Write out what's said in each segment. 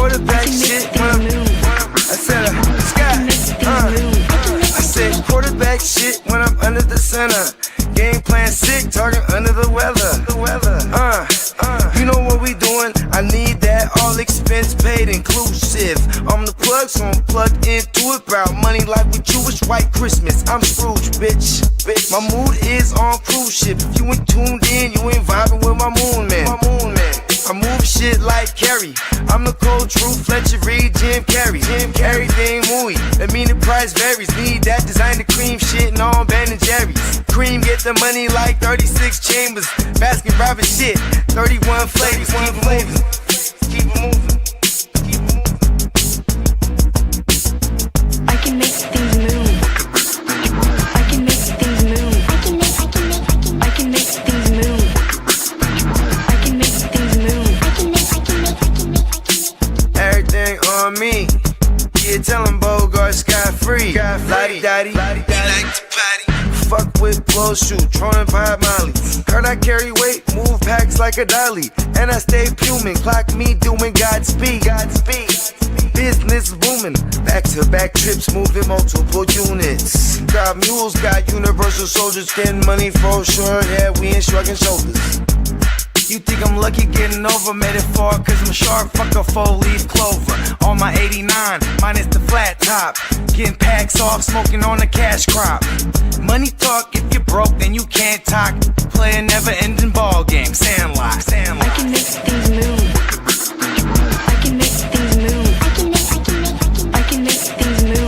quarterback shit when I'm I said I said quarterback shit when I'm under the center. Game plan sick, talking under the weather. You know what we doing? I need that all expense paid inclusive. I'm the plug, so I'm plugged into it. About money like with Jewish white Christmas. I'm Scrooge, bitch. My mood is on cruise ship. If you ain't tuned in, you ain't vibing with my moon man. I move shit like Kerry. I'm the cold truth, Fletcher Reed, Jim Carrey. Everything mooey, that mean the price varies. Need that designer cream shit and all Ben and Jerry's. Cream get the money like 36 chambers. Baskin Robbins shit, 31 flavors. Keep it moving. I can make things move. I can make things move. I can make things move. I can make things move. Everything on me. Yeah, tell him Bogart scot-free. Lottie Dottie, he like to potty. Fuck with blow shoot, trolling by Molly. Heard I carry weight, move packs like a dolly. And I stay fuming, clock me doing Godspeed. Business booming, back-to-back trips moving multiple units. Got mules, got universal soldiers, getting money for sure. Yeah, we ain't shrugging shoulders. You think I'm lucky getting over, made it far, cause I'm sharp, fuck a 4-leaf clover. On my 89, minus the flat top. Getting packs off, smoking on the cash crop. Money talk, if you're broke, then you can't talk. Play a never-ending ball game, Sandlot. I can make things move. I can make things move. I can make things move.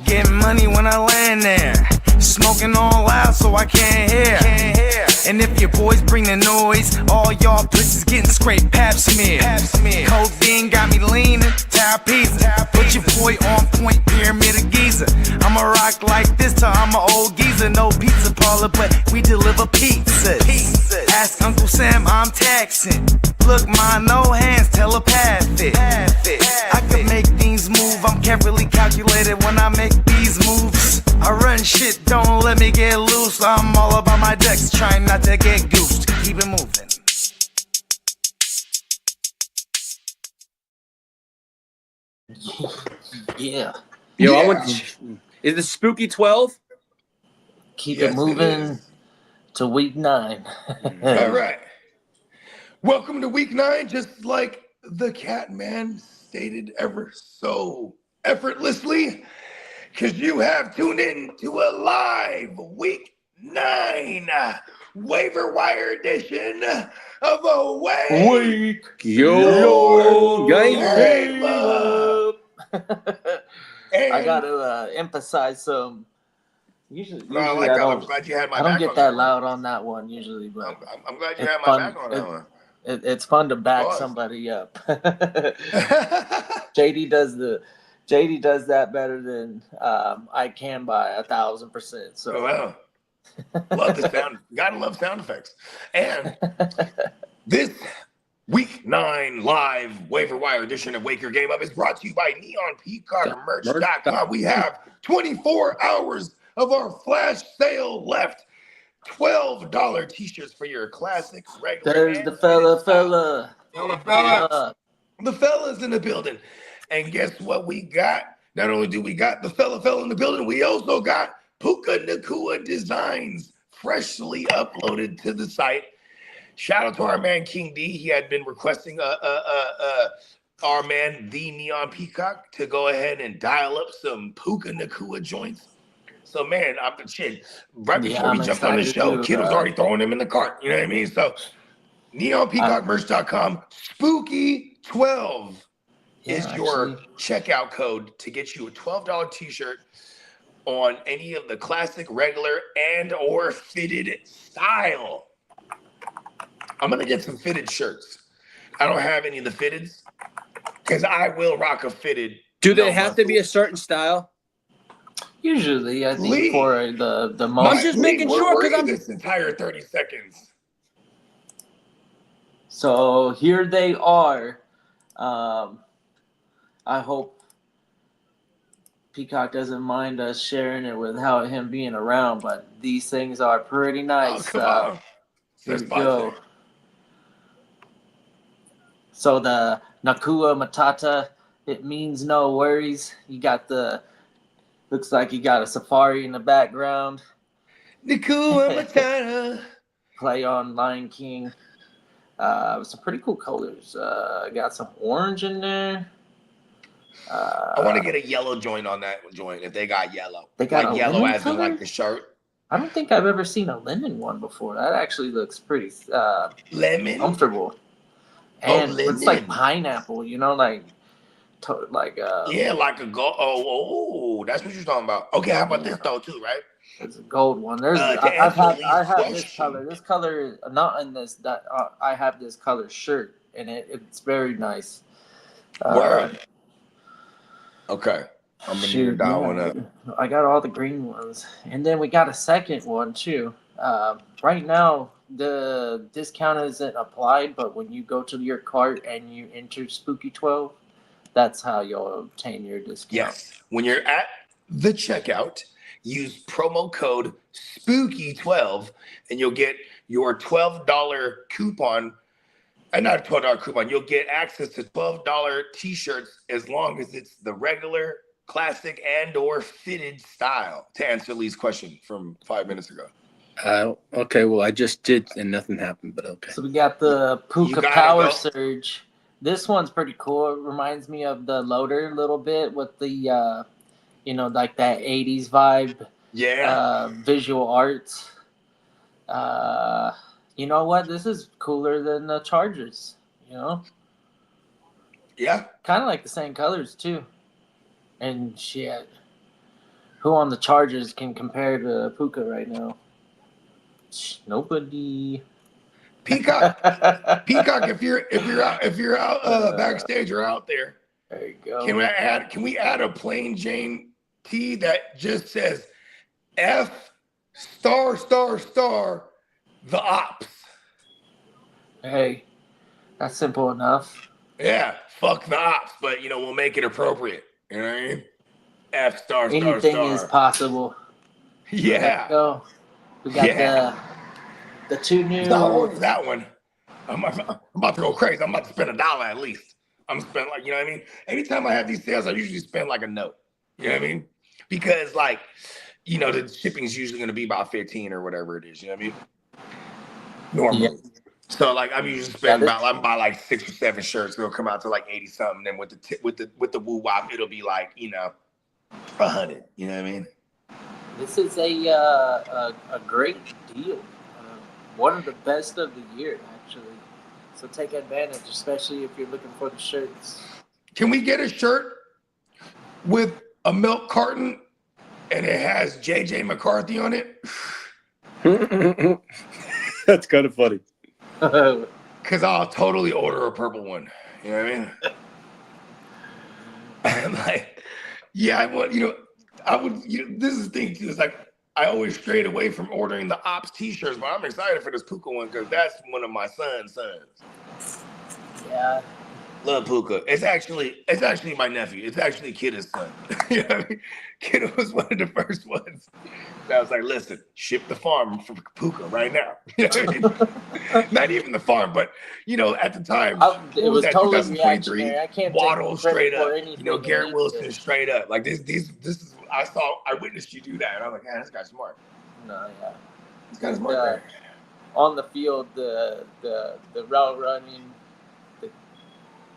Getting money when I land there. Smoking all loud so I can't hear. And if your boys bring the noise, all y'all pussies getting scraped pap smear. Codeine got me leaning, Pizza. Put your boy on point, pyramid of Giza. I'ma rock like this till I'm an old geezer. No pizza parlor, but we deliver pizzas. Ask Uncle Sam, I'm taxing. Look, my no hands, telepathic. I can make things move, I'm carefully calculated when I make these moves. I run shit, don't let me get loose. I'm all about my decks, trying not to get goosed. Keep it moving. Yeah. Yo, I want. Is the spooky 12? Keep it moving to week 9. All right. Welcome to week 9, just like the cat man stated ever so effortlessly, because you have tuned in to a live week 9 waiver wire edition of a week. Yo, game. I gotta emphasize some. Usually I'm glad you had my I back don't get on that loud on that one usually, but I'm glad you had my back on that one. It's fun to back somebody up. JD does that better than I can by 1,000%. So wow. Love the sound. Gotta love sound effects. And this week 9 live waiver wire edition of Wake Your Game Up is brought to you by NeonPeacockMerch.com. We have 24 hours of our flash sale left. $12 t-shirts for your classic regular. There's the fella. The fella's in the building. And guess what we got? Not only do we got the fella in the building, we also got Puka Nakua Designs freshly uploaded to the site. Shout out to our man King D. He had been requesting our man the Neon Peacock to go ahead and dial up some Puka Nakua joints. So man, I'm the shit. Right before we jumped on the show, kid was already throwing them in the cart. You know what I mean? So NeonPeacockMerch.com, Spooky 12 is your checkout code to get you a $12 t-shirt on any of the classic, regular, and or fitted style. I'm gonna get some fitted shirts. I don't have any of the fitteds because I will rock a fitted. Do they have to be a certain style? Usually, I think for the most. I'm just making sure because I'm this entire 30 seconds. So here they are. I hope Peacock doesn't mind us sharing it without him being around, but these things are pretty nice. Oh, come on. Here we go. So the Nakua Matata, it means no worries. You got looks like you got a safari in the background. Nakua Matata. Play on Lion King. Some pretty cool colors. Got some orange in there. I want to get a yellow joint on that joint if they got yellow. They got like a yellow lemon as in color? like the shirt. I don't think I've ever seen a lemon one before. That actually looks pretty Lemon? comfortable. Oh, And it's like lemon. pineapple, like Yeah, like a gold. Oh, that's what you're talking about. Okay, how about this though too, right? it's a gold one. There's To I answer Lee's have this question. color. This color not in this that I have this color shirt and it's very nice. Word. Okay. I'm gonna need to dial one up. I got all the green ones, and then we got a second one too. Right now, the discount isn't applied, but when you go to your cart and you enter Spooky 12, that's how you'll obtain your discount. Yes. When you're at the checkout, use promo code SPOOKY12 and you'll get your $12 coupon. Not a $12 coupon. You'll get access to $12 t-shirts as long as it's the regular, classic, and or fitted style, to answer Lee's question from 5 minutes ago. Okay, well, I just did and nothing happened, but okay. So we got the Puka gotta Power go. Surge. This one's pretty cool. It reminds me of the Loader a little bit with the, like that 80s vibe. Yeah. Visual arts. You know what? This is cooler than the Chargers, Yeah. Kind of like the same colors, too. And shit. Who on the Chargers can compare to Puka right now? Nobody. Peacock. Peacock, if you're out backstage or out there, There you go. can we add a plain Jane T that just says F *** the ops? Hey, that's simple enough. Yeah, fuck the ops, but we'll make it appropriate. You know what I mean? F ***. Anything is possible. Yeah. Let's go. We got the two new. I'll order that one. I'm about to go crazy. I'm about to spend $1 at least. I'm spending you know what I mean? Anytime I have these sales, I usually spend like a note. You know what I mean? Because the shipping's usually going to be about 15 or whatever it is. You know what I mean? Normally. Yeah. So I'm usually spending I'm buy like 6 or 7 shirts. It'll come out to like 80 something. Then with the woo wop, it'll be like 100. You know what I mean? This is a great deal. One of the best of the year, actually. So take advantage, especially if you're looking for the shirts. Can we get a shirt with a milk carton and it has JJ McCarthy on it? That's kind of funny. Because I'll totally order a purple one. You know what I mean? I'm like, yeah, I would, this is the thing too. It's like, I always strayed away from ordering the ops t-shirts, but I'm excited for this Puka one because that's one of my son's sons. Yeah. Love Puka. It's actually my nephew. It's actually Kidda's son. You know what I mean? Kidda was one of the first ones. I was like, listen, ship the farm for Puka right now. You know what I mean? Not even the farm, but at the time, it was totally 2023. reactionary. I can't Waddle take straight credit up. for anything. Garrett Wilson straight up. Like this is I witnessed you do that, and I was like, man, this guy's smart. No, yeah. This guy's smart. Right? On the field, the route running,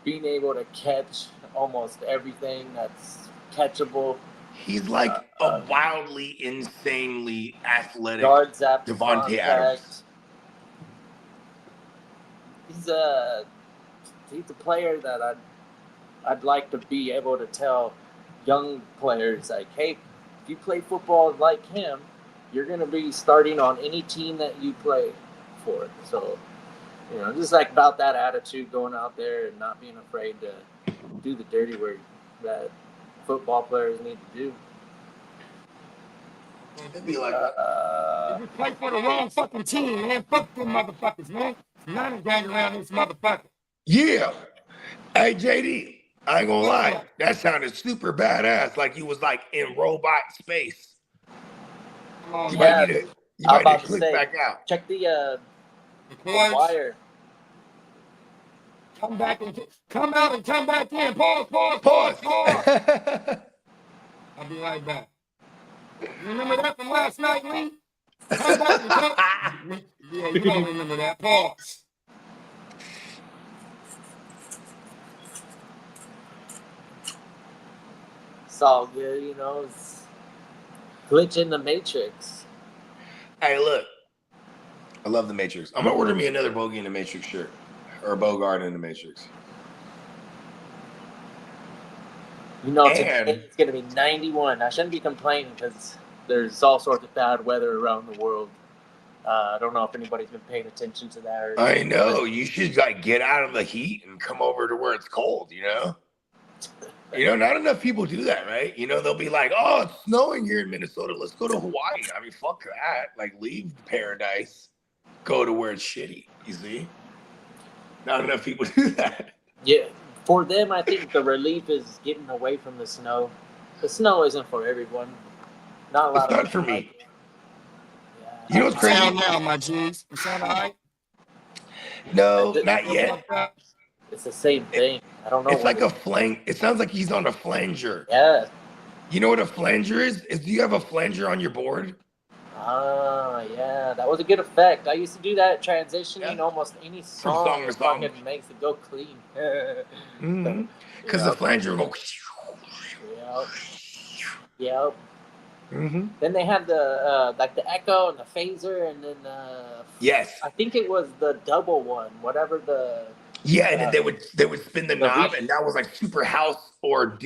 being able to catch almost everything that's catchable. He's like a wildly, insanely athletic yards after Devontae contact. Adams. He's a player that I'd like to be able to tell young players, like, hey, if you play football like him, you're going to be starting on any team that you play for. So, just like about that attitude, going out there and not being afraid to do the dirty work that football players need to do. It'd be like You play for the wrong fucking team, man. Fuck them motherfuckers, man. None of gang around this motherfucker. yeah. Hey, JD, I ain't gonna lie. That sounded super badass. Like you was like in robot space. You might need to click back out. Check the wire. Come out and come back in. Pause. I'll be right back. You remember that from last night, Lee? Come back and come. Yeah, you don't remember that. Pause. It's all good, you know. It's glitch in the matrix. Hey, look. I love the Matrix. I'm gonna order me another Bogey in the Matrix shirt. Or a Bogart in the Matrix. You know, And- today it's going to be 91. I shouldn't be complaining because there's all sorts of bad weather around the world. I don't know if anybody's been paying attention to that. Or I know. You should like get out of the heat and come over to where it's cold, you know? You know, not enough people do that, right? You know, they'll be like, oh, it's snowing here in Minnesota. Let's go to Hawaii. I mean, fuck that. Like, leave paradise. Go to where it's shitty, you see? Not enough people do that. Yeah, for them, I think the relief is getting away from the snow. The snow isn't for everyone. Not a lot It's of not people for me. like it. Yeah. You know what's crazy? Sound now, my G's. You sound all right? No, not yet. It's the same thing. I don't know. It's like a flange. It sounds like he's on a flanger. Yeah. You know what a flanger is? Do you have a flanger on your board? Ah, yeah. That was a good effect. I used to do that transitioning Yeah. almost any From song. song to It song. fucking makes it go clean. Mm-hmm. Because the flanger will go. Yep. Mm-hmm. Then they had the like the echo and the phaser, and then Yes. I think it was the double one, whatever the. Yeah, and then they would spin the knob, beat. and that was like super house or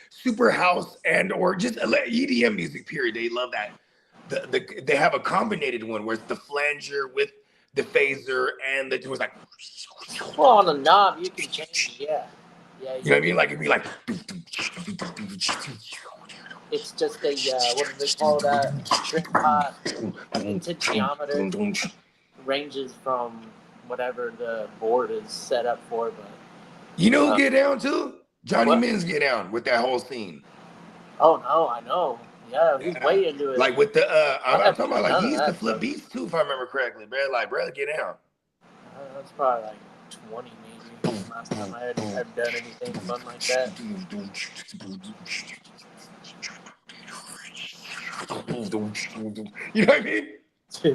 super house and or just EDM music. Period. They love that. They have a combinated one where it's the flanger with the phaser, and it was like. Well, on the knob you can change. Yeah. You know what I mean? Like it'd be like. It's just a what do they call that? Drip pot potentiometer. Ranges from whatever the board is set up for, but You know who get down too? Johnny What? Mins get down with that whole scene. oh no, I know. Yeah, he's way into it. Like with the I'm have talking about like none he of used to that flip stuff. beats too, if I remember correctly. Bro, like brother, get down. That's probably like 20 maybe. Last time I've done anything fun like that. You know what I mean?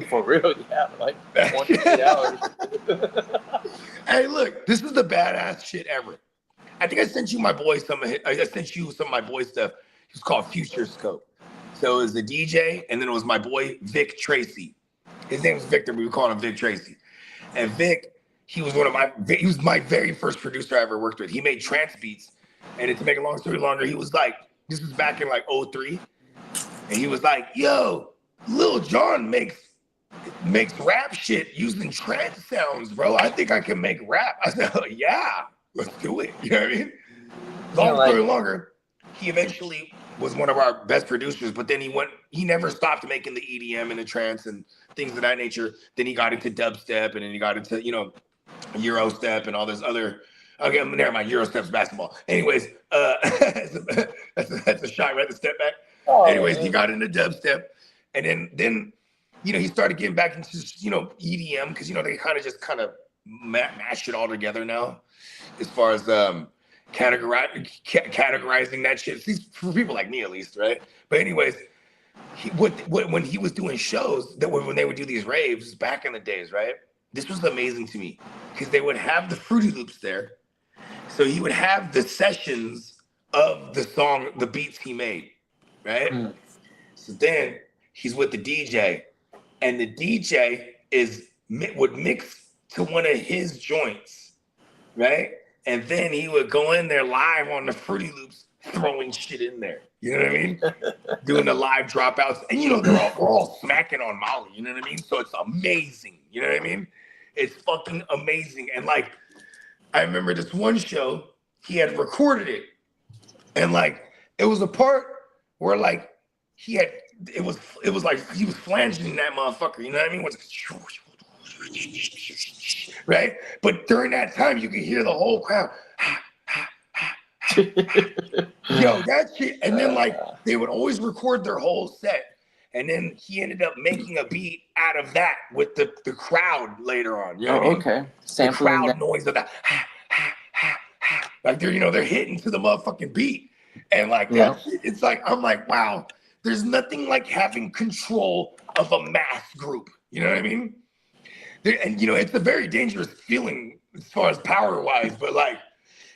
For real, yeah, like 28 hours. Hey, look, this is the badass shit ever. I think I sent you my boy some of I sent you some of my boy stuff. It's called Future Scope. So it was the DJ, and then it was my boy Vic Tracy. His name was Victor, but we call him Vic Tracy. And Vic, he was my very first producer I ever worked with. He made trance beats, and to make a long story longer, he was like, this was back in like 03, and he was like, yo, Lil Jon makes rap shit using trance sounds, bro. I think I can make rap. I said, oh, yeah, let's do it. You know what I mean? Long story longer, he eventually was one of our best producers, but then he never stopped making the EDM and the trance and things of that nature. Then he got into dubstep, and then he got into, Eurostep and all this other, okay, never mind, Eurostep's basketball. Anyways, that's a shot, right? The step back. Oh, Anyways, man. he got into dubstep, and then he started getting back into, EDM, because, they kind of mash it all together now, as far as categorizing that shit, for people like me at least, right? But anyways, when he was doing shows, when they would do these raves back in the days, right? This was amazing to me, because they would have the Fruity Loops there. So he would have the sessions of the song, the beats he made, right? Mm. So then he's with the DJ, and the DJ would mix to one of his joints, right? And then he would go in there live on the Fruity Loops, throwing shit in there. You know what I mean? Doing the live dropouts. And, we're all smacking on Molly. You know what I mean? So it's amazing. You know what I mean? It's fucking amazing. And, I remember this one show, he had recorded it. And, it was a part where, it was like he was flanging that motherfucker. You know what I mean? Right? But during that time, you could hear the whole crowd. Yo, that shit. And then they would always record their whole set. And then he ended up making a beat out of that with the crowd later on. You know what I mean? Okay. The crowd noise of that. Like they're hitting to the motherfucking beat. And like Yeah. that shit, it's like, I'm like, wow, there's nothing like having control of a mass group. You know what I mean? And it's a very dangerous feeling as far as power wise, but like,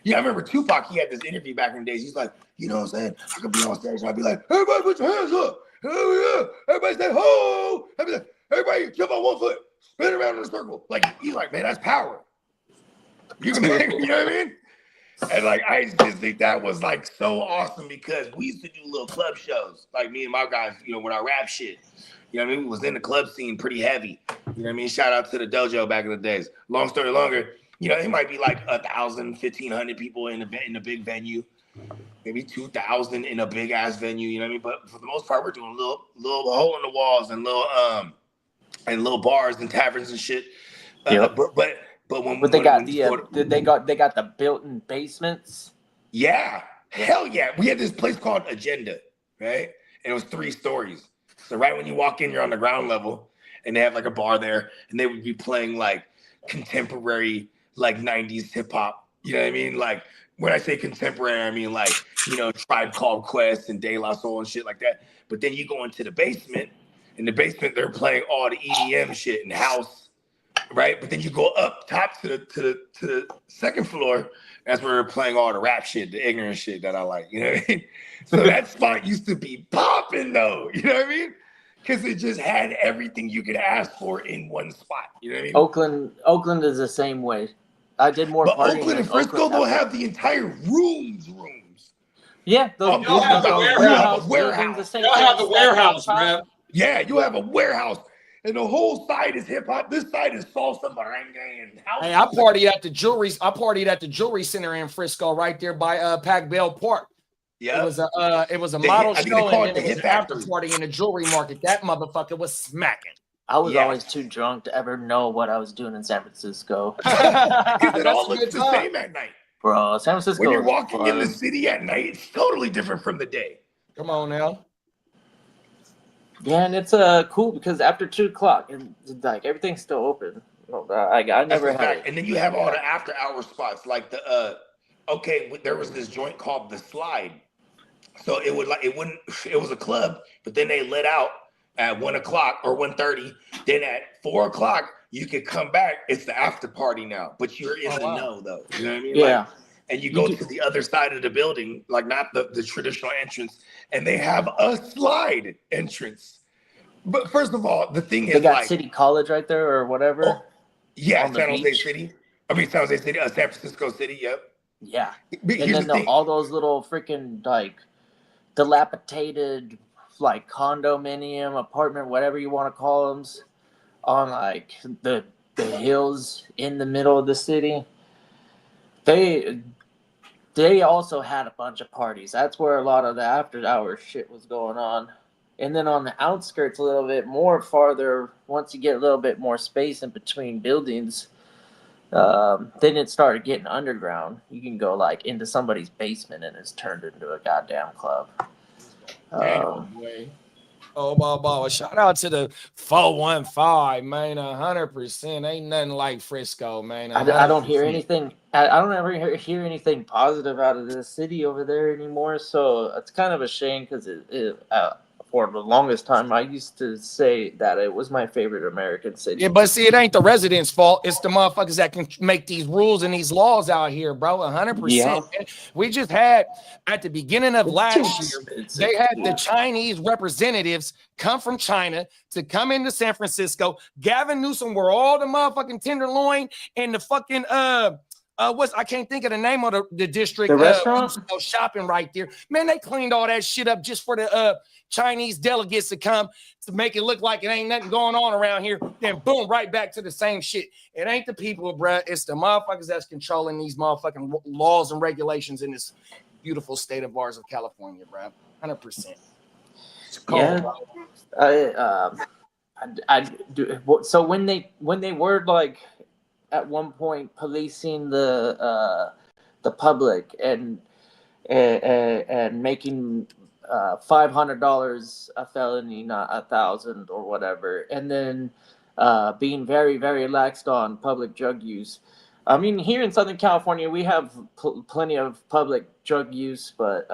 yeah, I remember Tupac, he had this interview back in the days. He's like, you know what I'm saying? I could be on stage and I'd be like, everybody put your hands up. Oh, yeah. Everybody say, ho. I'd be like, everybody jump on one foot, spin around in a circle. Like, he's like, man, that's power. You can make, you know what I mean? And like, I just think that was like so awesome because we used to do little club shows. Like me and my guys, when I rap shit. You know what I mean? We was in the club scene pretty heavy. You know what I mean? Shout out to the dojo back in the days. Long story longer, it might be like 1,000, 1,500 people in a big venue, maybe 2,000 in a big ass venue. You know what I mean? But for the most part, we're doing little hole in the walls and little bars and taverns and shit. Yep. But when they got they got the built-in basements. Yeah, hell yeah. We had this place called Agenda, right? And it was 3 stories. So right when you walk in, you're on the ground level, and they have like a bar there, and they would be playing like contemporary, like 90s hip hop. You know what I mean? Like when I say contemporary, I mean like, Tribe Called Quest and De La Soul and shit like that. But then you go into the basement. In the basement, they're playing all the EDM shit and house, right? But then you go up top to the second floor. That's where we're playing all the rap shit, the ignorant shit that I like. You know what I mean? So that spot used to be popping though. You know what I mean? Because it just had everything you could ask for in one spot. You know what I mean? Oakland is the same way. I did more. But partying Oakland and Frisco don't have the entire rooms. Yeah, y'all have the warehouse. Y'all have the warehouse, man. Yeah, you have a warehouse. And the whole side is hip hop. This side is salsa, merengue, and house. Hey, I partied at the jewelry center in Frisco, right there by Pac Bell Park. Yeah, it was a model show, and then it was an after Factory. party in the jewelry market. That motherfucker was smacking. I was always too drunk to ever know what I was doing in San Francisco. Because it all looks the same at night. Bro, San Francisco. When you're walking in the city at night, it's totally different from the day. Come on now. Yeah, and it's cool because after 2:00 and like everything's still open. I never had it. And then you have all the after hour spots like the there was this joint called the Slide. So it was a club, but then they let out at 1:00 or 1:30. Then at 4:00 you could come back. It's the after party now, but you're in the know though. You know what I mean? Yeah. Like, and you go to the other side of the building, like not the traditional entrance, and they have a slide entrance. But first of all, the thing is, they got like, City College right there or whatever. Oh, yeah, on San the Jose beach. City. San Francisco City. Yep. Yeah. But And here's then the all those little freaking like dilapidated like condominium, apartment, whatever you want to call them, on like the hills in the middle of the city. They also had a bunch of parties. That's where a lot of the after hours shit was going on. And then on the outskirts a little bit more farther, once you get a little bit more space in between buildings, then it started getting underground. You can go like into somebody's basement and it's turned into a goddamn club. Boy. Shout out to the 415, man. 100%. Ain't nothing like Frisco, man. I don't hear anything. I don't ever hear anything positive out of the city over there anymore. So it's kind of a shame because for the longest time, I used to say that it was my favorite American city. Yeah, but see, it ain't the residents' fault. It's the motherfuckers that can make these rules and these laws out here, bro. 100%. Yeah. We just had, at the beginning of last year, they had the Chinese representatives come from China to come into San Francisco. Gavin Newsom wore all the motherfucking tenderloin and the fucking I can't think of the name of the district. The restaurant? Shopping right there. Man, they cleaned all that shit up just for the Chinese delegates to come to make it look like it ain't nothing going on around here. Then boom, right back to the same shit. It ain't the people, bruh. It's the motherfuckers that's controlling these motherfucking laws and regulations in this beautiful state of ours of California, bruh. 100%. It's cold, yeah. I do. So when they were like at one point policing the public and making $500 a felony, not 1,000 or whatever, and then being very, very laxed on public drug use. I mean, here in Southern California, we have plenty of public drug use, but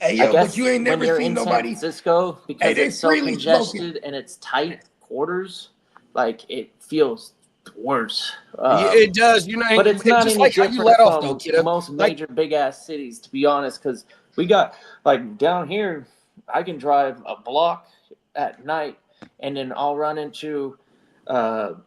Hey, I yo, but guess you ain't when never you're seen in San nobody. Francisco, Hey, because they it's so freely smoking. congested and it's tight quarters, like it feels worse. Yeah, it does, But it's it's not just any like how you different let off though, from kiddo. most Like, major big ass cities, to be honest. Because we got like down here, I can drive a block at night, and then I'll run into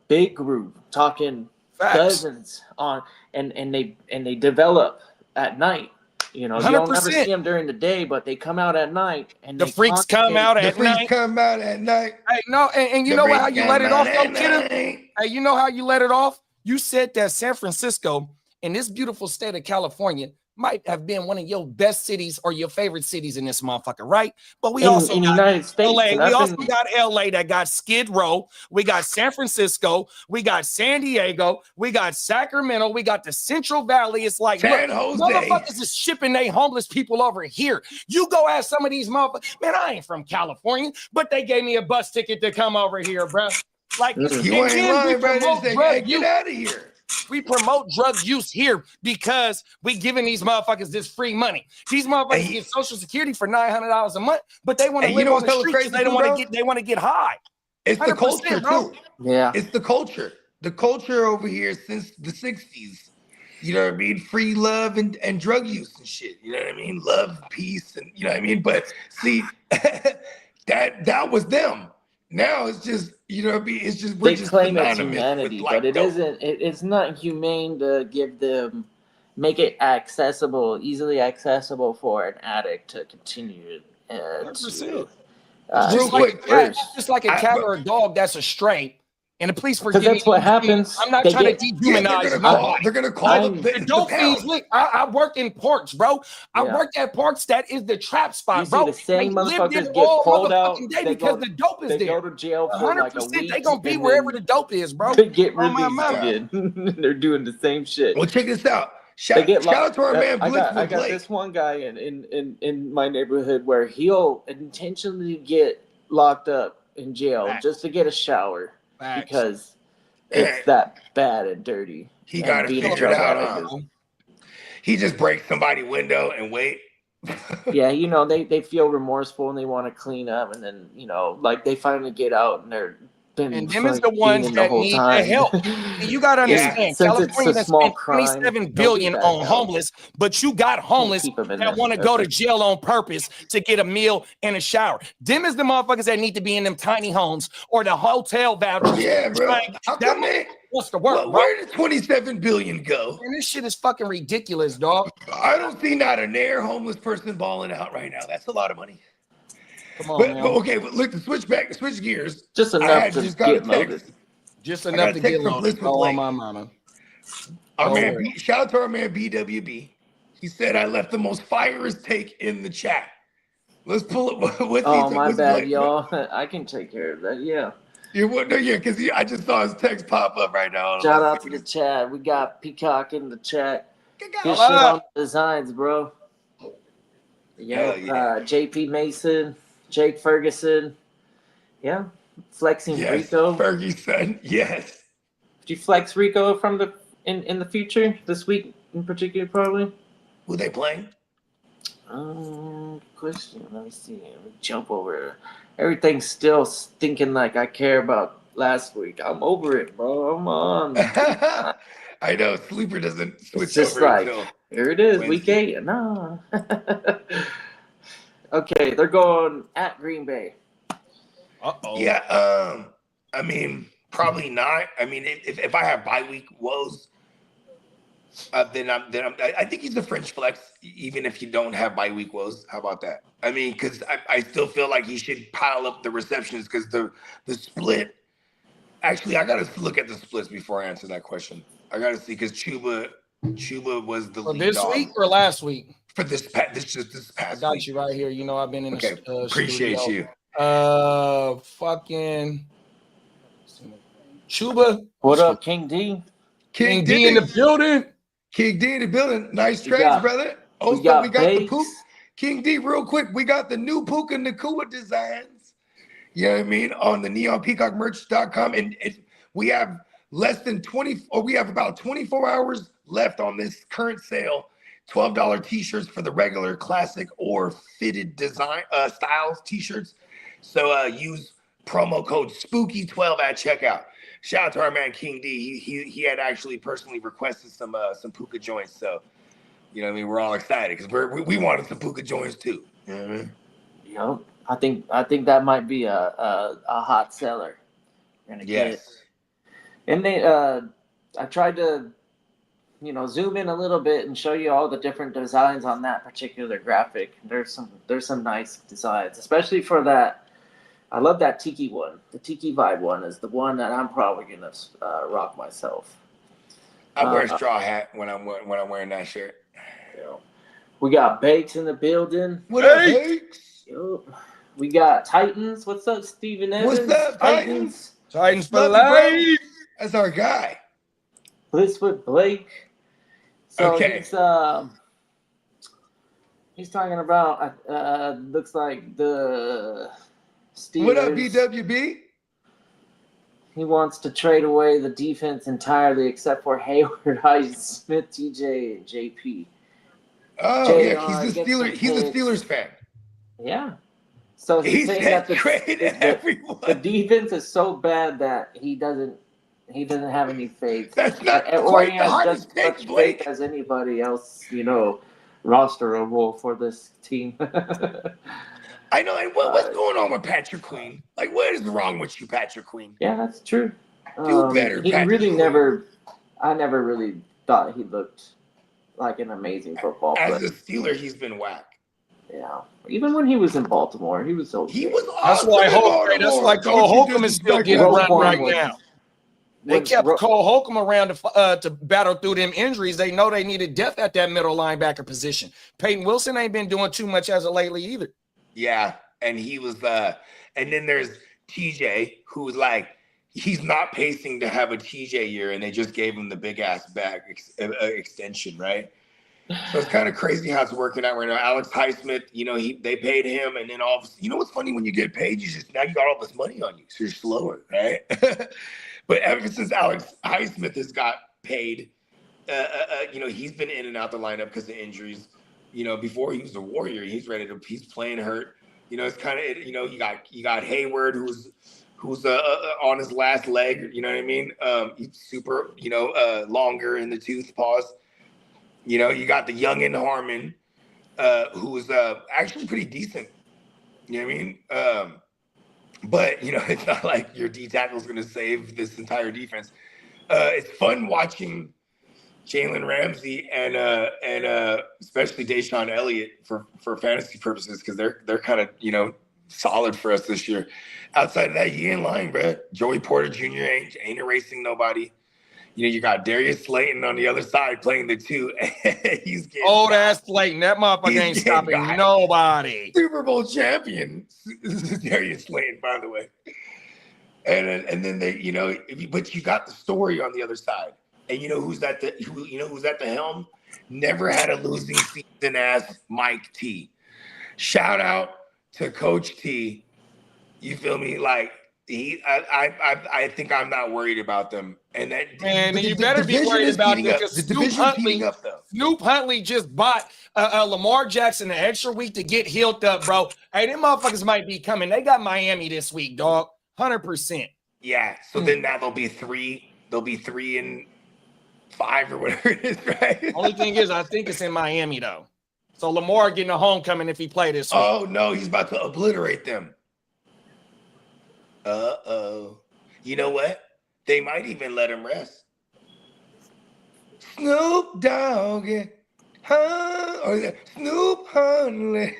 big group talking facts. dozens on, and they develop at night. You know, you don't ever 100%. see them during the day, but they come out at night and The they freaks come out The at freaks night. come out at night. Hey, no, and you The know freaks how you come let it out off though, at kiddo? night. Hey, you know how you let it off? You said that San Francisco, in this beautiful state of California, might have been one of your best cities or your favorite cities in this motherfucker, right? But we also in got United States, LA. and We I've also been got LA that got Skid Row. We got San Francisco. We got San Diego. We got Sacramento. We got the Central Valley. It's like, San look, Jose. motherfuckers is shipping they homeless people over here. You go ask some of these motherfuckers. Man, I ain't from California, but they gave me a bus ticket to come over here, bro. Like, You and ain't then we lying, bro. They promote say, drug hey, get use. out of here. We promote drug use here because we giving these motherfuckers this free money. These motherfuckers get Social Security for $900 a month, but they want to Hey, live you know on what's the hella street because crazy they don't too, want bro? to get. They want to get high. It's the 100%, culture bro. too. yeah. It's the culture. The culture over here since the 60s. You know what I mean? Free love and drug use and shit. You know what I mean? Love, peace, and you know what I mean? But see, that was them. Now it's just, you know what I mean? It's just we're They just claim it's synonymous with humanity, like but it dope. isn't. It's not humane to give them, make it accessible, easily accessible for an addict to continue to 100%. Real Just like a quick, cat, worse. just like a cat or a dog that's a stray. And please Because forgive me. that's what happens. I'm not They trying get, to yeah, dehumanize nobody. they're gonna call I'm- The dope fiends, pound. look, I work in ports, bro. I Yeah. work at ports. That is the trap spot, You see bro. the same They live there motherfuckers get all pulled out. motherfucking day They because go, the dope is they there. go to jail for like a 100%. week. They gonna be and wherever then the dope is, bro. they get On my released mama. again. They're doing the same shit. Well, check this out. They Shout get out to our man I Blitz got Blake. this one guy in my neighborhood where he'll intentionally get locked up in jail Facts. just to get a shower Facts. because it's that bad and dirty. He and got to being a figure it drug out. addict Huh? is- He just breaks somebody's window and wait. Yeah, you know, they feel remorseful and they want to clean up, and then, you know, like they finally get out and they're been And them is the fiending ones that whole need the time. help. And you got to Yeah. understand, Since it's California a that small spent crime, 27 they'll billion get that on help. homeless, but you got homeless keep 'em in that there. want to go to jail on purpose to get a meal and a shower. Them is the motherfuckers that need to be in them tiny homes or the hotel vouchers. Yeah, bro. Trying- How that come they? wants to work, bro. Where did 27 billion go? Man, this shit is fucking ridiculous, dog. I don't see not a near homeless person balling out right now. That's a lot of money. Come on, But man. okay, but look, to switch gears. Just I enough had to just got a get loaded. text. Just got enough a to text get from loaded. Blitz with Oh, Blake. my mama. Our Oh, man, word. shout out to our man BWB. He said I left the most fierest take in the chat. Let's pull it. What's Oh, he, my what's bad, Blake? y'all. I can take care of that. Yeah. Yeah, what? No, yeah, because I just saw his text pop up right now. Shout Let's out see to what the chat. We got Peacock in the chat. he's- Good shit up? on the designs, bro. Yeah. Hell yeah. JP Mason, Jake Ferguson. Yeah. Flexing Yes, Rico. Ferguson. Yes. Did you flex Rico from the in the future this week in particular, probably? Who they playing? Question. Let me see. Let me jump over. Everything's still thinking like I care about last week. I'm over it, bro. I'm on. I know Sleeper doesn't switch It's just over like, until here it is, week Wednesday. 8. No. Okay, they're going at Green Bay. Uh-oh. Yeah. I mean, probably not. I mean, if I have bye week woes, then I think he's a French flex, even if you don't have bye week woes. How about that? I mean, because I still feel like he should pile up the receptions because the split. Actually, I gotta look at the splits before I answer that question. I gotta see because Chuba was the For lead this dog week or last week? for this I past got week. you right here. You know, I've been in Okay, the appreciate studio. you. Fucking Chuba. What up, King D? King D in the building. King D in the building. Nice We trades, got- brother. We Also, got we got the Bakes. poop. King D, real quick, we got the new Puka Nakua designs. You know what I mean? On the neonpeacockmerch.com. And we have less than 20, or we have about 24 hours left on this current sale. $12 t-shirts for the regular, classic, or fitted design styles t-shirts. So use promo code SPOOKY12 at checkout. Shout out to our man King D. He had actually personally requested some puka joints. So, you know what I mean? We're all excited because we wanted some puka joints too. You know what I mean? Yep. I think that might be a hot seller. We're gonna get. Yes. And they I tried to, zoom in a little bit and show you all the different designs on that particular graphic. There's some nice designs, especially for that. I love that tiki one. The tiki vibe one is the one that I'm probably gonna rock myself. I wear a straw hat when I'm wearing that shirt. We got Bakes in the building. What up, Bakes? Yo. We got Titans. What's up, Steven Evans? What's up, Titans? Titans for Love you, bro. life. That's our guy. Bliss with Blake. So Okay. he's talking about looks like the Steelers. What up, BWB? He wants to trade away the defense entirely except for Hayward, Highsmith, TJ, and JP. Oh yeah, he's a Steelers fan. Yeah. So he's saying that the defense is so bad that he doesn't have any faith. That's not or he quite the has hardest just pick, such Blake. faith as anybody else, rosterable for this team. I know. And what's going on with Patrick Queen? Like, what is wrong with you, Patrick Queen? Yeah, that's true. Do better, He Patrick really Queen. I never really thought he looked like an amazing football player. As a Steeler, he's been whack. Yeah. Even when he was in Baltimore, he was okay. He was That's awesome. why in Baltimore. Cole Don't you Holcomb is still disrespect getting him. run right was- now. They kept Cole Holcomb around to battle through them injuries. They know they needed depth at that middle linebacker position. Peyton Wilson ain't been doing too much as of lately either. Yeah, and he was and then there's TJ, who's like, he's not pacing to have a TJ year, and they just gave him the big ass back extension, right? So it's kind of crazy how it's working out right now. Alex Highsmith, they paid him, and then what's funny, when you get paid, now you got all this money on you, so you're slower, right? But ever since Alex Highsmith has got paid, he's been in and out the lineup because of injuries. Before he was a Warrior, he's playing hurt. It's kind of, you got Hayward, who's on his last leg. You know what I mean? He's super, longer in the tooth, pause. You got the youngin' Harmon, who's actually pretty decent. You know what I mean? But it's not like your D tackle is going to save this entire defense. It's fun watching Jalen Ramsey and especially Deshaun Elliott for fantasy purposes, because they're kind of solid for us this year. Outside of that, you ain't lying, bro. Joey Porter Jr. ain't erasing nobody. You got Darius Slayton on the other side playing the 2. He's getting Old ass Slayton. That motherfucker ain't stopping nobody. Super Bowl champion, Darius Slayton, by the way. And then they, but you got the story on the other side. And who's at the helm? Never had a losing season as Mike T. Shout out to Coach T. You feel me? Like, I think I'm not worried about them. And that, man, you better be worried about them, because Snoop Huntley just bought Lamar Jackson an extra week to get healed up, bro. Hey, them motherfuckers might be coming. They got Miami this week, dog. 100%. Yeah. So then now they'll be 3-5 or whatever it is, right? Only thing is, I think it's in Miami though. So Lamar getting a homecoming if he play this week. Oh no, he's about to obliterate them. Uh-oh. You know what? They might even let him rest. Snoop Dogg, or Snoop Huntley.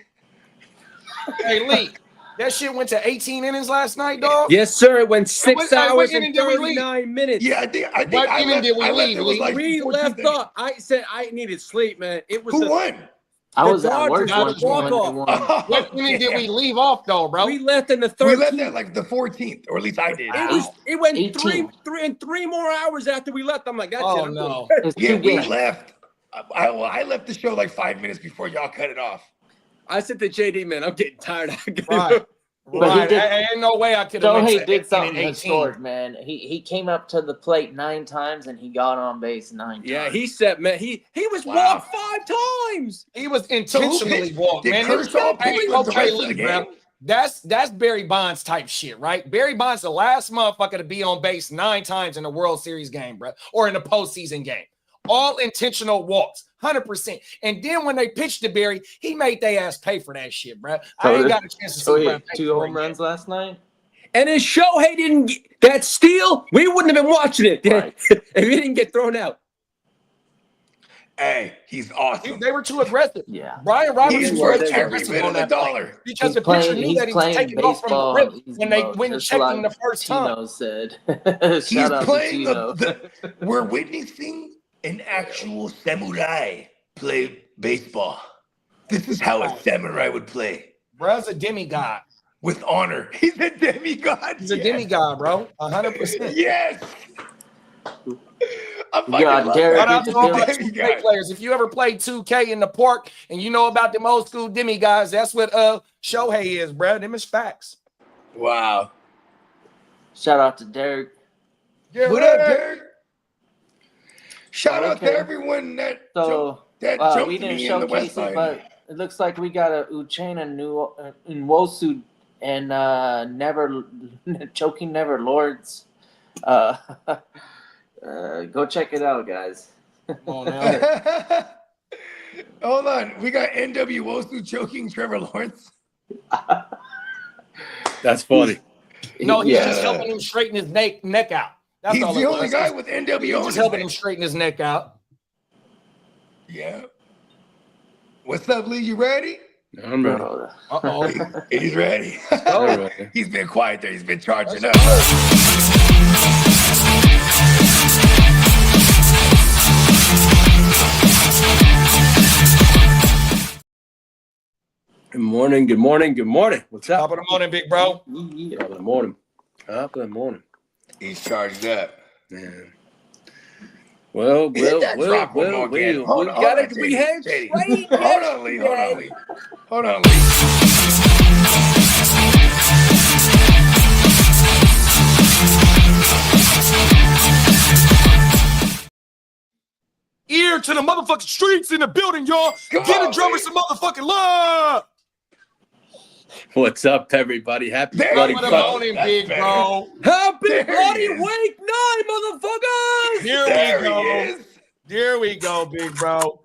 Hey, Lee, that shit went to 18 innings last night, dog? Yes, sir. It went 6 hours what and inning did we leave? 39 minutes. Yeah, I think What I inning left, did we I left, leave, it was Lee? like We 14 left innings. off. I said I needed sleep, man. It was Who won? I The was at work Dodgers watching got a when they walk-off. won. What inning did we leave off, though, bro? We left in the We 13th. left at like the 14th, or at least I did. It went 18. three more hours after we left. I'm like, that's Oh, it. I'm no. going. It's Yeah, 2 we games. left. I left the show like 5 minutes before y'all cut it off. I said to JD, man, I'm getting tired. I gotta Right. go. But he Right. did. Ain't no way I could have went Shohei to did 18 something and 18. historic, man. He came up to the plate 9 times and he got on base 9 Yeah, times. he said, man, he was Wow. walked 5 times. He was So who intentionally pitched? walked, Did man. Kershaw pitch Hey, for the okay, rest of the look, game? bro. That's Barry Bonds type shit, right? Barry Bonds, the last motherfucker to be on base 9 times in a World Series game, bro, or in a postseason game. All intentional walks, 100%. And then when they pitched to Barry, he made their ass pay for that shit, bro. I ain't got a chance to see So he bro hit pay 2 for it home yet. runs last night. And if Shohei didn't get that steal, we wouldn't have been watching it Right. if he didn't get thrown out. Hey, he's awesome. They were too aggressive. Yeah. Brian Roberts He's was worth way too every aggressive bit on of the that play dollar. because He's the pitcher playing. knew He's that he was playing taking it off from the baseball rip on easy when mode, you just checked like him the first time. Tino said. He's Shout out to playing Tino. we're witnessing an actual samurai play baseball. This is how a samurai would play. Bruh's a demigod. With honor. He's a demigod. He's a yes. demigod, bro. 100%. Yes. I fucking got love Derek Shout that. out He's to all a my demigod. 2K players. If you ever played 2K in the park and you know about them old school demigods, that's what Shohei is, bro. Them is facts. Wow. Shout out to Derek. What up, Derek? Shout out Okay. to everyone that So jumped we to didn't me in the West showcase it, Side. but it looks like we got a Uchenna Nwosu and Never Choking Never Lords. Go check it out, guys. Come on now. Hold on. We got NWOSU choking Trevor Lawrence. That's funny. No, he's Yeah. just helping him straighten his neck out. That's He's all the it only was. guy with NWO. He's in just his helping name. him straighten his neck out. Yeah. What's up, Lee? You ready? I'm ready. Uh-oh. He's ready. All right. He's been quiet there. He's been charging up. Good morning, good morning, good morning. What's up? Top of the morning, big bro. Top of the morning. Top of the morning. He's charged up. Man. Well, Hit that drop one more again. Hold on, hold on, we JD, had JD. straight Hold on, Lee. Hold on, yesterday. Lee. Hold on, Lee. Ear to the motherfucking streets in the building, y'all. Come Get on, a drummer Lee. some motherfucking love. What's up, everybody? Happy There bloody we Top of go. the fuck. morning, That's big better. bro. Happy There he bloody is. week 9, motherfuckers! Here There we he go. is. Here we go, big bro.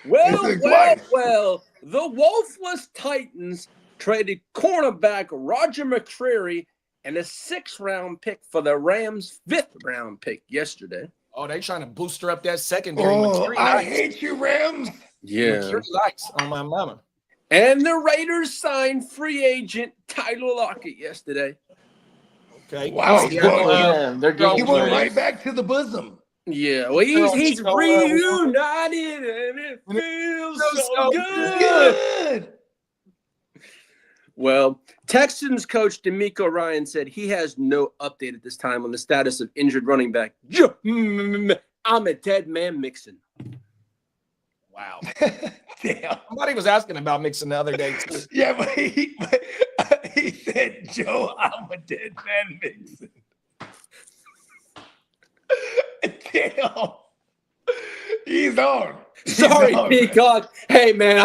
Well, It's well, twice. well. The Wolfless Titans traded cornerback Roger McCreary and a 6th-round pick for the Rams' 5th-round pick yesterday. Oh, they trying to booster up that secondary. Oh, McCreary I likes. hate you, Rams. Yeah. McCreary likes on my mama. And the Raiders signed free agent Tyler Lockett yesterday. Okay. Wow, He's he's getting, going- They're He He getting went curious. right back to the bosom. Yeah, well, he's So, reunited and it feels so good. Good. Well, Texans coach DeMeco Ryan said he has no update at this time on the status of injured running back I'm a dead man Mixon. wow. Damn. Somebody was asking about Mixon the other day, too. Yeah, but he said, Joe, I'm a dead man Mixon. Damn. He's on. He's Sorry, on, man. Peacock. Hey, man,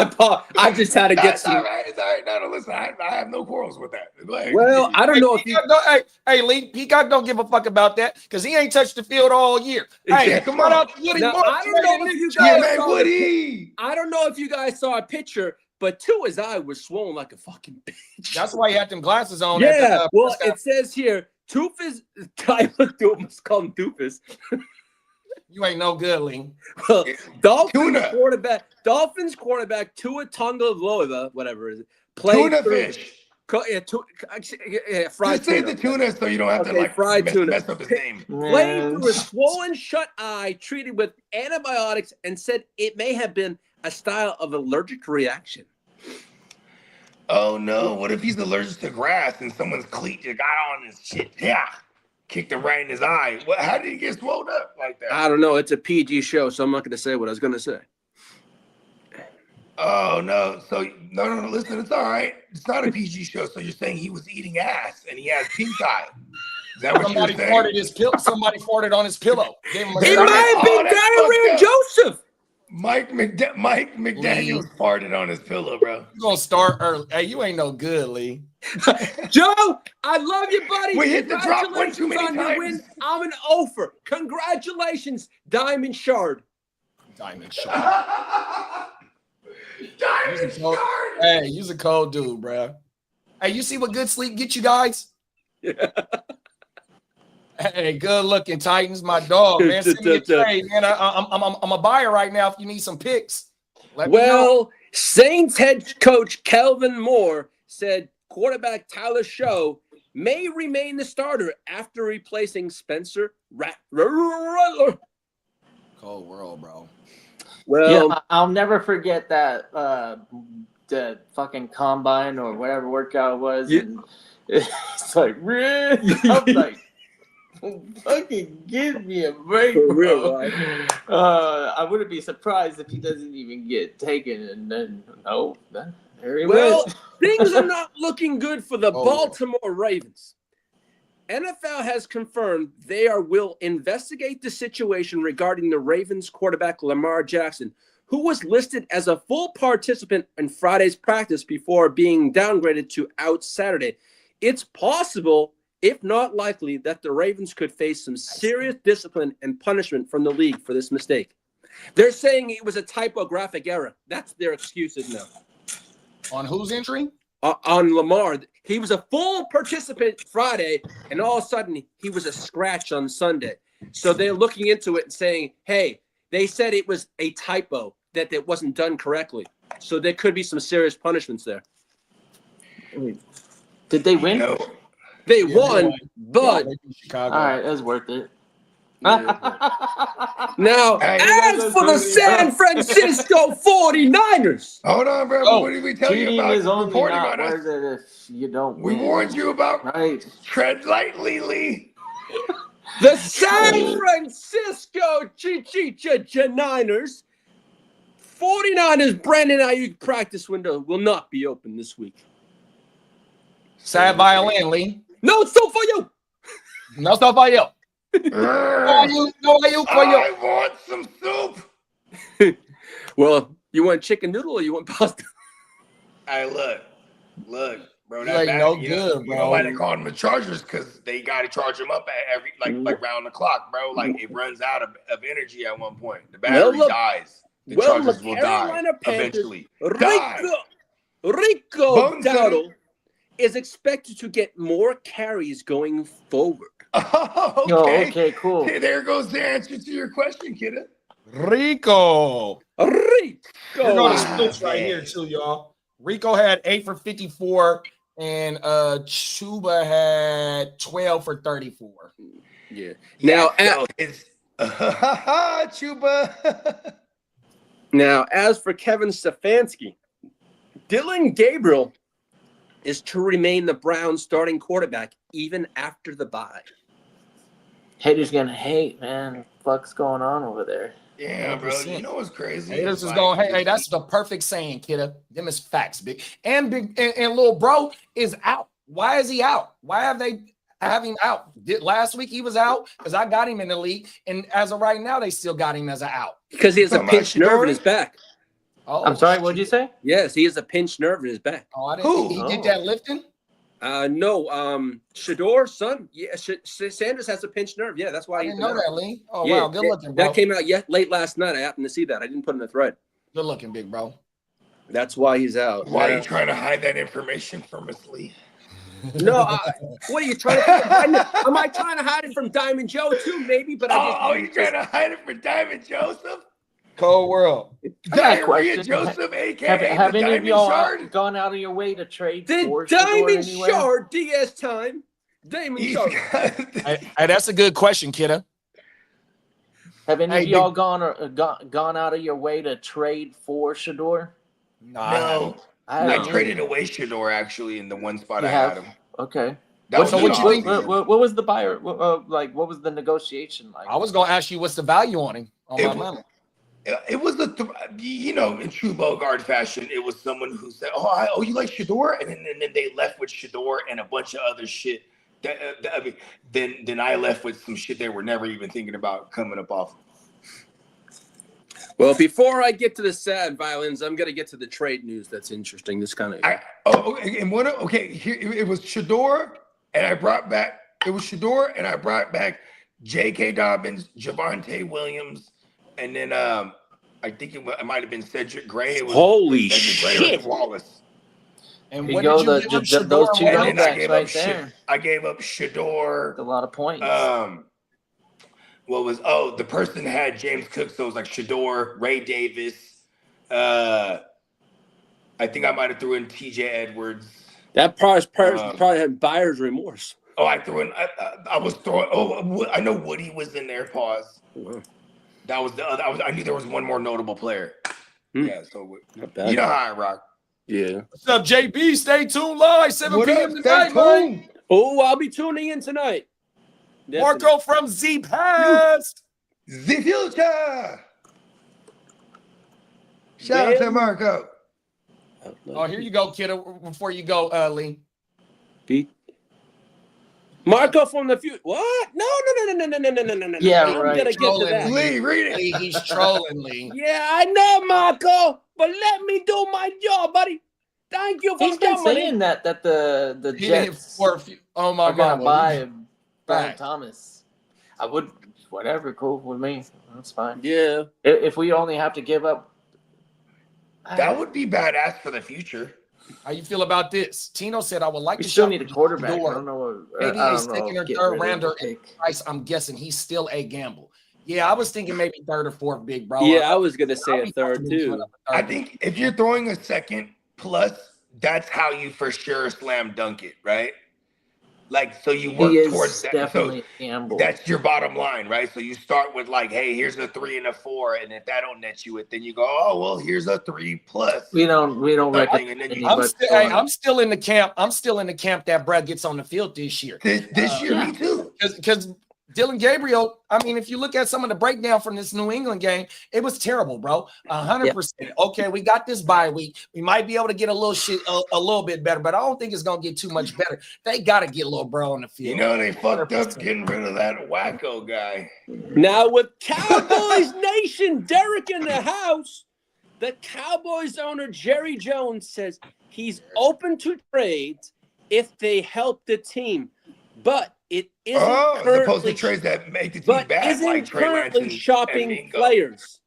I just had to get That's some. all right. It's all right. No, listen, I have no quarrels with that. Go ahead. Well, I don't know if you. Peacock hey, Lee, Peacock don't give a fuck about that because he ain't touched the field all year. Hey, Yeah, come shout on. out to Woody Now, Marks, I don't know man. if you Yeah, guys man, saw Woody. I don't know if you guys saw a picture, but Tua's eye was swollen like a fucking bitch. That's why he had them glasses on. at the, Yeah, well, press it says here, Doofus, Tyler Doofus, call him Doofus. You ain't no good, Lee. Well, Dolphins Tuna. cornerback Tua Tagovailoa, whatever is it, played Tuna through- fish. fried Just say tuna. the tuna so you don't have Okay, to like fried tuna. mess up his name. Played through a swollen shut eye, treated with antibiotics, and said it may have been a style of allergic reaction. Oh no, what if he's allergic to grass and someone's cleat just got on his shit? Yeah. Kicked him right in his eye. What, how did he get swelled up like that? I don't know. It's a PG show, so I'm not going to say what I was going to say. Oh no! So no. Listen, it's all right. It's not a PG show. So you're saying he was eating ass and he has pink eye? Is that what Somebody you're saying? farted his pillow. Somebody farted on his pillow. Gave him a It shot. might have been that's Diarrhea Joseph. Mike McDaniel's farted on his pillow, bro. You gonna start early? Hey, you ain't no good, Lee. Joe, I love you, buddy. We hit the drop one too many Congratulations on your times. win. I'm an offer. Congratulations, Diamond Shard. Diamond shot. Diamond Shard. Hey, you's a cold dude, bro. Hey, you see what good sleep get you guys? Hey, good looking Titans, my dog, man. Send me a trade, man. I'm a buyer right now. If you need some picks, let me know. Well, Saints head coach Kelvin Moore said quarterback Tyler Show may remain the starter after replacing Spencer Rattler. Cold world, bro. Well, Yeah, I'll never forget that the fucking combine or whatever workout it was. Yeah. And it's like, I'm like, fucking give me a break, For bro. real, right? I wouldn't be surprised if he doesn't even get taken. And then, there he well, went. things are not looking good for the Oh. Baltimore Ravens. NFL has confirmed will investigate the situation regarding the Ravens quarterback Lamar Jackson, who was listed as a full participant in Friday's practice before being downgraded to out Saturday. It's possible, if not likely, that the Ravens could face some serious discipline and punishment from the league for this mistake. They're saying it was a typographic error. That's their excuses now. On whose injury? On Lamar, he was a full participant Friday, and all of a sudden he was a scratch on Sunday. So they're looking into it and saying, hey, they said it was a typo, that it wasn't done correctly. So there could be some serious punishments there. Did they win? No. They Yeah, won, they but Chicago. All right, that's worth it. now, Hey, as for the San Francisco 49ers, Hold on, bro. Oh, What did we tell you Cheating about is only reporting not on us? worth it if you don't We win. warned you about Right. tread lightly, Lee. the San Francisco Niners, 49ers Brandon Ayuk practice window will not be open this week. Sad violin, Lee. No, it's still for you. No stuff by you. I For you. want some soup. Well, you want chicken noodle or you want pasta? Hey, look, bro. You That ain't bad, no you good, know, you bro. know why they call them the Chargers? Because they got to charge them up at every like round the clock, bro. Like it runs out of energy at one point. The battery look- dies. The well, Chargers the will Carolina die Panthers- eventually. Die. Rico Bones Dowdle is expected to get more carries going forward. Oh, okay. Oh, okay, cool. Hey, there goes the answer to your question, kiddo. Rico. Rico. We're going to Wow. splits right here, too, y'all. Rico had 8 for 54, and Chuba had 12 for 34. Yeah. Now, Now, it's Chuba. Now, as for Kevin Stefanski, Dylan Gabriel is to remain the Browns' starting quarterback even after the bye. Haters gonna hate, man. What the fuck's going on over there? Yeah, bro. 100%. You know what's crazy? Haters It's is like- going, hey, that's the perfect saying, kiddo. Them is facts, big. And little bro is out. Why is he out? Why have they have him out? Last week he was out because I got him in the league. And as of right now, they still got him as an out. Because he has a Talking about pinched nerve in Shadori? his back. Oh, I'm sorry, what'd you say? Yes, he has a pinched nerve in his back. Oh, I didn't Who? think he did Oh. that lifting. No, Shador's son. Yeah, Sanders has a pinched nerve. Yeah, that's why I he's didn't know that, Lee. Oh, Yeah, wow. Good looking, bro. That came out late last night. I happened to see that. I didn't put it in the thread. Good looking, big bro. That's why he's out. Why are Yeah. you trying to hide that information from us, Lee? No, what are you trying to think? Am I trying to hide it from Diamond Joe too? Maybe, but I You trying to hide it from Diamond Joseph? Cold world. I got a Diarrhea question. Joseph, aka Have the any of Diamond y'all Shard? gone out of your way to trade the for Shador Diamond anywhere? Shard DS time. Diamond He's Shard. got- Hey, that's a good question, kiddo. Have any Hey, of y'all gone out of your way to trade for Shador? No, I I haven't traded away Shador actually in the one spot You I have? had him. Okay. That What, was so an what you think- off-season. what was the buyer? What was the negotiation like? I was going to ask you what's the value on him on It my was- money. It was in true Bogart fashion. It was someone who said, "Oh, you like Shador," and then they left with Shador and a bunch of other shit. Then I left with some shit they were never even thinking about coming up off. Well, before I get to the sad violins, I'm gonna get to the trade news. That's interesting. This kind of Here it was Shador, and I brought back. It was Shador, and I brought back J.K. Dobbins, Javonte Williams, and then I think it might have been Cedric Gray. It was holy Cedric Gray shit! or Wallace. And You what go, did you give up Shador those two with? running And then backs right there. I gave up Shador. A lot of points. The person had James Cook, so it was like Shador, Ray Davis. I think I might have threw in T.J. Edwards. That probably had buyer's remorse. Oh, I threw in. I was throwing. Oh, I know Woody was in there. Pause. That was the other. I knew there was one more notable player. Yeah. So Not bad. you know how I rock. Yeah. What's up, JB? Stay tuned live, 7 What p.m. up? tonight, Stay man. tuned. Oh, I'll be tuning in tonight. Marco from Z Past. The future. Shout out to Marco. Oh, here you go, kiddo. Before you go, Lee. Pete. Marco from the future. What? No. Yeah, I'm right. gonna get to that. Lee, read it. Lee, he's trolling, Lee. Yeah, I know, Marco, but let me do my job, buddy. Thank you for He's been coming. saying that the He didn't Jets for a few. Oh my are gonna God. buy Brian Right. Thomas. I would, whatever, cool with me. That's fine. Yeah. If we only have to give up, That would be badass for the future. How you feel about this? Tino said, I would like we to still shop need a quarterback. I Shador. don't know. Maybe I a don't know. second or Get third rid of rounder the pick. price. I'm guessing he's still a gamble. Yeah, I was thinking maybe third or fourth, big bro. Yeah, I was gonna I'll say a be third comfortable too. with a third. I think if you're throwing a second plus, that's how you for sure slam dunk it, right? Like, so you work He is towards that. definitely So a gamble. that's your bottom line, right? So you start with like, hey, here's a 3 and a 4, and if that don't net you it, then you go, oh well, here's a 3+. We don't Something, and recommend then you- anybody. I'm still in the camp. I'm still in the camp that Brad gets on the field this year. This year, yeah. me too. Because Dylan Gabriel, I mean, if you look at some of the breakdown from this New England game, it was terrible, bro. 100%. Okay, we got this bye week. We might be able to get a little bit better, but I don't think it's gonna get too much better. They got to get little bro on the field. You know they fucked up getting rid of that wacko guy. Now with Cowboys Nation, Derek in the house, the Cowboys owner Jerry Jones says he's open to trades if they help the team, but it isn't As opposed to currently trades that make the team but bad, isn't like Trey Lance currently and shopping Mingo. players.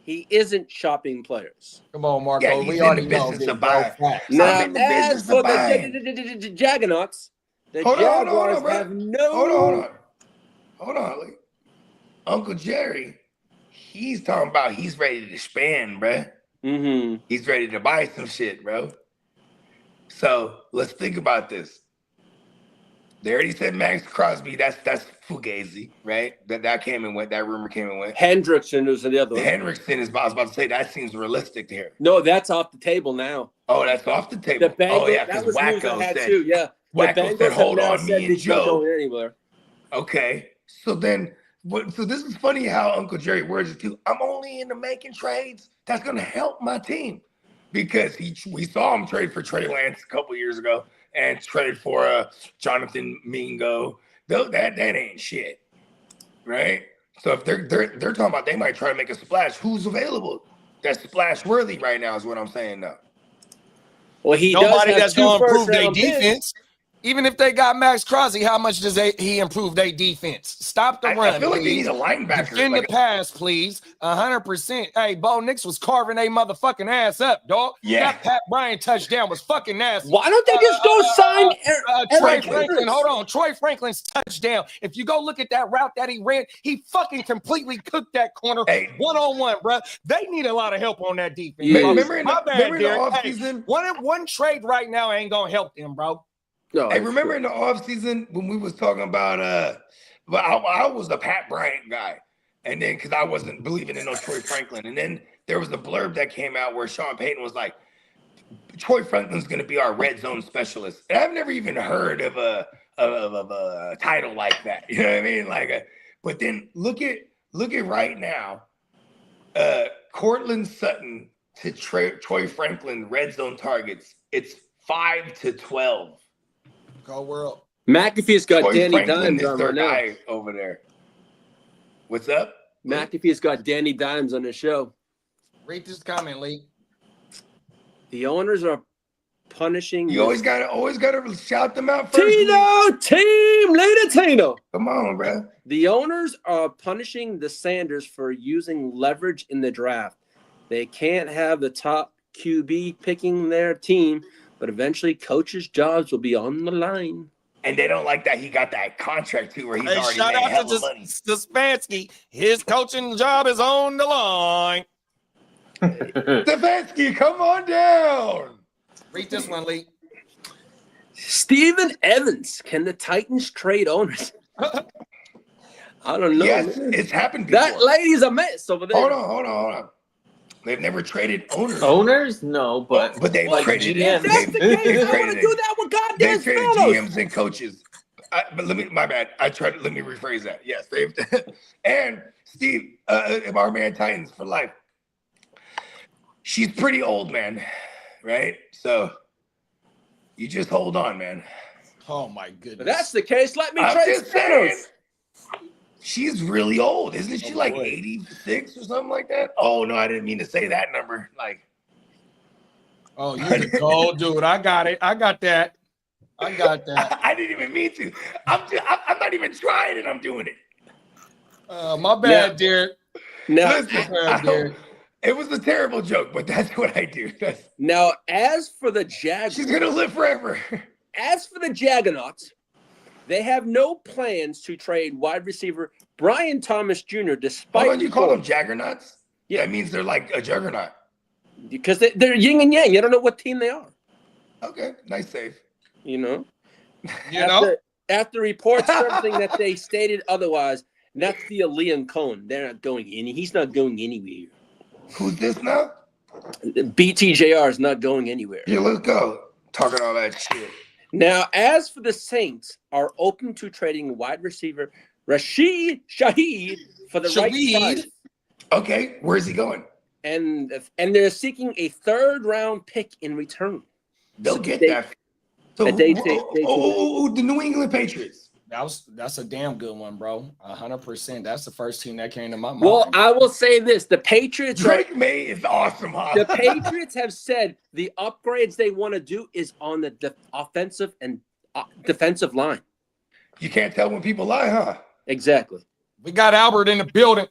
He isn't shopping players. Come on, Marco. Yeah, he's we in already the know. business Big of bro. buying. Facts. Now, in the as business for of the buying. Jaganauts, the Hold on, Jaguars bro. have no. Hold on, Lee. Uncle Jerry, he's talking about he's ready to spend, bro. Mm-hmm. He's ready to buy some shit, bro. So let's think about this. They already said Max Crosby. That's fugazi, right? That came and went. That rumor came and went. Hendrickson was the other The one. Hendrickson is. I was about to say that seems realistic to hear. No, that's off the table now. Oh, that's off the table. The Bengals, Oh yeah, that because was news I Wacko had said. too. Yeah, the Wacko Bengals said, have "Hold now on, said me and he's not Joe." going anywhere. Okay, so then, so this is funny how Uncle Jerry words it too. I'm only into making trades that's going to help my team because we saw him trade for Trey Lance a couple years ago and trade for Jonathan Mingo. That ain't shit, right? So if they're talking about they might try to make a splash, who's available? That's splash worthy right now is what I'm saying now. Well, he Nobody does have that's two going to improve their first-round picks. defense. Even if they got Max Crosby, how much does he improve their defense? Stop the run, I feel like they please. need a linebacker. Defend like the pass, please. 100%. Hey, Bo Nix was carving a motherfucking ass up, dog. Yeah. That Pat Bryant touchdown was fucking nasty. Why don't they just go sign Troy Eric Franklin, Hendricks? hold on. Troy Franklin's touchdown. If you go look at that route that he ran, he fucking completely cooked that corner Hey. one-on-one, bro. They need a lot of help on that defense. Yeah. bro. Remember in the, My bad, remember in the Derek. Hey, offseason? one trade right now ain't gonna help them, bro. No, Hey, it's remember true. in the offseason when we was talking about I was the Pat Bryant guy. And then because I wasn't believing in no Troy Franklin. And then there was a blurb that came out where Sean Payton was like, Troy Franklin's gonna be our red zone specialist. And I've never even heard of a title like that. You know what I mean? But then look at right now. Cortland Sutton to Troy Franklin red zone targets. It's 5-12. Go world. McAfee's got Troy Danny Franklin Dimes is on their right now. guy over there. What's up? McAfee's got Danny Dimes on his show. Read this comment, Lee. The owners are punishing. You always gotta shout them out first. Tino, team leader Tino. Come on, bro. The owners are punishing the Sanders for using leverage in the draft. They can't have the top QB picking their team, but eventually coaches' jobs will be on the line. And they don't like that he got that contract too, where he's already shout made out hella to money. Stefanski. His coaching job is on the line. Stefanski, come on down. Read this one, Lee. Steven Evans, can the Titans trade owners? I don't know. Yes, man. it's happened before. That lady's a mess over there. Hold on. They've never traded owners. Owners? No, but But they've like traded GMs. That's the case. they've I want traded to do it. that with goddamn They've traded Spanos. GMs and coaches. But my bad. Let me rephrase that. Yes, they've and Steve, our man Titans for life. She's pretty old, man. Right? So you just hold on, man. Oh my If goodness. that's the case, let me I'm trade just saying. Spanos. She's really old, isn't she? Oh, Like boy. 86 or something like that. Oh no, I didn't mean to say that number. Like, Oh, you're the cold dude. I got it. I got that. I I didn't even mean to. I'm not even trying it. I'm doing it. My bad, Derek. Now, Listen, it was a terrible joke, but that's what I do. now, as for the She's gonna live forever. Jaggernauts, they have no plans to trade wide receiver Brian Thomas Jr. despite Hold on, you call them reports- jaggernauts? Yeah. That means they're like a juggernaut. because they're yin and yang. You don't know what team they are. Okay, nice save. You know. You know? After reports everything that they stated otherwise, not via Liam Cohen. They're not going any. He's not going anywhere. Who's this now? BTJR is not going anywhere. Yeah, let's go. Talking all that shit. Now, as for the Saints, are open to trading wide receiver Rashid Shaheed for the right Shaheed? price, Okay, where's he going? and they're seeking a third-round pick in return. They'll So get they- that. So, the New England Patriots. That's a damn good one, bro. 100%. That's the first team that came to my mind. Well, I will say this: the Patriots. Drake May is awesome, huh? The Patriots have said the upgrades they want to do is on the offensive and defensive line. You can't tell when people lie, huh? Exactly. we got Albert in the building.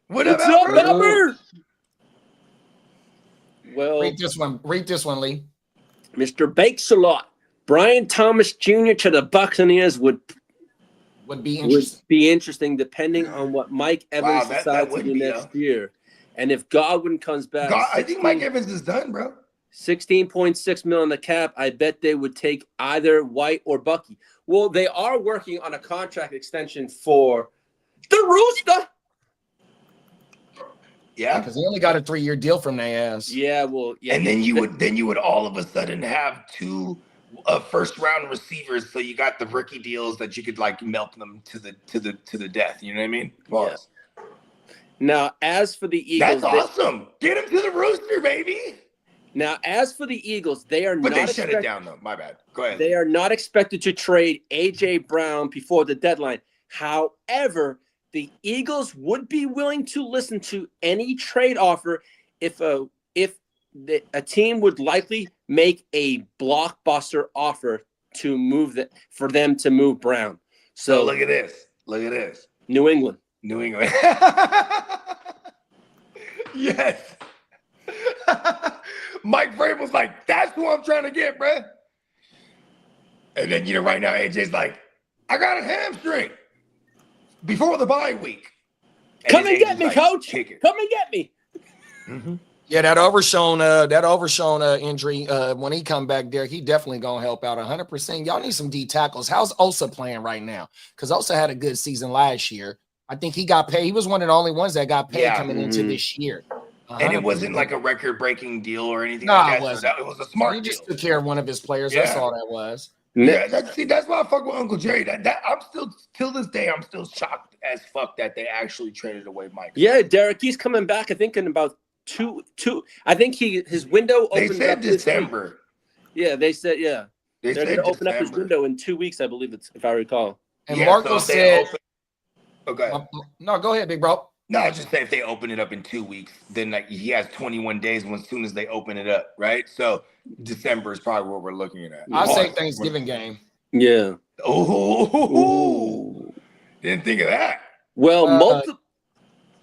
What up, What's up, Albert? Albert? Well, Read this one. Read this one, Lee. Mr. Bakes a lot. Brian Thomas Jr. to the Buccaneers would Would be interesting. depending on what Mike Wow, Evans that decides to would do be, next year. And if Godwin comes back, I think Mike Evans is done, bro. $16.6 million on the cap, I bet they would take either White or Bucky. Well, they are working on a contract extension for the Rooster. Yeah. Because he only got a 3-year deal from their ass. Yeah, well, yeah. And then you would all of a sudden have two first round receivers, so you got the rookie deals that you could like melt them to the death. You know what I mean? Pause. Now, as for the Eagles, That's awesome. Get him to the rooster, baby. They are But not they shut it down though. My bad. Go ahead. They are not expected to trade A.J. Brown before the deadline. However, the Eagles would be willing to listen to any trade offer if a team would likely make a blockbuster offer for them to move Brown. So So look at this. Look at this. New England. New England. Yes. Mike Vrabel's like, that's who I'm trying to get, bruh. And then, right now, AJ's like, I got a hamstring before the bye week. Come and his get agent's me, like, coach. kick it. Come and get me. Mm-hmm. Yeah, that overshown injury, when he come back there, he definitely going to help out 100%. Y'all need some D tackles. How's Osa playing right now? Because Osa had a good season last year. I think he got paid. He was one of the only ones that got paid coming into this year. And it 100%. wasn't like a record-breaking deal or anything No, like it that. wasn't. So it was a smart He deal. just took care of one of his players. That's Yeah. all that was. Yeah, that's why I fuck with Uncle Jerry. That I'm still, till this day, I'm still shocked as fuck that they actually traded away Mike. Yeah, Derek, he's coming back. I think in about two. I think his window They opens said up this week. December. Yeah, they said They they're going said to open up his December. window in 2 weeks, I believe it's if I recall. And Yeah, Marco so if they said, okay. "No, go ahead, big bro." No, I just say if they open it up in 2 weeks, then like he has 21 days as soon as they open it up, right? So December is probably what we're looking at. I say Thanksgiving game. Yeah. Oh, didn't think of that. Well,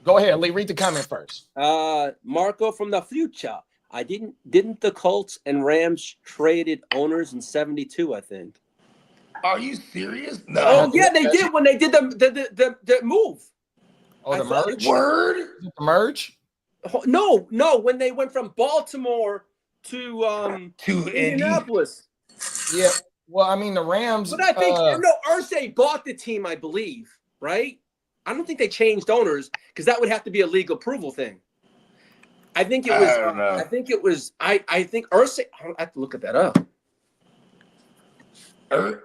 Go ahead, Lee. Read the comment first. Marco from the future. Didn't the Colts and Rams traded owners in 72, I think. Are you serious? No. Oh yeah, they did when they did the move. Oh, the merge. Word? The merge. No, when they went from Baltimore to Indianapolis. Yeah. Well, I mean the Rams. But I think Irsay bought the team, I believe, right? I don't think they changed owners because that would have to be a legal approval thing. I think it was. I don't know. I think it was. I think Irsay. I have to look at that up.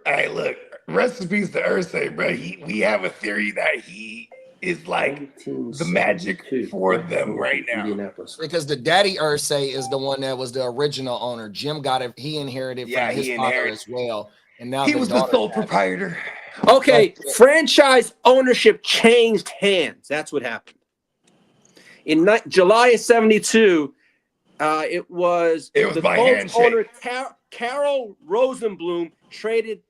Hey, look, recipes to Irsay, bro. We have a theory that he is like the magic for them right now. Because the daddy Irsay is the one that was the original owner. Jim got it. He inherited from his father as well. And now he was the sole proprietor. Okay, franchise ownership changed hands. That's what happened. In July of 72, it was the by Colts handshake. owner Carol Rosenblum traded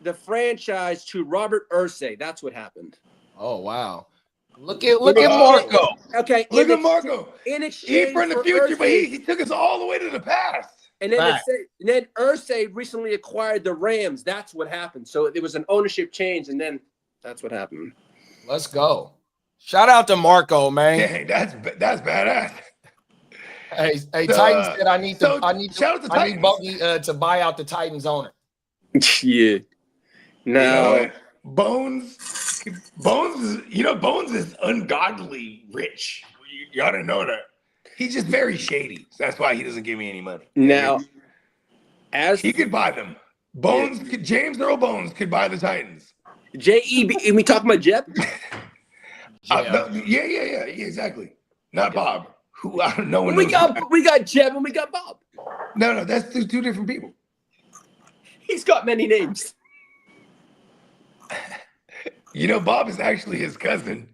the franchise to Robert Irsay. That's what happened. Oh wow! Look at Marco. Okay, look at Marco. In exchange He's from the future, but he took us all the way to the past. And then Irsay recently acquired the Rams. That's what happened. So it was an ownership change, and then that's what happened. Let's go. Shout out to Marco, man. Hey, that's badass. Hey, Titans said I need Bogey to buy out the Titans owner. Yeah. No. Bones is ungodly rich. You ought to know that. He's just very shady. So that's why he doesn't give me any money. Now, as he could buy them. James Earl Bones could buy the Titans. J.E.B. We talking about Jeb? Yeah, exactly. Not Bob. Who I don't know. We got Jeb and we got Bob. No, that's two different people. He's got many names. Bob is actually his cousin.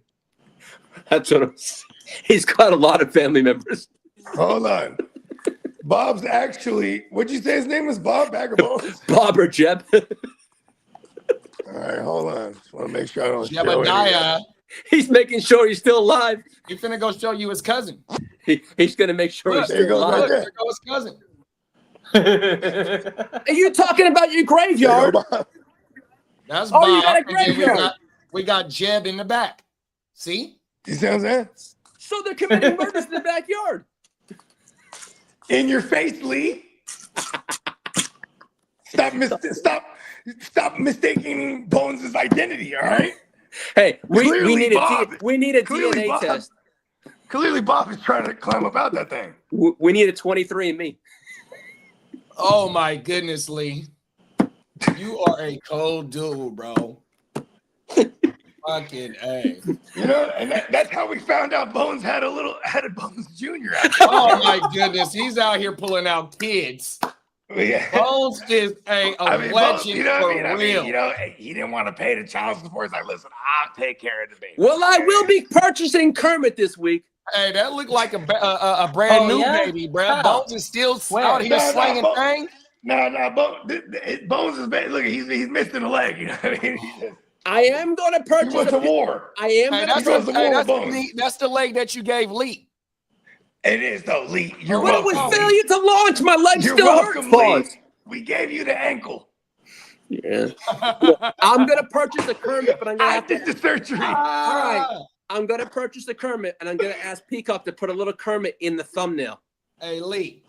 That's what I'm saying. He's got a lot of family members. Hold on. Bob's actually, what'd you say his name was? Bob Bag of Bones? Bob or Jeb. All right, hold on. Just want to make sure I don't show Jebediah. He's making sure he's still alive. He's finna go show you his cousin. He's going to make sure he's still alive. There goes his cousin. Are you talking about your graveyard? That's Bob. You got a graveyard. We got Jeb in the back. See? You see what I'm saying? So they're committing murders in the backyard. In your face, Lee. Stop mistaking Bones' identity, all right? Hey, we need a Clearly DNA test. Clearly, Bob is trying to climb up out that thing. We need a 23andMe. Oh my goodness, Lee. You are a cold dude, bro. Fucking A. And that's how we found out Bones had a Bones Jr. Oh my goodness, he's out here pulling out kids. Yeah. Bones is a legend for real. He didn't want to pay the child support. He's like, listen, I'll take care of the baby. Well, I will be purchasing Kermit this week. Hey, that looked like a brand new baby, bro. Wow. Bones is still out here slinging things. No, Bones is bad. Look, he's missing a leg. You know what I mean? I am going to purchase. He went to war. I am going to purchase. That's the leg that you gave Lee. It is though, Lee. You're welcome. But it was failure to launch. My leg You're still welcome, hurts. Lee. We gave you the ankle. Yeah. I'm going to purchase a Kermit, but I'm going to have did the surgery. All right. I'm going to purchase the Kermit, and I'm going to ask Peacock to put a little Kermit in the thumbnail. Hey, Lee,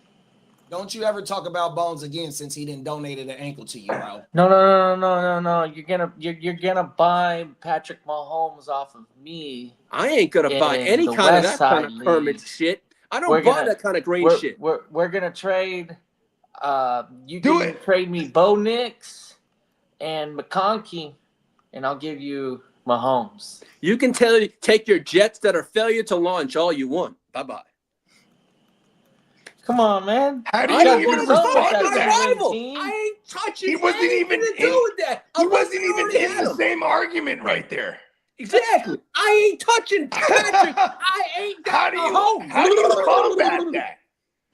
don't you ever talk about Bones again since he didn't donate an ankle to you, bro. No. You're gonna buy Patrick Mahomes off of me. I ain't gonna buy any kind of that kind of Kermit shit. I don't buy that kind of green shit. We're gonna trade. You can trade me Bo Nix and McConkey, and I'll give you Mahomes. You can take your Jets that are failure to launch all you want. Bye-bye. Come on, man. How do I you don't even want to respond touch to my that? rival. Team. I ain't touching He wasn't anything even to in- do with that. He unless wasn't I even already in had the him. same argument right there. Exactly. I ain't touching Patrick. I ain't got How do Mahomes. you combat that?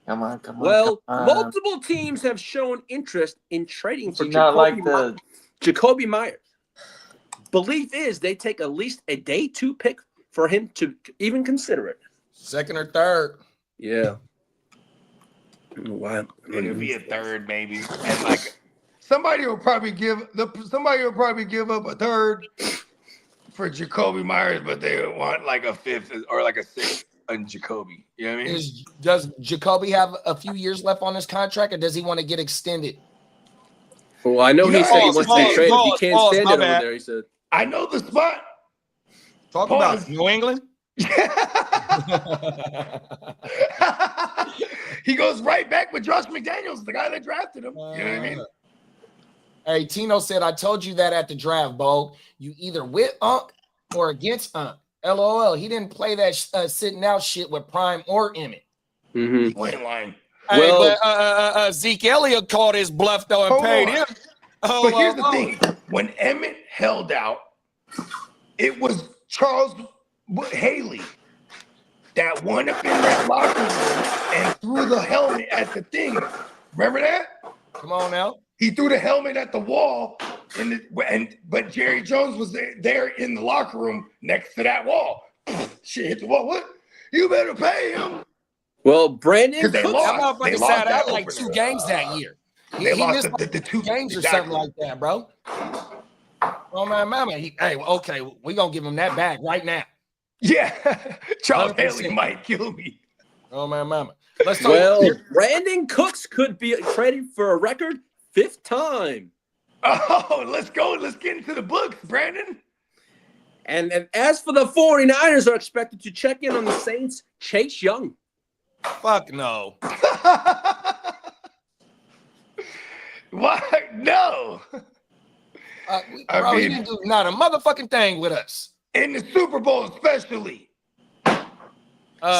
Come on. Well, come on. multiple teams have shown interest in trading Did for you not like Jacoby Myers. Belief is they take at least a day 2 pick for him to even consider it. Second or third. Yeah. Wow. It'll be a third, maybe, and like somebody will probably give up a third for Jacoby Myers, but they want like a fifth or like a sixth on Jacoby. You know what I mean? Does Jacoby have a few years left on his contract, or does he want to get extended? Well, I know You know, he said he wants to be pause, traded. He pause, can't pause, stand my it over bad. there, he said. I know the spot. Talk Pause. about it. New England. He goes right back with Josh McDaniels, the guy that drafted him. You know what I mean? Hey, Tino said, I told you that at the draft, Bo. You either with Unc or against Unc. LOL. He didn't play that sitting out shit with Prime or Emmett. Mm-hmm. He went in line. Hey, Well- but Zeke Elliott called his bluff, though, and Hold paid on. him. But here's the thing. When Emmett held out, it was Charles Haley that went up in that locker room and threw the helmet at the thing. Remember that? Come on now. He threw the helmet at the wall, but Jerry Jones was there in the locker room next to that wall. Shit hit the wall. What? You better pay him. Well, Brandon Because they Cooks, lost. That They motherfucker lost sat that out like opener. 2 games that year. They He lost missed the 2 games or exactly. something like that, bro. Oh, my mama. Okay, we're going to give him that back right now. Yeah. Charles 100%. Haley might kill me. Oh, my mama. Let's talk well, Brandon Cooks could be traded for a record 5th time. Oh, let's go. Let's get into the books, Brandon. And as for the 49ers are expected to check in on the Saints, Chase Young. Fuck no. What? No. Bro, he didn't do not a motherfucking thing with us. In the Super Bowl, especially.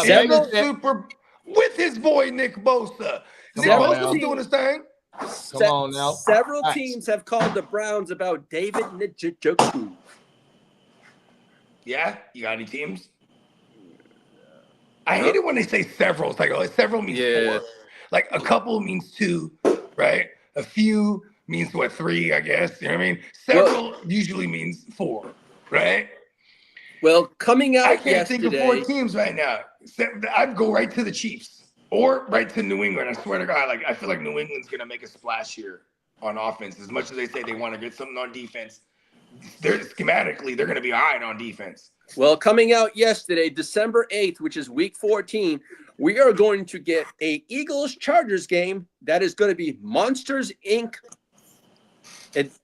Vegas said- With his boy Nick Bosa. Nick on Bosa now. was doing his thing. Come on now. Several Facts. teams have called the Browns about David Njoku. Yeah? You got any teams? I hate it when they say several. It's like, oh, several means 4. Like a couple means 2, right? A few means what, 3, I guess. You know what I mean? Several usually means 4, right? Well, coming out I can't think of 4 yesterday, teams right now. I'd go right to the Chiefs or right to New England. I swear to God, like I feel like New England's gonna make a splash here on offense. As much as they say they want to get something on defense, they're gonna be all right on defense. well, coming out yesterday, December 8th, which is week 14, we are going to get a Eagles-Chargers game that is going to be Monsters, Inc.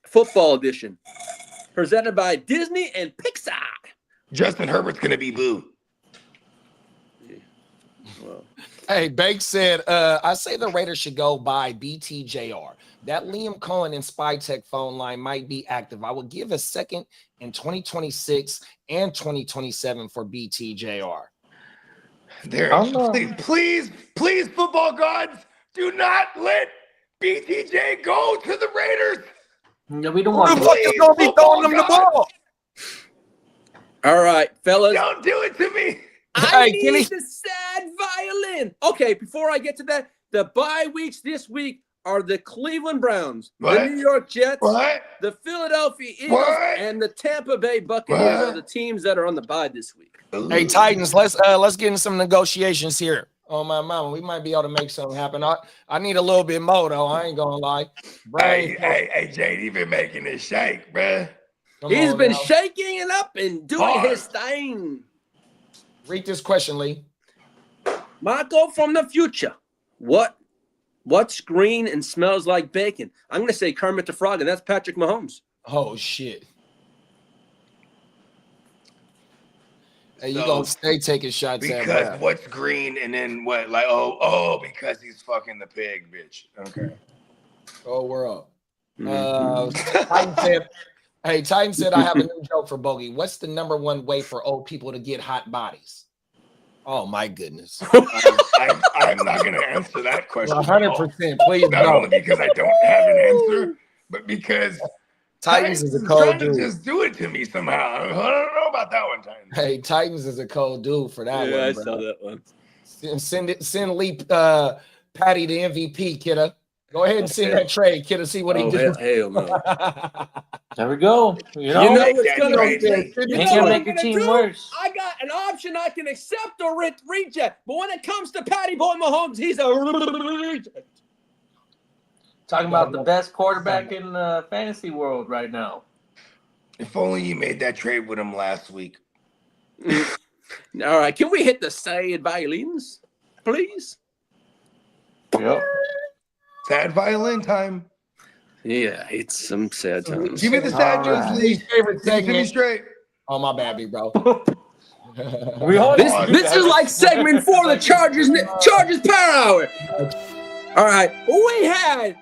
Football Edition, presented by Disney and Pixar. Justin Herbert's gonna be boo. Well, Hey, Banks said, I say the Raiders should go buy BTJR. That Liam Cohen and SpyTech phone line might be active. I would give a second in 2026 and 2027 for BTJR. Please, football gods, do not let BTJ go to the Raiders. No, we don't Who want the to. fuck is gonna be throwing them the ball? all right, fellas. Don't do it to me. I Hey, need Kenny. the sad violin. Okay, before I get to that, the bye weeks this week are the Cleveland Browns, What? the New York Jets, What? the Philadelphia Eagles, What? and the Tampa Bay Buccaneers What? are the teams that are on the bye this week. Hey, Titans, let's get in some negotiations here. Oh, my mama, we might be able to make something happen. I need a little bit more, though. I ain't gonna lie. Brian, Hey, JD been making it shake, bruh. come He's on been now. shaking it up and doing Hard. his thing. Read this question, Lee. Marco from the future. What's green and smells like bacon? I'm going to say Kermit the Frog, and that's Patrick Mahomes. Oh, shit. Hey, you So, gonna stay taking shots at Because Brad. what's green and then what? Like, because he's fucking the pig, bitch. Okay. Oh, we're up. Mhm. Titan said, Hey, Titan said I have a new joke for Bogey. What's the number one way for old people to get hot bodies? Oh my goodness. I'm not going to answer that question. 100%. Please Not no. only because I don't have an answer, but because Titans is a trying cold to dude. just do it to me somehow. I don't know about that one, Titans. Hey, Titans is a cold dude for that one. I Bro. saw that one. Send Lee Patty the MVP, kidda. Go ahead and send that trade, kidda. See what he do. Hell no. There we go. You know, You know Make what's that gonna trade, be? Lee. ain't know gonna what make I'm your gonna team do? worse. I got an option I can accept or reject. But when it comes to Patty Boy Mahomes, he's a reject. Talking about the best quarterback in the fantasy world right now. If only you made that trade with him last week. All right, can we hit the sad violins, please? Yep. Sad violin time. Yeah, it's some sad times. Give me the sad news, Alright. Lee. Favorite Give it to me segment. straight. Oh my bad, big bro. We always This do this that. is like segment 4 of the Chargers Power Hour. All right, we had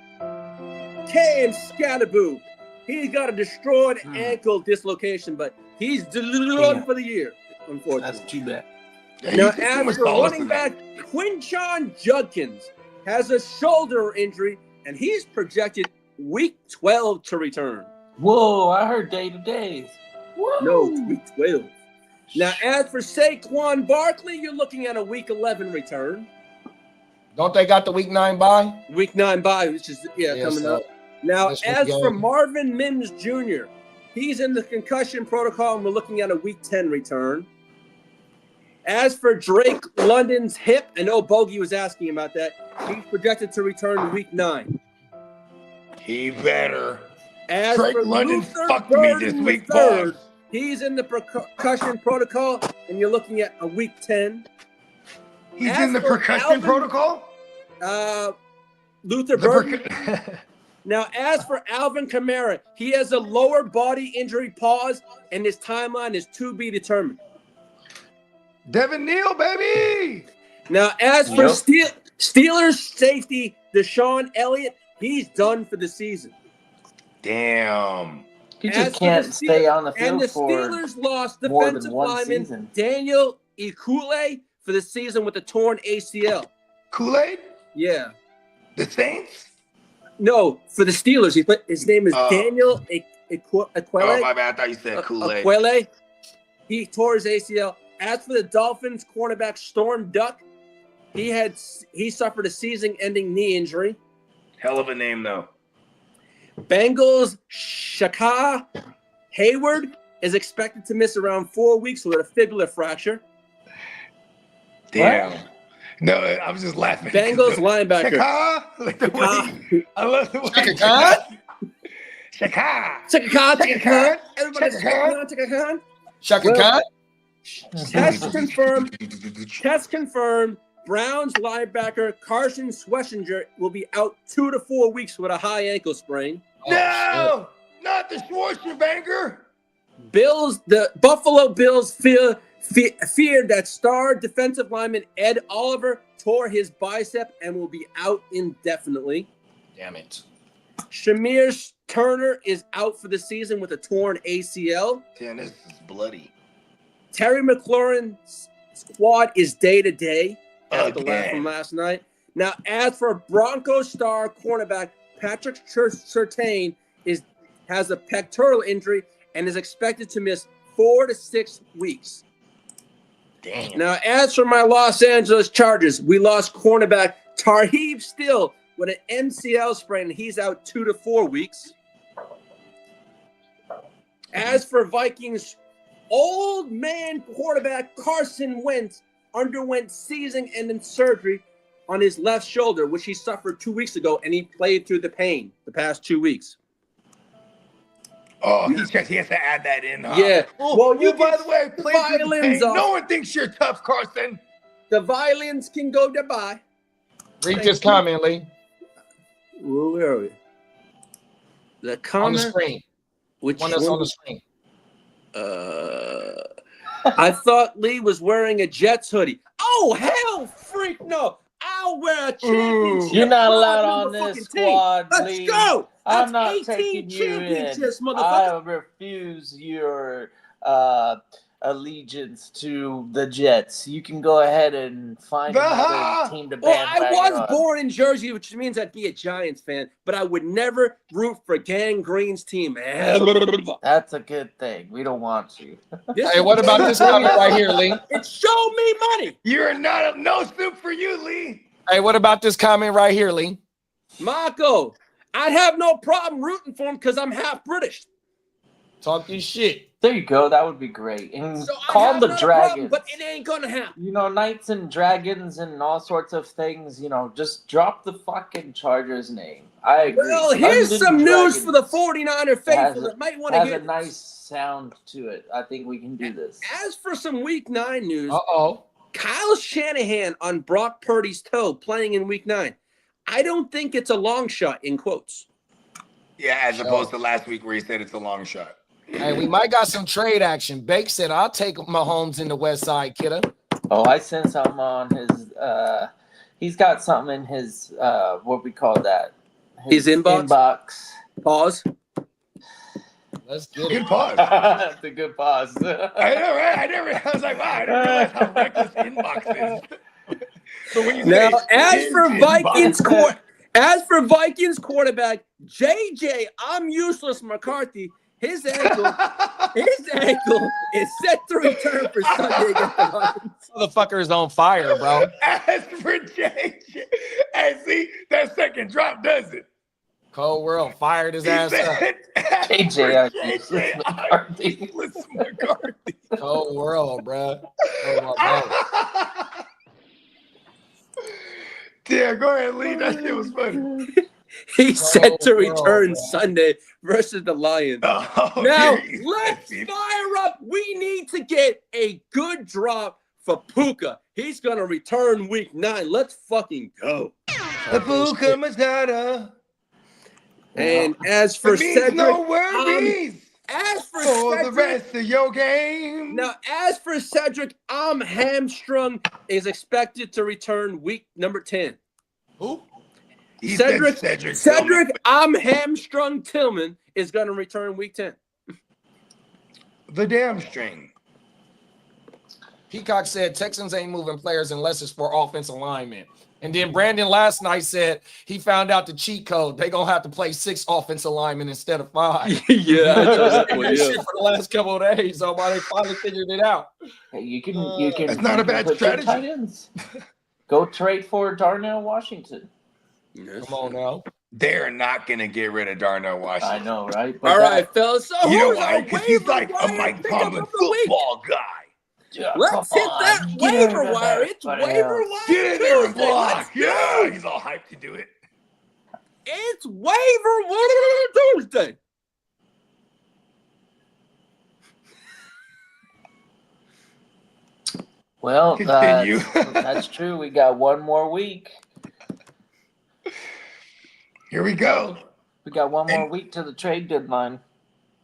Cam Scatterboo. He's got a destroyed ankle dislocation, but he's done for the year, unfortunately. That's too bad. Yeah, Now, you took too as much for solace running in that. back Quinshon Judkins has a shoulder injury, and he's projected week 12 to return. Whoa, I heard day to days. No, week 12. Now, as for Saquon Barkley, you're looking at a week 11 return. Don't they got the week 9 bye? Week 9 bye, which is coming so up. Now, this as week for game. Marvin Mims Jr., he's in the concussion protocol, and we're looking at a week 10 return. As for Drake London's hip, I know Bogey was asking about that. He's projected to return week 9. He better. As Drake for London Luther fucked me Burden this week, III, boss. he's in the percussion protocol, and you're looking at a week 10. He's As in the for percussion Alvin- protocol? Luther Burden. Now, as for Alvin Kamara, he has a lower body injury pause, and his timeline is to be determined. Devin Neal, baby. Now, as for Yep. Steelers safety Deshaun Elliott, he's done for the season. Damn. He As just for can't the stay on the And field the for Steelers lost more than defensive one lineman season. Daniel Ikule for the season with a torn ACL. Kool-Aid? Yeah. The Saints? No, for the Steelers. His name is Oh. Daniel Aquile. Oh, my bad. I thought you said Kool-Aid. Aquile. He tore his ACL. As for the Dolphins cornerback Storm Duck, he suffered a season-ending knee injury. Hell of a name, though. Bengals Shaka Hayward is expected to miss around 4 weeks with a fibular fracture. Damn. No, I was just laughing. Bengals linebacker. Shaka? Like the way I love the way Shaka? Shaka. Chaka Khan. Khan. Everybody Chaka Chaka Khan. Shaka Well- Khan? Test confirmed. Browns linebacker Carson Schwarzenegger will be out 2 to 4 weeks with a high ankle sprain. No, not the Schwarzenegger. The Buffalo Bills feared that star defensive lineman Ed Oliver tore his bicep and will be out indefinitely. Damn it. Shamir Turner is out for the season with a torn ACL. Damn, this is bloody. Terry McLaurin's squad is day-to-day after Again. from last night. Now, as for Broncos star cornerback Patrick Surtain has a pectoral injury and is expected to miss 4 to 6 weeks. Damn. Now, as for my Los Angeles Chargers, we lost cornerback Tarheeb Still with an MCL sprain, and he's out 2 to 4 weeks. As for Vikings, old man quarterback Carson Wentz underwent season-ending surgery on his left shoulder, which he suffered 2 weeks ago, and he played through the pain the past 2 weeks. Oh, he has to add that in, huh? Yeah. Well, you, by get the way, the play through the violins pain. off. No one thinks you're tough, Carson. The violins can go goodbye. Read this comment, Lee. Where are we? The On the comment, screen. which One that's one? on the screen. I thought Lee was wearing a Jets hoodie. Oh, hell freak no. I'll wear a championship. You're not allowed five on number this fucking team. squad, Let's Lee. go. That's I'm not 18 taking you in. championships, motherfucker. I refuse your allegiance to the Jets. You can go ahead and find another team to Well, I bandwagon was on. born in Jersey, which means I'd be a Giants fan, but I would never root for Gang Green's team, man. That's a good thing. We don't want you. Hey, what about this comment right here, Lee? It's show me money. You're not no soup for you, Lee. Hey, what about this comment right here, Lee? Marco, I'd have no problem rooting for him because I'm half British. Talk your shit. There you go. That would be great. And So I call have the no Dragons. problem, but it ain't gonna happen. You know, Knights and Dragons and all sorts of things. You know, just drop the fucking Chargers name. I agree. Well, here's London some news Dragons for the 49er faithful has a- that might want to has hear a nice sound to it. I think we can do this. As for some Week 9 news, Uh-oh. Kyle Shanahan on Brock Purdy's toe playing in Week 9. I don't think it's a long shot, in quotes. Yeah, as opposed to last week where he said it's a long shot. Hey, we might got some trade action. Bake said, I'll take Mahomes in the West Side, kiddo. Oh, I sent something on his. He's got something in his. What we call that? His inbox? Pause. Let's get Good it. pause. That's a good pause. I know, right? I was like, wow, I didn't realize how reckless inbox is. But when you Now, say as his for inbox- Vikings quarterback JJ, I'm useless McCarthy, his ankle is set to return for Sunday against the Lions. Motherfucker is on fire, bro. As for JJ, and see, that second drop does it. Cold World fired his He ass up. said, JJ, JJ, McCarthy. useless McCarthy. Cold World, bro. Oh, my God. Yeah, go ahead, Lee. That shit was funny. He's set to world, return bro. Sunday versus the Lions. Oh, Now, geez. let's fire up. We need to get a good drop for Puka. He's going to return Week 9. Let's fucking go. Puka Matata. And as for It means Cedric, no worries as for for the Cedric, rest of your game. now as for Cedric, hamstrung is expected to return week number 10. Who? He said Cedric, Tillman. hamstrung Tillman is going to return week 10. The damn string. Peacock said Texans ain't moving players unless it's for offensive alignment. And then Brandon last night said he found out the cheat code. They're going to have to play 6 offensive linemen instead of 5. Yeah, I saw that Been one, this yeah. shit for the last couple of days. So they finally figured it out. Hey, you can. That's not a bad put your strategy. tight ends. Go trade for Darnell Washington. Come on now. They're not going to get rid of Darnell Washington. I know, right? But All right, fellas. So You know who's why? our Because he's waiver like a wire Mike pickup Tomlin of the week? football guy. Let's hit that waiver wire. It's waiver wire Get in there and Tuesday. block. Let's Yeah, go. he's all hyped to do it. It's waiver wire Tuesday. Well, Continue. that's true. We got one more week. Here we go. We got one more week to the trade deadline.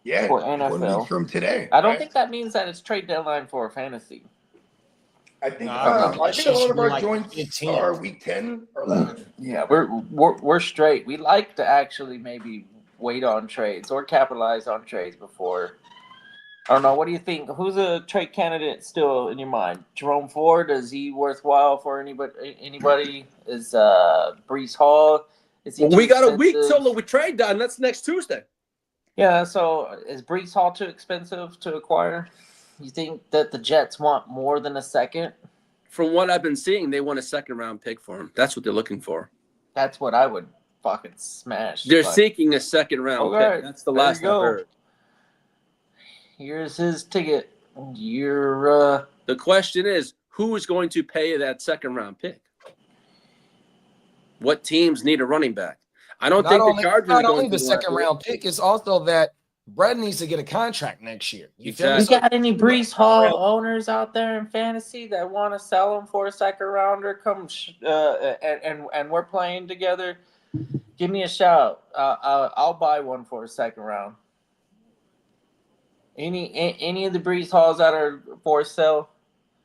Yeah, For 1 NFL. week from today. I don't right? think that means that it's trade deadline for fantasy. I think, Nah, I think a lot of our like joints 15. are week 10 or 11. Yeah, we're straight. We like to actually maybe wait on trades or capitalize on trades before. I don't know. What do you think? Who's a trade candidate still in your mind? Jerome Ford, is he worthwhile for anybody? Anybody? Is Brees Hall? Is he Well, too we got a week expensive? till we trade done. That's next Tuesday. Yeah, so is Brees Hall too expensive to acquire? You think that the Jets want more than a second? From what I've been seeing, they want a second-round pick for him. That's what they're looking for. That's what I would fucking smash. They're but seeking a second-round Okay, pick. That's the there you last I go. heard. Here's his ticket. You're The question is, who is going to pay that second-round pick? What teams need a running back? I don't think the Chargers are not going only to the go second after it. round pick, it's also that Brett needs to get a contract next year. You feel me? We Exactly. got any Brees Hall owners out there in fantasy that want to sell him for a second rounder? Come and we're playing together. Give me a shout. I'll buy one for a second round. Any of the Brees Halls that are for sale?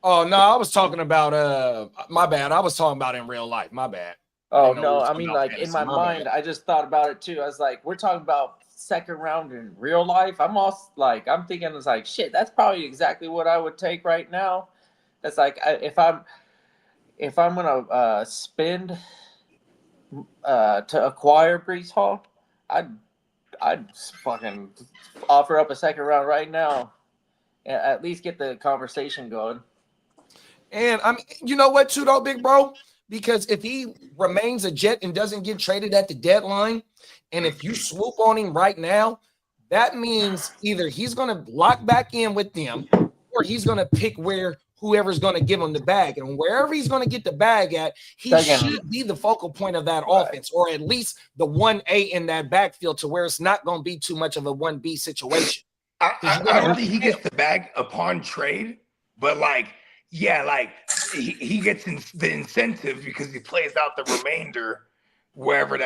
Oh no, I was talking about my bad. I was talking about in real life. My bad. Oh didn't know we no, was I talking mean about like in fantasy. my My bad. mind, I just thought about it too. I was like, we're talking about second round in real life. I'm also like, I'm thinking it's like shit. That's probably exactly what I would take right now. That's like if I'm gonna spend to acquire Brees Hall, I'd fucking offer up a second round right now, and at least get the conversation going. And I mean, you know what, too, though, big bro? Because if he remains a Jet and doesn't get traded at the deadline, and if you swoop on him right now, that means either he's going to lock back in with them or he's going to pick where whoever's going to give him the bag. And wherever he's going to get the bag at, he should be the focal point of that offense, or at least the 1A in that backfield to where it's not going to be too much of a 1B situation. I don't think he gets the bag upon trade, but like, yeah, like he gets the incentive because he plays out the remainder whoever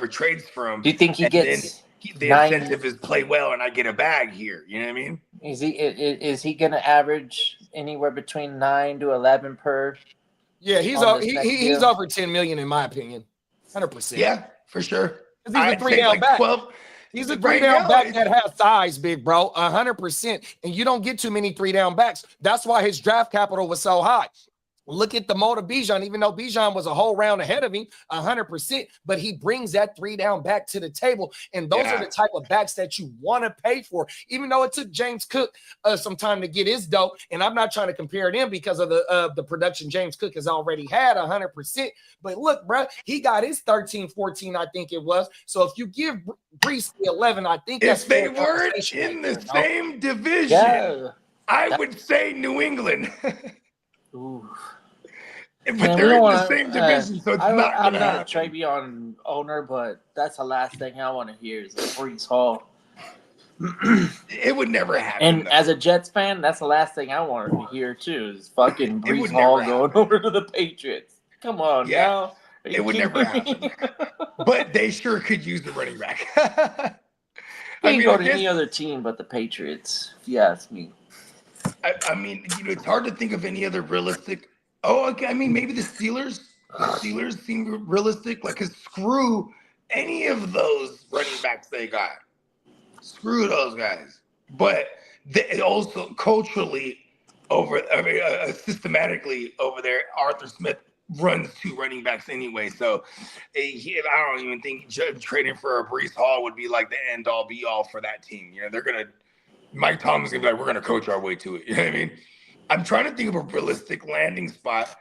trades from. Do you think he and gets the incentive is play well and I get a bag here? You know what I mean? Is he going to average anywhere between 9 to 11 per? Yeah, he's over 10 million in my opinion, 100%. Yeah, for sure. He's a 3-down back. 12. He's a 3-down back that has size, big bro, 100%. And you don't get too many 3-down backs. That's why his draft capital was so high. Look at the mold of Bijan, even though Bijan was a whole round ahead of him, 100%, but he brings that 3-down back to the table. And those are the type of backs that you want to pay for, even though it took James Cook some time to get his dope. And I'm not trying to compare them because of the production James Cook has already had 100%. But look, bro, he got his 13, 14, I think it was. So if you give Brees the 11, I think that's if they weren't in the same division, I would say New England. Ooh. But they're in the same division, so it's not. I'm not a Travion owner, but that's the last thing I want to hear is Brees Hall. It would never happen. And though. as a Jets fan, that's the last thing I wanted to hear too is fucking Brees Hall going over to the Patriots. Come on now. It would never happen. But they sure could use the running back. He can go to any other team but the Patriots, if you ask me. I mean, it's hard to think of any other realistic. Oh, okay. I mean, maybe the Steelers. The Steelers seem realistic. Like, cause screw any of those running backs they got. Screw those guys. But they also culturally systematically over there, Arthur Smith runs 2 running backs anyway. So I don't even think trading for a Brees Hall would be like the end all be all for that team. They're gonna. Mike Tomlin's gonna be like, we're gonna coach our way to it. You know what I mean? I'm trying to think of a realistic landing spot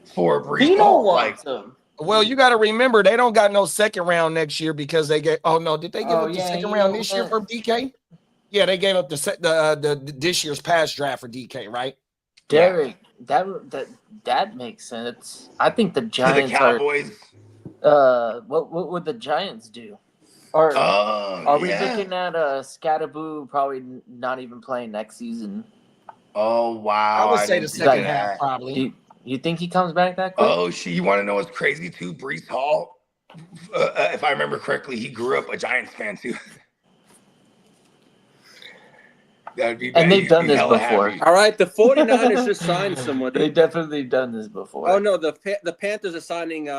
for Brees Hall. Well, you got to remember they don't got no second round next year because they get. Oh no, did they give up the second round this year for DK? Yeah, they gave up the this year's past draft for DK, right? Derek, that makes sense. I think the Giants the Cowboys. What would the Giants do? Or are we looking at Scatterboo probably not even playing next season? Oh wow! I would say the second half probably. You think he comes back that quick? Oh, you want to know what's crazy too? Brees Hall, if I remember correctly, he grew up a Giants fan too. That'd be bad. And they've done this before. All right, the 49ers just signed someone. They've definitely done this before. Oh no, the Panthers are signing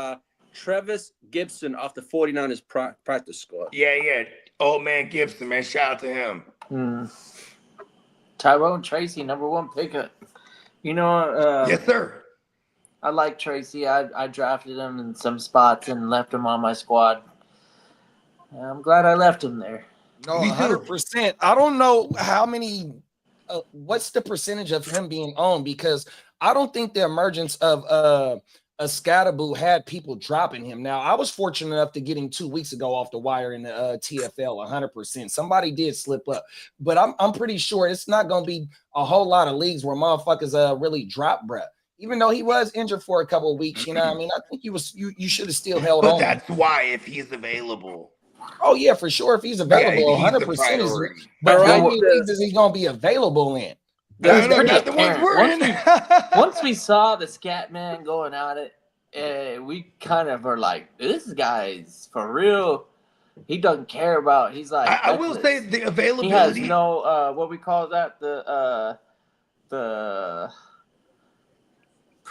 Travis Gibson off the 49ers practice squad. Yeah. Old man Gibson, man. Shout out to him. Tyrone Tracy, number 1 pickup. Yes, sir. I like Tracy. I drafted him in some spots and left him on my squad. I'm glad I left him there. No, 100%. I don't know how many. What's the percentage of him being owned? Because I don't think the emergence of a Scatterboo had people dropping him. Now, I was fortunate enough to get him 2 weeks ago off the wire in the TFL 100%. Somebody did slip up, but I'm pretty sure it's not going to be a whole lot of leagues where motherfuckers really drop bruh. Even though he was injured for a couple of weeks, you know what I mean? I think you should have still held on. But that's why if he's available. Oh, yeah, for sure. If he's available, 100% is. But how many leagues is he going to be available in? Not the ones we're in. Once we saw the Scat Man going at it, we kind of are like, this guy's for real. He doesn't care about. He's like, I will say the availability. He has no what we call that, the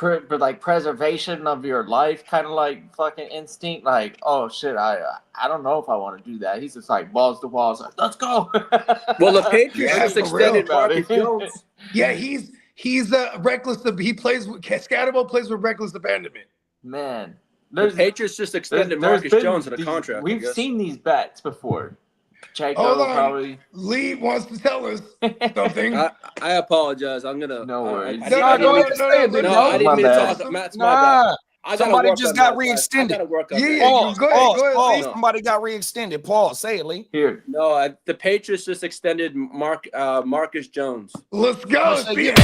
like preservation of your life, kind of like fucking instinct. Like, oh shit, I don't know if I want to do that. He's just like balls to walls, like, let's go. Well, the Patriots Yeah, just for real. extended Marcus Jones. Yeah, he's reckless. He plays with Scatterbo plays with reckless abandonment. Man, The Patriots just extended Marcus Jones in a contract. We've seen these bets before. Pacheco Hold on. probably. Lee wants to tell us something. I apologize. I'm gonna. No worries. I No, didn't mean no, no, I didn't My mean to bad. talk. Matt's my bad. Nah. I gotta Somebody work just on got that. re-extended. I gotta work on Yeah, that. Pause, go ahead, pause. Lee. Somebody got re-extended. Pause. Say it, Lee. Here. No, the Patriots just extended Marcus Jones. Let's go. Oh, so See, yeah.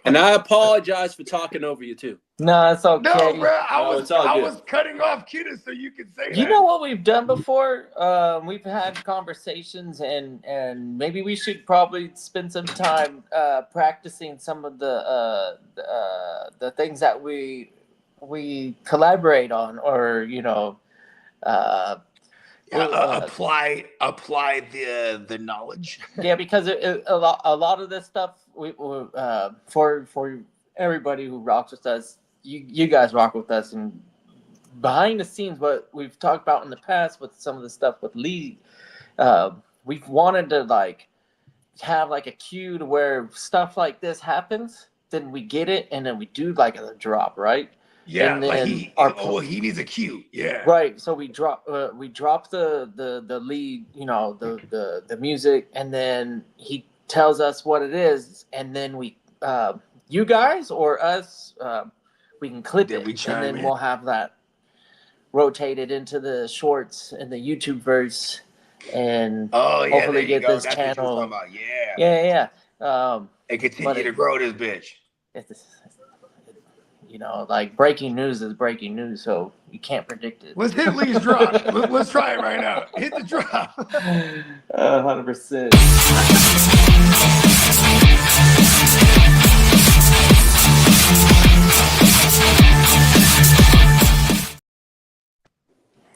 And I apologize for talking over you too. No, it's okay. No, bro, it's all I good. was cutting off Kita so you could say that. You know what we've done before? We've had conversations, and maybe we should probably spend some time practicing some of the things that we collaborate on, or apply the knowledge. yeah, because a lot of this stuff for everybody who rocks with us, you guys rock with us, and behind the scenes, what we've talked about in the past with some of the stuff with Lee, we've wanted to like have like a cue to where stuff like this happens, then we get it, and then we do like a drop, right? Yeah, And like then he needs a cue. Yeah, right. So we drop the lead, the music, and then he tells us what it is, and then we you guys or us, we can clip Then it, we and chime then in. we'll have that rotated into the shorts and the YouTube verse, and Oh yeah, hopefully there you get go. this That's what you channel. were talking about. Yeah. Yeah. And But continue to grow this bitch. it's like breaking news is breaking news, so you can't predict it. Let's hit Lee's drop. Let's try it right now. Hit the drop. 100%.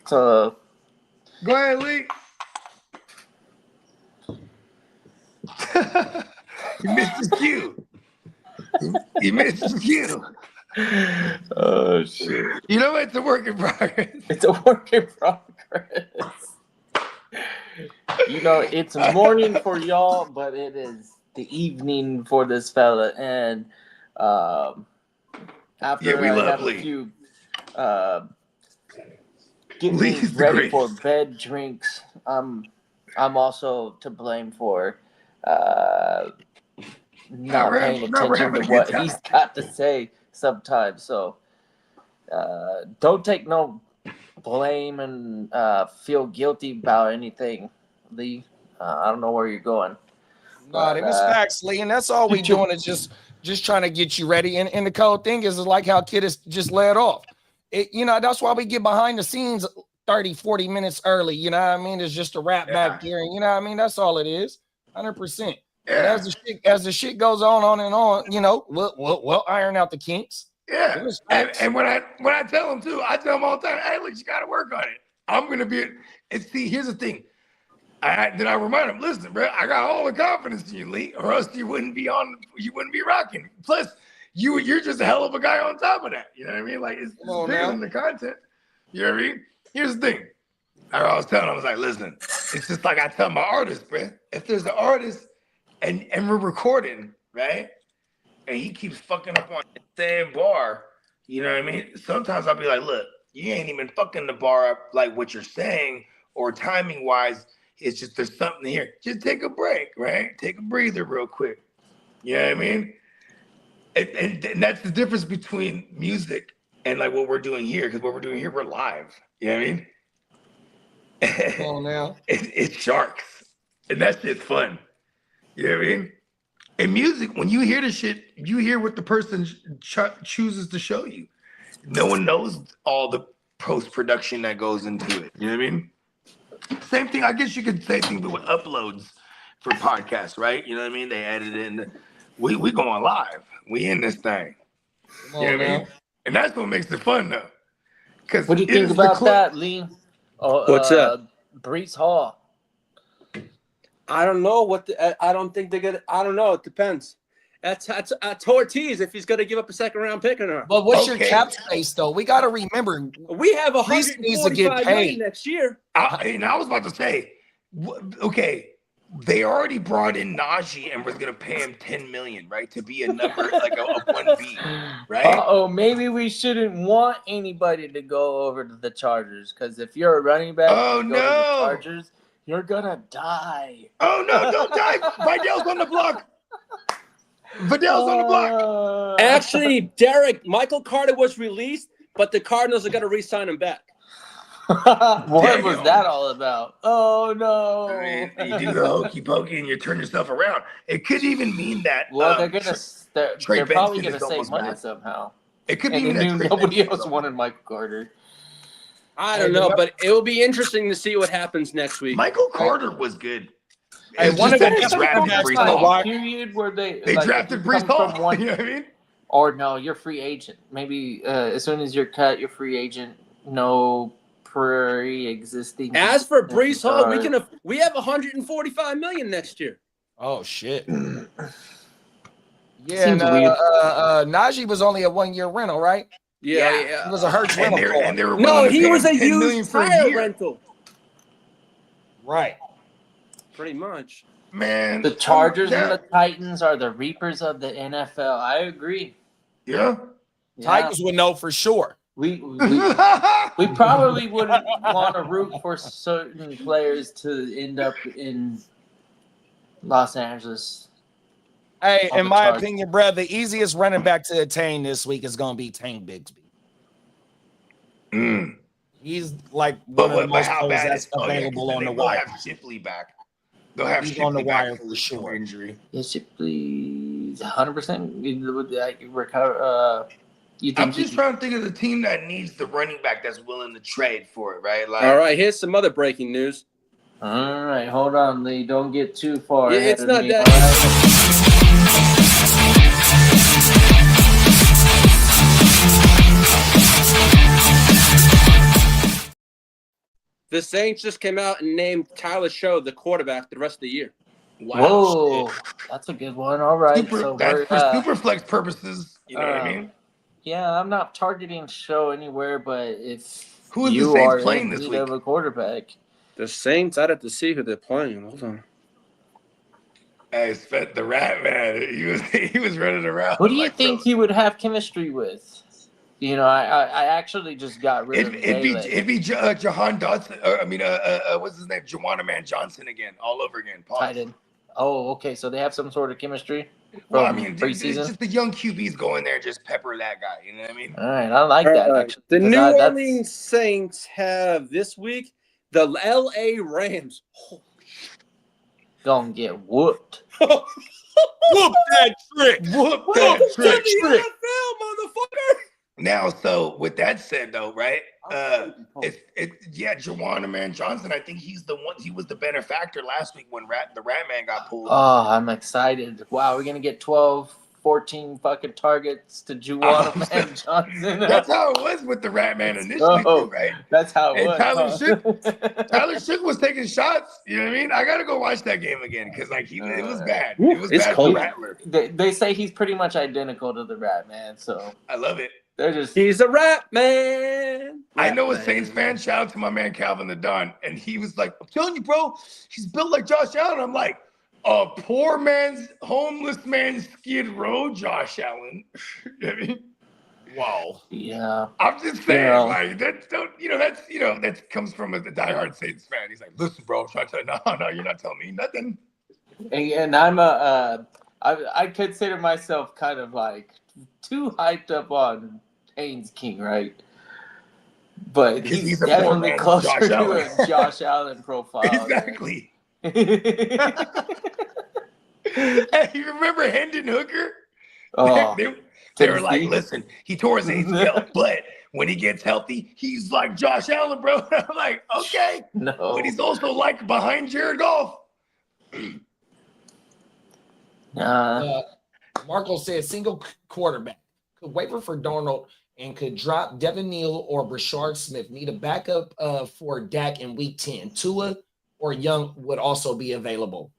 So Go ahead, Lee. You missed his cue. You missed his cue. oh shit. You know it's a work in progress. It's a work in progress. It's morning for y'all, but it is the evening for this fella. And after Yeah, we I love have Lee. a few getting Lee's the ready for greatest. bed drinks, I'm also to blame for not paying we're attention having to a what good time. he's got to say sometimes. So don't take no blame and feel guilty about anything, Lee. I don't know where you're going. Nah, it was facts, Lee, and that's all we doing is just trying to get you ready. And the cold thing is like how Kid is just led off. That's why we get behind the scenes 30, 40 minutes early. You know what I mean? It's just a wrap back here. And you know what I mean? That's all it is. 100%. Yeah. And as the shit goes on and on, we'll iron out the kinks. Yeah. And when I tell them too, I tell them all the time, hey, look, you got to work on it. I'm gonna be. And see, here's the thing. I remind them, listen, bro, I got all the confidence in you, Lee, or else you wouldn't be rocking. Plus, you're just a hell of a guy on top of that. You know what I mean? Like it's bigger than the content. You know what I mean? Here's the thing. I was telling him, I was like, listen, it's just like I tell my artists, bro. If there's an artist and we're recording, right? And he keeps fucking up on the same bar, you know what I mean? Sometimes I'll be like, look, you ain't even fucking the bar up like what you're saying or timing wise. It's just there's something here. Just take a break, right? Take a breather real quick. You know what I mean? And that's the difference between music and like what we're doing here. Because what we're doing here, we're live. You know what I mean? Oh, now. It's sharks. And that shit's fun. You know what I mean? In music, when you hear the shit, you hear what the person chooses to show you. No one knows all the post-production that goes into it. You know what I mean? Same thing, I guess you could say things with uploads for podcasts, right? You know what I mean? They edit it in. We going live. We in this thing. You know what I mean? And that's what makes it fun, though. What do you think about that, Lee? What's that? Brees Hall. I don't know I don't think they're gonna. I don't know. It depends. That's Ortiz if he's gonna give up a second round pick or not. But what's your Okay. cap space though? We got to remember. We have Brees needs to get 145 paid. million next year. And I was about to say, okay, they already brought in Najee and was gonna pay him $10 million, right, to be a number like a 1B, right? Oh, maybe we shouldn't want anybody to go over to the Chargers because if you're a running back, Oh, and you go to no. the Chargers, you're gonna die. Oh no, don't die! Vidal's on the block. Vidal's on the block. Actually, Derek, Michael Carter was released, but the Cardinals are gonna re-sign him back. What was that all about? Oh no! You do the hokey pokey and you turn yourself around. It could even mean that. Well, they're Trey probably Benson gonna is save almost money back. somehow. It could And be they that knew Trey nobody Benson else is wanted Michael Carter. I don't know, but it will be interesting to see what happens next week. Michael Carter was good. Hey, It's one just of that the they drafted quarterbacks Brees on the Hall. wire- Period where they They like, drafted if you Brees come Hall. from one- You know what I mean? Or no, you're free agent. Maybe as soon as you're cut, you're free agent. No pre-existing. As for Brees Hall, Or- we have 145 million next year. Oh shit. Yeah, Seems and, weird. Najee was only a 1 year rental, right? Yeah. It was a Hurts And rental. they were No, willing to he pay was him a $10 million used for a tire year. rental, Right. pretty much. Man, The Chargers yeah. and the Titans are the reapers of the NFL. I agree. Yeah. Yeah. Titans would know for sure. We probably wouldn't want to root for certain players to end up in Los Angeles. Hey, On in the my Chargers. opinion, bro, the easiest running back to attain this week is going to be Tank Bigsby. Mm. He's like one of the But most how players bad that's is available on the They'll wire. have Shipley back. They'll have He's Shipley on the wire back for sure. injury. Yes, please, 100% recover. You think I'm just trying to think of the team that needs the running back that's willing to trade for it, right? Like, All right, here's some other breaking news. All right, hold on, Lee. Don't get too far. Yeah, ahead it's of not me. that- All right? The Saints just came out and named Tyler Show the quarterback the rest of the year. Whoa, shit. that's a good one. All right, so That's we're, for super flex purposes. You know what I uh, mean? yeah, I'm not targeting Show anywhere, but if Who is the you Saints are playing in this need week? of a quarterback, The Saints, I'd have to see who they're playing. Hold on. I spent the rat man. He was running around. who do you like think so. he would have chemistry with? You know, I actually just got rid of It'd be Jahan Dodson. What's his name? Juwanna Man Johnson again, all over again. Pause. tight end. Oh, okay, so they have some sort of chemistry. Well, I from mean, it's preseason. just the young QBs go in there and just pepper that guy. You know what I mean? All right, I like that actually. The 'cause New that's- Orleans Saints have this week the LA Rams. gonna get whooped. Whoop that trick. Whoop Welcome that to trick. the NFL, motherfucker. Now, so with that said, though, right? Juwanna Man Johnson. I think he's the one. He was the benefactor last week when the Rat Man got pulled. Oh, I'm excited. Wow, we're gonna get 12, 14 fucking targets to Juwanna Man Johnson. That's how it was with the Rat Man initially, Oh. too, right? That's how it And was. Tyler Tyler Shook was taking shots. You know what I mean? I gotta go watch that game again because like it was bad. It was It's bad cold. for Rattler. They say he's pretty much identical to the Rat Man, so I love it. they're just He's a rat man. I know a Rat Saints man. fan. Shout out to my man Calvin the Don, and he was like, "I'm telling you, bro, he's built like Josh Allen." I'm like, "A poor man's, homeless man's Skid Row, Josh Allen." You know what I mean? Whoa. yeah. I'm just saying, Yeah. like that comes from a diehard Saints fan. He's like, "Listen, bro, I'm trying to tell you, no, you're not telling me nothing." And I'm I consider myself kind of like too hyped up on Haynes King, right? But Because he's he's a poor definitely man's closer Josh to Allen. a Josh Allen profile. Exactly. Hey, Hey, you remember Hendon Hooker? oh, They were like, Tennessee? "Listen, he tore his ACL, but when he gets healthy, he's like Josh Allen, bro." I'm like, okay, no. but he's also like behind Jared Goff. Nah. Marco said single quarterback. Could waiver for Darnold and could drop Devin Neal or Brashard Smith, need a backup for Dak in week 10. Tua or Young would also be available.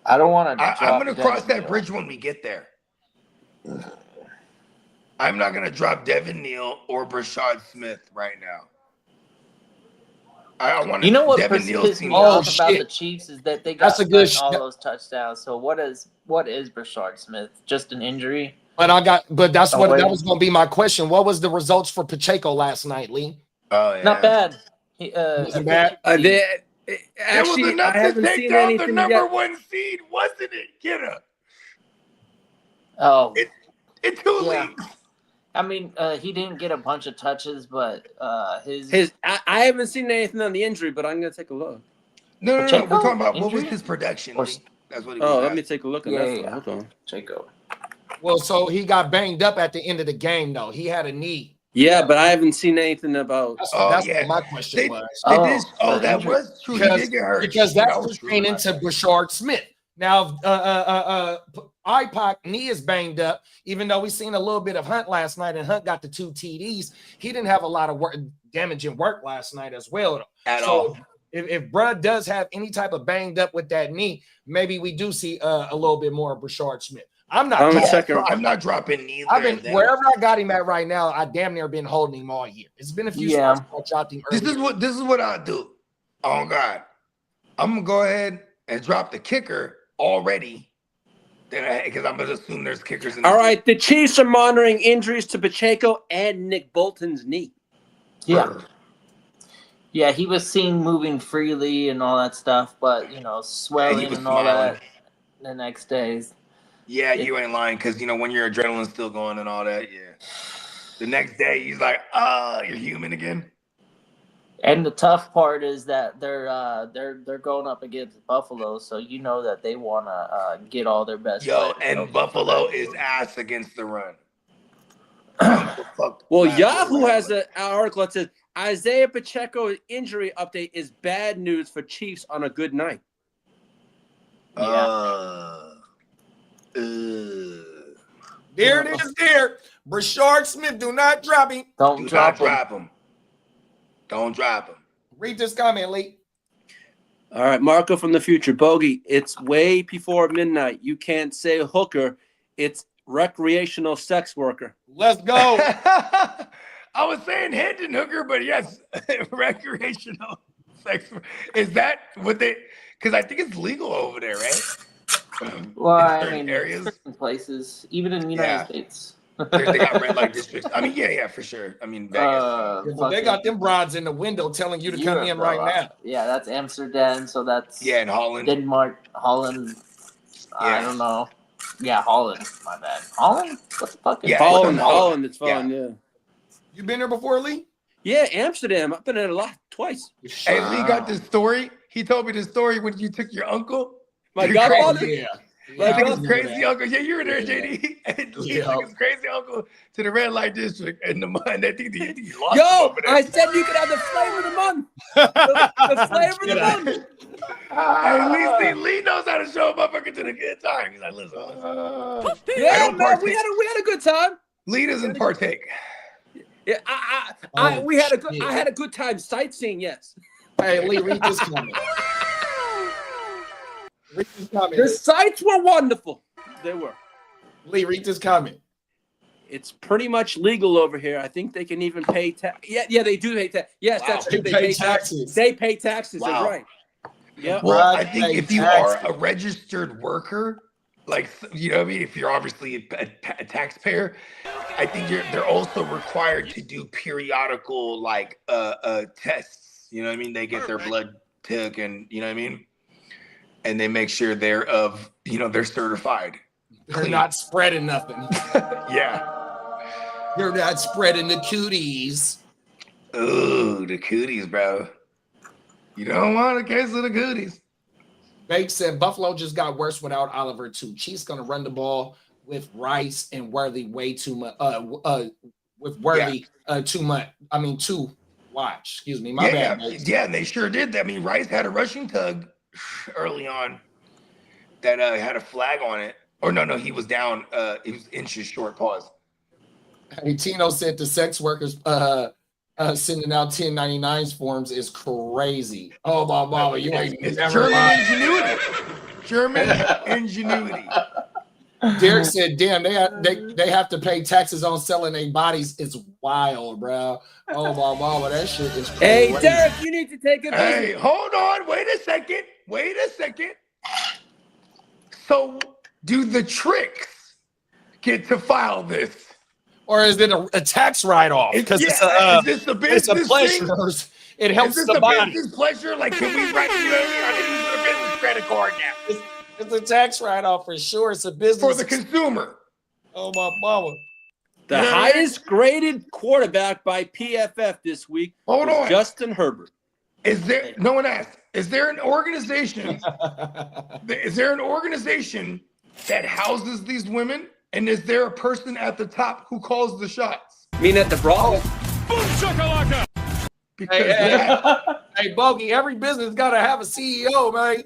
I don't want to. I'm going to cross that bridge when we get there. I'm not going to drop Devin Neal or Brashard Smith right now. I want to. You know what Devin pissed Neal me off about the Chiefs is that they got all those touchdowns. So what is Brashard Smith? Just an injury? But that's what that was going to be my question. What was the results for Pacheco last night, Lee? Oh yeah, not bad. Wasn't bad. Actually, it was enough I haven't to take seen down the anything number yet. 1 seed, wasn't it? Get up. Oh, in 2 leagues. I mean, he didn't get a bunch of touches, but his I haven't seen anything on the injury, but I'm gonna take a look. No. We're talking about what was his production. That's what he was let me take a look at that. Hold on. Pacheco. Well, so he got banged up at the end of the game, though. He had a knee. Yeah, but I haven't seen anything about. That's what my question was. That was true. He did get hurt. Because that's pertaining to Brashard Smith. Now, IPOC knee is banged up, even though we seen a little bit of Hunt last night, and Hunt got the 2 TDs. He didn't have a lot of damaging work last night as well. At all. If Brud does have any type of banged up with that knee, maybe we do see a little bit more of Brashard Smith. I'm not dropping neither. I've been wherever I got him at right now. I damn near been holding him all year. It's been a few spots I dropped him earlier. This is what I do. Oh God, I'm gonna go ahead and drop the kicker already. Because I'm gonna assume there's kickers in. All right, the Chiefs are monitoring injuries to Pacheco and Nick Bolton's knee. Yeah, he was seen moving freely and all that stuff, but swelling and all that the next days. Yeah, you ain't lying, because when your adrenaline's still going and all that, the next day he's like, you're human again. And the tough part is that they're going up against Buffalo, so you know that they want to get all their best. And Buffalo is ass against the run. Well, Yahoo has an article that says Isaiah Pacheco injury update is bad news for Chiefs on a good night. There it is. There, Brashard Smith. Do not drop him. Don't drop him. Don't drop him. Read this comment, Lee. All right, Marco from the future. Bogey, it's way before midnight. You can't say hooker. It's recreational sex worker. Let's go. I was saying Hendon hooker, but yes, recreational sex. Is that what they? Because I think it's legal over there, right? Well, I mean, areas, certain places, even in the United States. They got red light districts. I mean, yeah, for sure. I mean, Vegas. They got them broads in the window telling you to come in right now. Yeah, that's Amsterdam. So that's in Holland, Denmark, Holland. I don't know. Yeah, Holland. My bad. Holland. What the fuck? Is Holland. It's fun. Yeah. You been there before, Lee? Yeah, Amsterdam. I've been there a lot, twice. Hey, Lee got this story. He told me the story when you took your uncle. My godfather? Yeah. Like his crazy uncle. Yeah, you were there, JD. And he took his crazy uncle to the red light district and I think he lost him over there. I said you could have the flavor of the month. The flavor of the month. Hey, Lee knows how to show a motherfucker to the good time. He's like, listen. Yeah, man, we had a good time. Lee doesn't partake. Yeah, I had a good time sightseeing, yes. Hey, Lee, read this comment. The sights were wonderful. They were. Lee, read this comment. It's pretty much legal over here. I think they can even pay tax. Yeah, they do pay tax. Yes, that's true. They pay taxes. They pay taxes. Wow. That's right. Yeah. Well, I think if you are a registered worker, like, you know what I mean? If you're obviously a taxpayer, I think they're also required to do periodical, like, tests. You know what I mean? They get their blood took and, you know what I mean? And they make sure they're they're certified. They're not spreading nothing. Yeah. They're not spreading the cooties. Ooh, the cooties, bro. You don't want a case of the cooties. Bates said Buffalo just got worse without Oliver too. Chiefs gonna run the ball with Rice and Worthy way too much. With Worthy too much. I mean, too watch. Excuse me, my bad. Yeah, and they sure did. I mean, Rice had a rushing tug early on that had a flag on it. Or no, he was down. He was inches short. Pause. Hey, Tino said the sex workers sending out 1099s forms is crazy. Oh, my mama, you ain't It's never German lied. ingenuity. German ingenuity. Derek said, "Damn, they have to pay taxes on selling their bodies. It's wild, bro. Oh my mama, that shit is crazy." Hey, Derek, you need to take a Hey, visit. hold on. Wait a second. So, do the tricks get to file this? Or is it a tax write-off? Because Is this a it's a business pleasure. thing? It Is helps this the a body. business pleasure? Like, can we write you a business credit card now It's a tax write-off for sure. It's a business for the consumer? Oh my mama. The You know what I mean? highest graded quarterback by PFF this week Hold was on. Justin Herbert. Is there? No one asked. Is there an organization? Is there an organization that houses these women? And is there a person at the top who calls the shots? I mean, at the brothel. Because Hey, Bogey, every business got to have a CEO, man.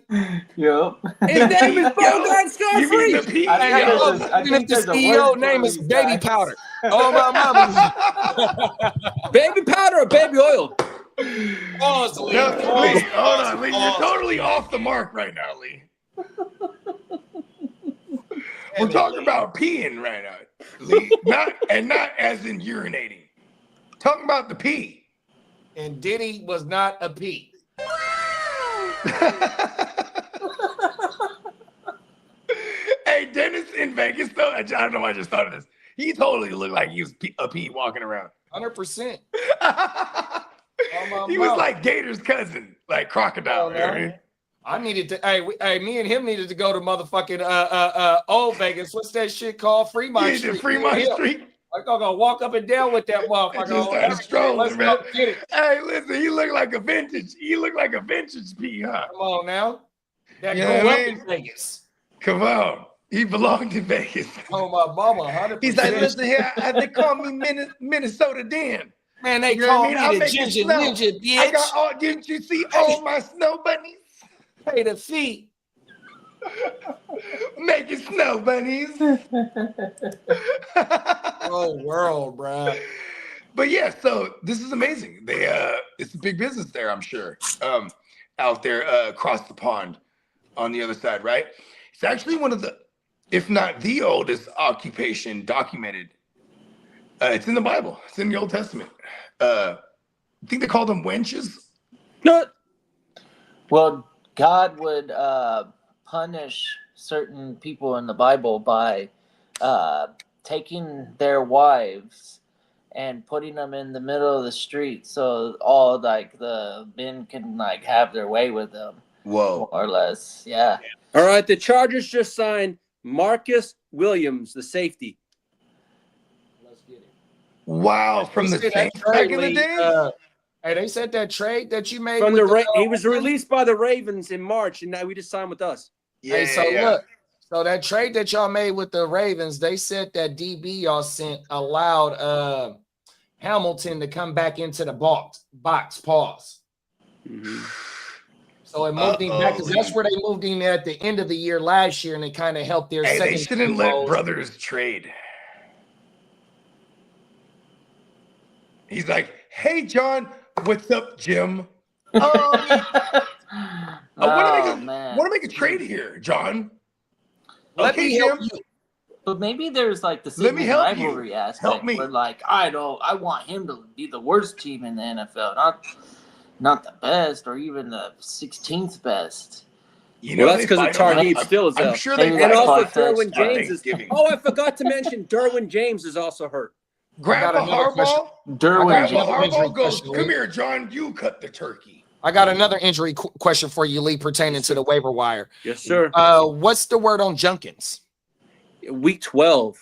Yep. His name is Bogart you mean the Starfree. I think PEO? there's a- I Even think if the there's a CEO word for name is these Baby guys. Powder. Oh, my mama. Baby powder or baby oil? Pause, Lee. No, Lee, hold Pause, on, Lee. You're pause. totally off the mark right now, Lee. We're talking about peeing right now, Lee. Not as in urinating. Talking about the pee. And Diddy was not a P. Hey, Dennis in Vegas, though, I don't know why I just thought of this. He totally looked like he was a pee walking around. 100%. He was like Gator's cousin, like crocodile. You know what I mean? I needed to. Hey, me and him needed to go to motherfucking old Vegas. What's that shit called? Fremont Yeah, Street. the Fremont Yeah. Street. I'm gonna walk up and down with that I motherfucker. just started strolling, Let's man. go get it. Hey, listen, he looked like a vintage pee, huh? Come on now. That You know grew what up I mean? in Vegas. Come on. He belonged in Vegas. Oh my mama, 100%. He's like, listen here, they call me Minnesota Dan. Man, they You know call what I mean? me I'll the make it ginger snow. ninja, bitch. I got all, didn't you see all my snow bunnies? Pay the fee. Making snow bunnies. Oh, world, bro. But yeah, so this is amazing. They it's a big business there, I'm sure. Out there across the pond on the other side, right? It's actually one of the, if not the oldest occupation documented. It's in the Bible. It's in the Old Testament. I think they called them wenches. No. Well, God would punish certain people in the Bible by taking their wives and putting them in the middle of the street, so all like the men can like have their way with them. Whoa. More or less, yeah. All right, the Chargers just signed Marcus Williams, the safety. Let's get it. Wow, from the They said Saints that back trade, in the Lee, day? hey, they said that trade that you made From with the he was released by the Ravens in March, and now we just signed with us. Hey, so look, so that trade that y'all made with the Ravens, they said that DB y'all sent allowed Hamilton to come back into the box. Pause. Mm-hmm. So it moved him back because that's where they moved him at the end of the year last year, and it kind of helped their Hey, they second. shouldn't let brothers trade. He's like, hey, John, what's up, Jim? I want to make a trade here, John. Let Okay, me help Jim. you. But maybe there's like the Let me same help you. rivalry aspect. Help me. Where like I want him to be the worst team in the NFL, not the best or even the 16th best. You know, Well, that's because of Tarneeb still I'm sure they And fight also on Derwin James is. Thanksgiving. Oh, I forgot to mention Derwin James is also hurt. Grandpa Harbaugh. Derwin Grandpa James. Harbaugh goes, come here, John, you cut the turkey. I got another injury question for you, Lee, pertaining to the waiver wire. Yes, sir. What's the word on Junkins? Week 12.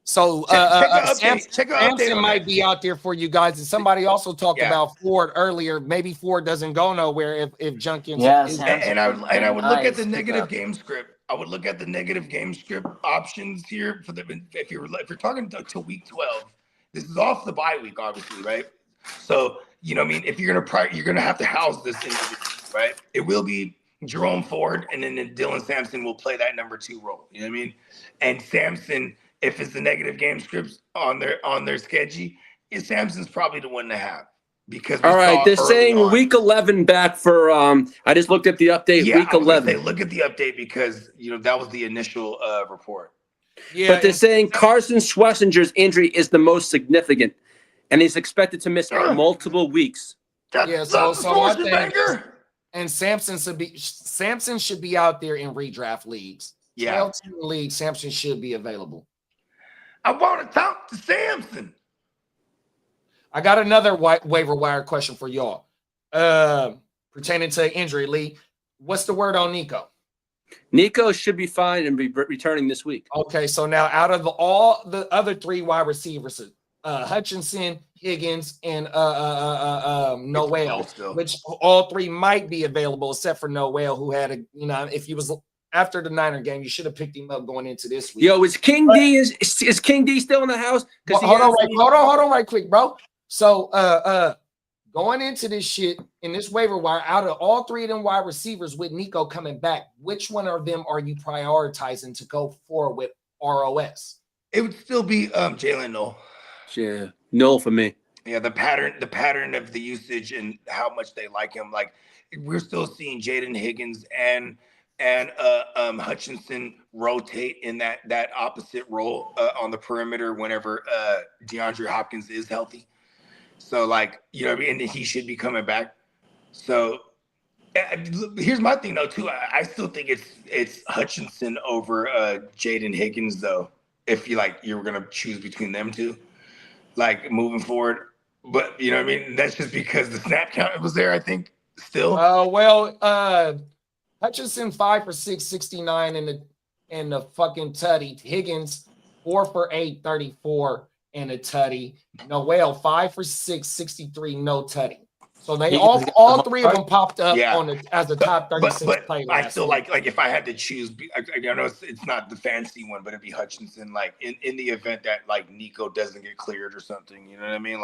So Samson might be out there for you guys. And somebody also talked about Ford earlier. Maybe Ford doesn't go nowhere if Junkins. And I would look at the negative game script. I would look at the negative game script options here for the if you're talking to week 12. This is off the bye week, obviously, right? So you know, what I mean, if you're gonna have to house this individual, right? It will be Jerome Ford, and then Dylan Sampson will play that number 2 role. You know what I mean? And Sampson if it's the negative game scripts on their schedule, Samson's probably the one to have because All right, they're saying week 11 back for. I just looked at the update. Yeah, week I was gonna 11. say, look at the update because that was the initial report. Yeah, But they're saying Carson Schwarzenegger's injury is the most significant, and he's expected to miss multiple weeks. so my thing is, and Samson should be out there in redraft leagues. Yeah. 12 league, Samson should be available. I want to talk to Samson. I got another waiver wire question for y'all. Pertaining to injury, Lee. What's the word on Nico? Nico should be fine and be returning this week. Okay, so now out of all the other 3 wide receivers, Hutchinson, Higgins, and Noel, which all 3 might be available except for Noel, who had if he was after the Niner game, you should have picked him up going into this week. Yo, is King D is King D still in the house? Hold on, right quick, bro. So going into this shit in this waiver wire, out of all 3 of them wide receivers with Nico coming back, which one of them are you prioritizing to go forward with ROS? It would still be Jalen Noel. Yeah, Noel for me. Yeah, the pattern of the usage and how much they like him. Like we're still seeing Jaden Higgins and Hutchinson rotate in that opposite role on the perimeter whenever DeAndre Hopkins is healthy. So like, and he should be coming back. So here's my thing though too. I still think it's Hutchinson over Jaden Higgins though. If you were gonna choose between them two, like moving forward. But that's just because the snap count was there. I think still. Hutchinson 5 for 6, 69 in the fucking tutty. Higgins 4 for 8, 34 in a tutty. Noel 5 for 6, 63, no tutty. So they all 3 of them popped up as the top 36 player. I still like if I had to choose, I know it's not the fancy one, but it'd be Hutchinson. Like in the event that Nico doesn't get cleared or something, you know what I mean?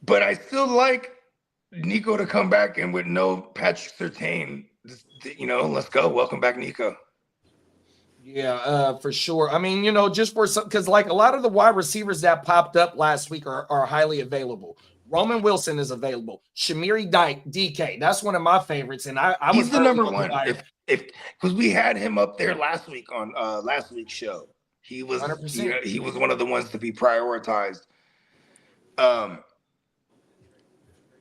But I still like Nico to come back and with no Patrick Surtain, let's go. Welcome back, Nico. Yeah, for sure. I mean, just for some, because a lot of the wide receivers that popped up last week are highly available. Roman Wilson is available. Shamiri DK, that's one of my favorites, and he's the number one. If because we had him up there last week on last week's show, he was 100%. He was one of the ones to be prioritized.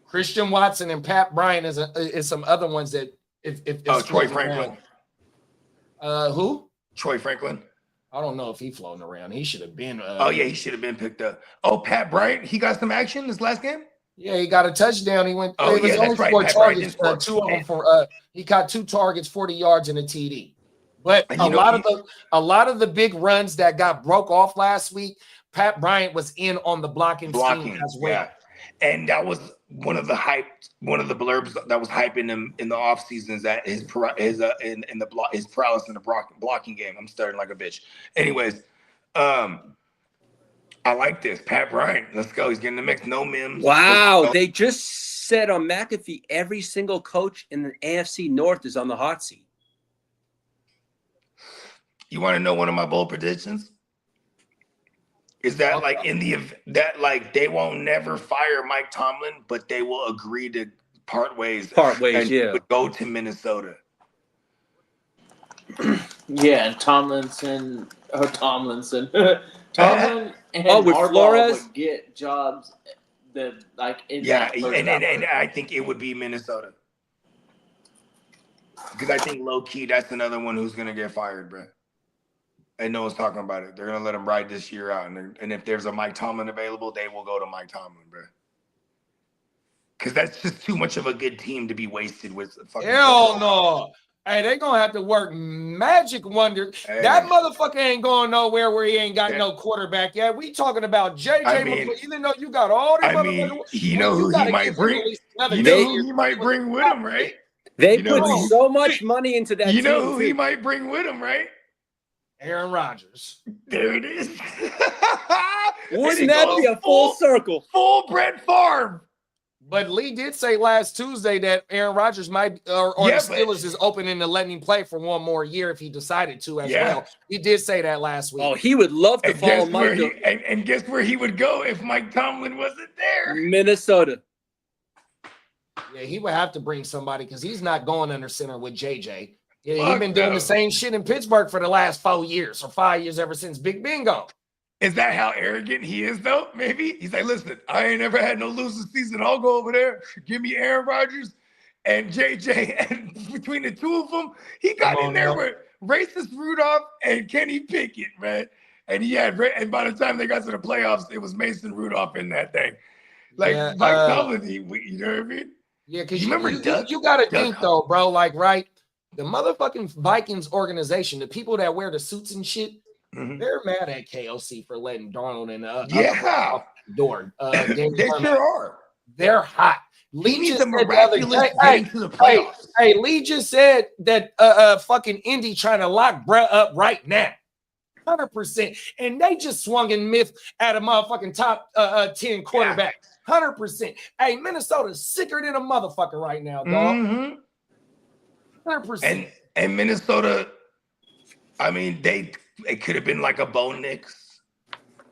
Christian Watson and Pat Bryant is some other ones that if Troy Franklin. Who? Troy Franklin. I don't know if he's floating around. He should have been. He should have been picked up. Oh, Pat Bryant, he got some action this last game. Yeah, he got a touchdown. He went. Oh, yeah, that's right. 4 targets. 2 of them for. He got 2 targets, 40 yards, and a TD. But a lot of the big runs that got broke off last week, Pat Bryant was in on the blocking scheme as well. Yeah. And that was one of the blurbs that was hyping him in the offseason is that his prowess in the blocking game. I'm starting like a bitch. Anyways, I like this. Pat Bryant, let's go. He's getting the mix. No Mims. Wow, they just said on McAfee every single coach in the AFC North is on the hot seat. You want to know one of my bold predictions? Is that they won't never fire Mike Tomlin, but they will agree to part ways. Yeah. Go to Minnesota. Yeah, and Tomlin and Harbaugh Flores would get jobs that and I think it would be Minnesota because I think low key that's another one who's gonna get fired, bro. And no one's talking about it. They're gonna let him ride this year out, and if there's a Mike Tomlin available, they will go to Mike Tomlin, bro. Because that's just too much of a good team to be wasted with. Hell no. Hey, they're going to have to work magic wonders. Hey. That motherfucker ain't going nowhere where he ain't got no quarterback yet. We talking about JJ McCoy, even though you got all these motherfuckers. You know who he might bring? You know who he might bring with him, right? They put so much money into that team. You know who he might bring with him, right? Aaron Rodgers. There it is. Wouldn't that be a full circle? Full Brett Favre. But Lee did say last Tuesday that Aaron Rodgers might, or Yeah, the Steelers is opening to letting him play for one more year if he decided to as Yeah. well. He did say that last week. Oh, he would love to And follow guess where Mike. and guess where he would go if Mike Tomlin wasn't there? Minnesota. Yeah, he would have to bring somebody because he's not going under center with JJ. Yeah, he's Fuck been doing no. the same shit in Pittsburgh for the last 4 years or 5 years ever since Big Bingo. Is that how arrogant he is, though? Maybe he's like, listen, I ain't never had no losing season. I'll go over there. Give me Aaron Rodgers and JJ, and between the two of them, he got Come in on there now. with racist Rudolph and Kenny Pickett, man. And and by the time they got to the playoffs, it was Mason Rudolph in that thing. Like Yeah, Mike Tomlin, you know what I mean? Yeah, because You remember Doug? you got to Doug think, though, bro, like, right, the motherfucking Vikings organization, the people that wear the suits and shit, Mhm. they're mad at KOC for letting Darnold in the Yeah. door. They sure are. They're hot. He Lee needs just a said the other miraculous day, getting to the playoffs. hey, Lee just said that fucking Indy trying to lock Brett up right now. 100%. And they just swung and missed at a motherfucking top 10 quarterback. 100%. Hey, Minnesota's sicker than a motherfucker right now, dog. Mhm. 100%. And Minnesota, I mean, it could have been like a Bo Nix.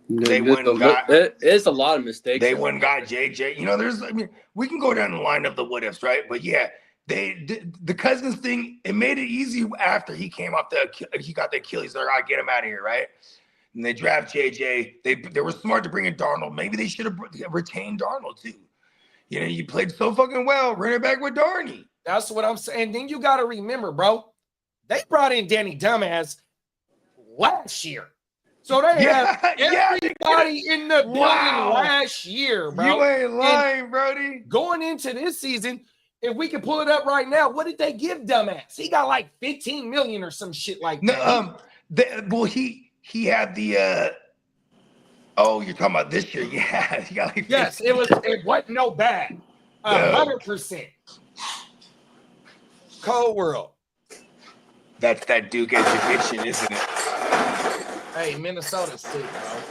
They went and got. It's a lot of mistakes. They went and got JJ. You know, we can go down the line of the what ifs, right? But yeah, the Cousins thing, it made it easy after he came off he got the Achilles. They're like, get him out of here, right? And they draft JJ. They were smart to bring in Darnold. Maybe they should have retained Darnold too. You know, you played so fucking well. Run it back with Darney. That's what I'm saying. Then you got to remember, bro, they brought in Danny Dumbass last year. So they have everybody in the building last year, bro. You ain't lying, Brody. Going into this season, if we can pull it up right now, what did they give Dumbass? He got like 15 million or some shit like that. No, he had the oh, you're talking about this year. Yeah. He got like Yes, it wasn't no bad. 100%. Cold world. That's that Duke education, isn't it? Hey, Minnesota's too, bro.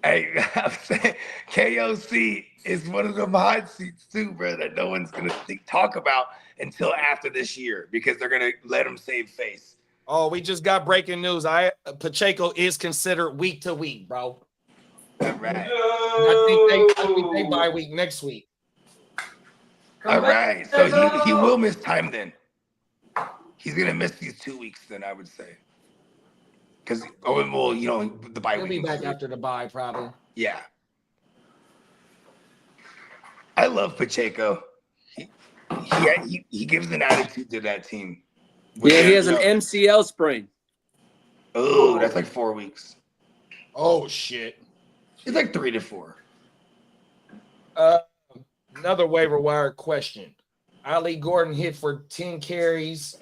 Hey, I'm saying KOC is one of them hot seats too, bro, that no one's gonna talk about until after this year because they're gonna let him save face. Oh, we just got breaking news. Pacheco is considered week to week, bro. All right. I think they bye week next week. All right. So he will miss time then. He's gonna miss these 2 weeks then, I would say. Because the bye He'll week. be back after the bye, probably. Yeah. I love Pacheco. He gives an attitude to that team. Yeah, he has an MCL sprain. Oh, that's like 4 weeks. Oh shit. It's like 3 to 4. Another waiver wire question. Ali Gordon hit for 10 carries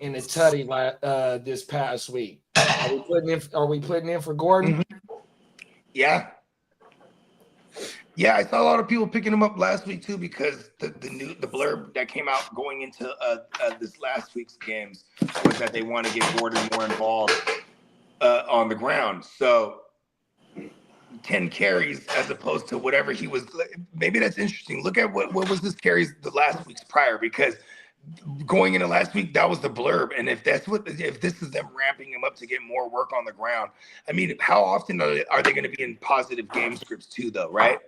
in the tutty this past week. Are we putting in for Gordon? Mm-hmm. Yeah. Yeah, I saw a lot of people picking him up last week too because the blurb that came out going into this last week's games was that they want to get Gordon more involved on the ground. So 10 carries as opposed to whatever he was. Maybe that's interesting. Look at what was his carries the last weeks prior, because going into last week, that was the blurb. And if this is them ramping him up to get more work on the ground, I mean, how often are they going to be in positive game scripts too, though, right?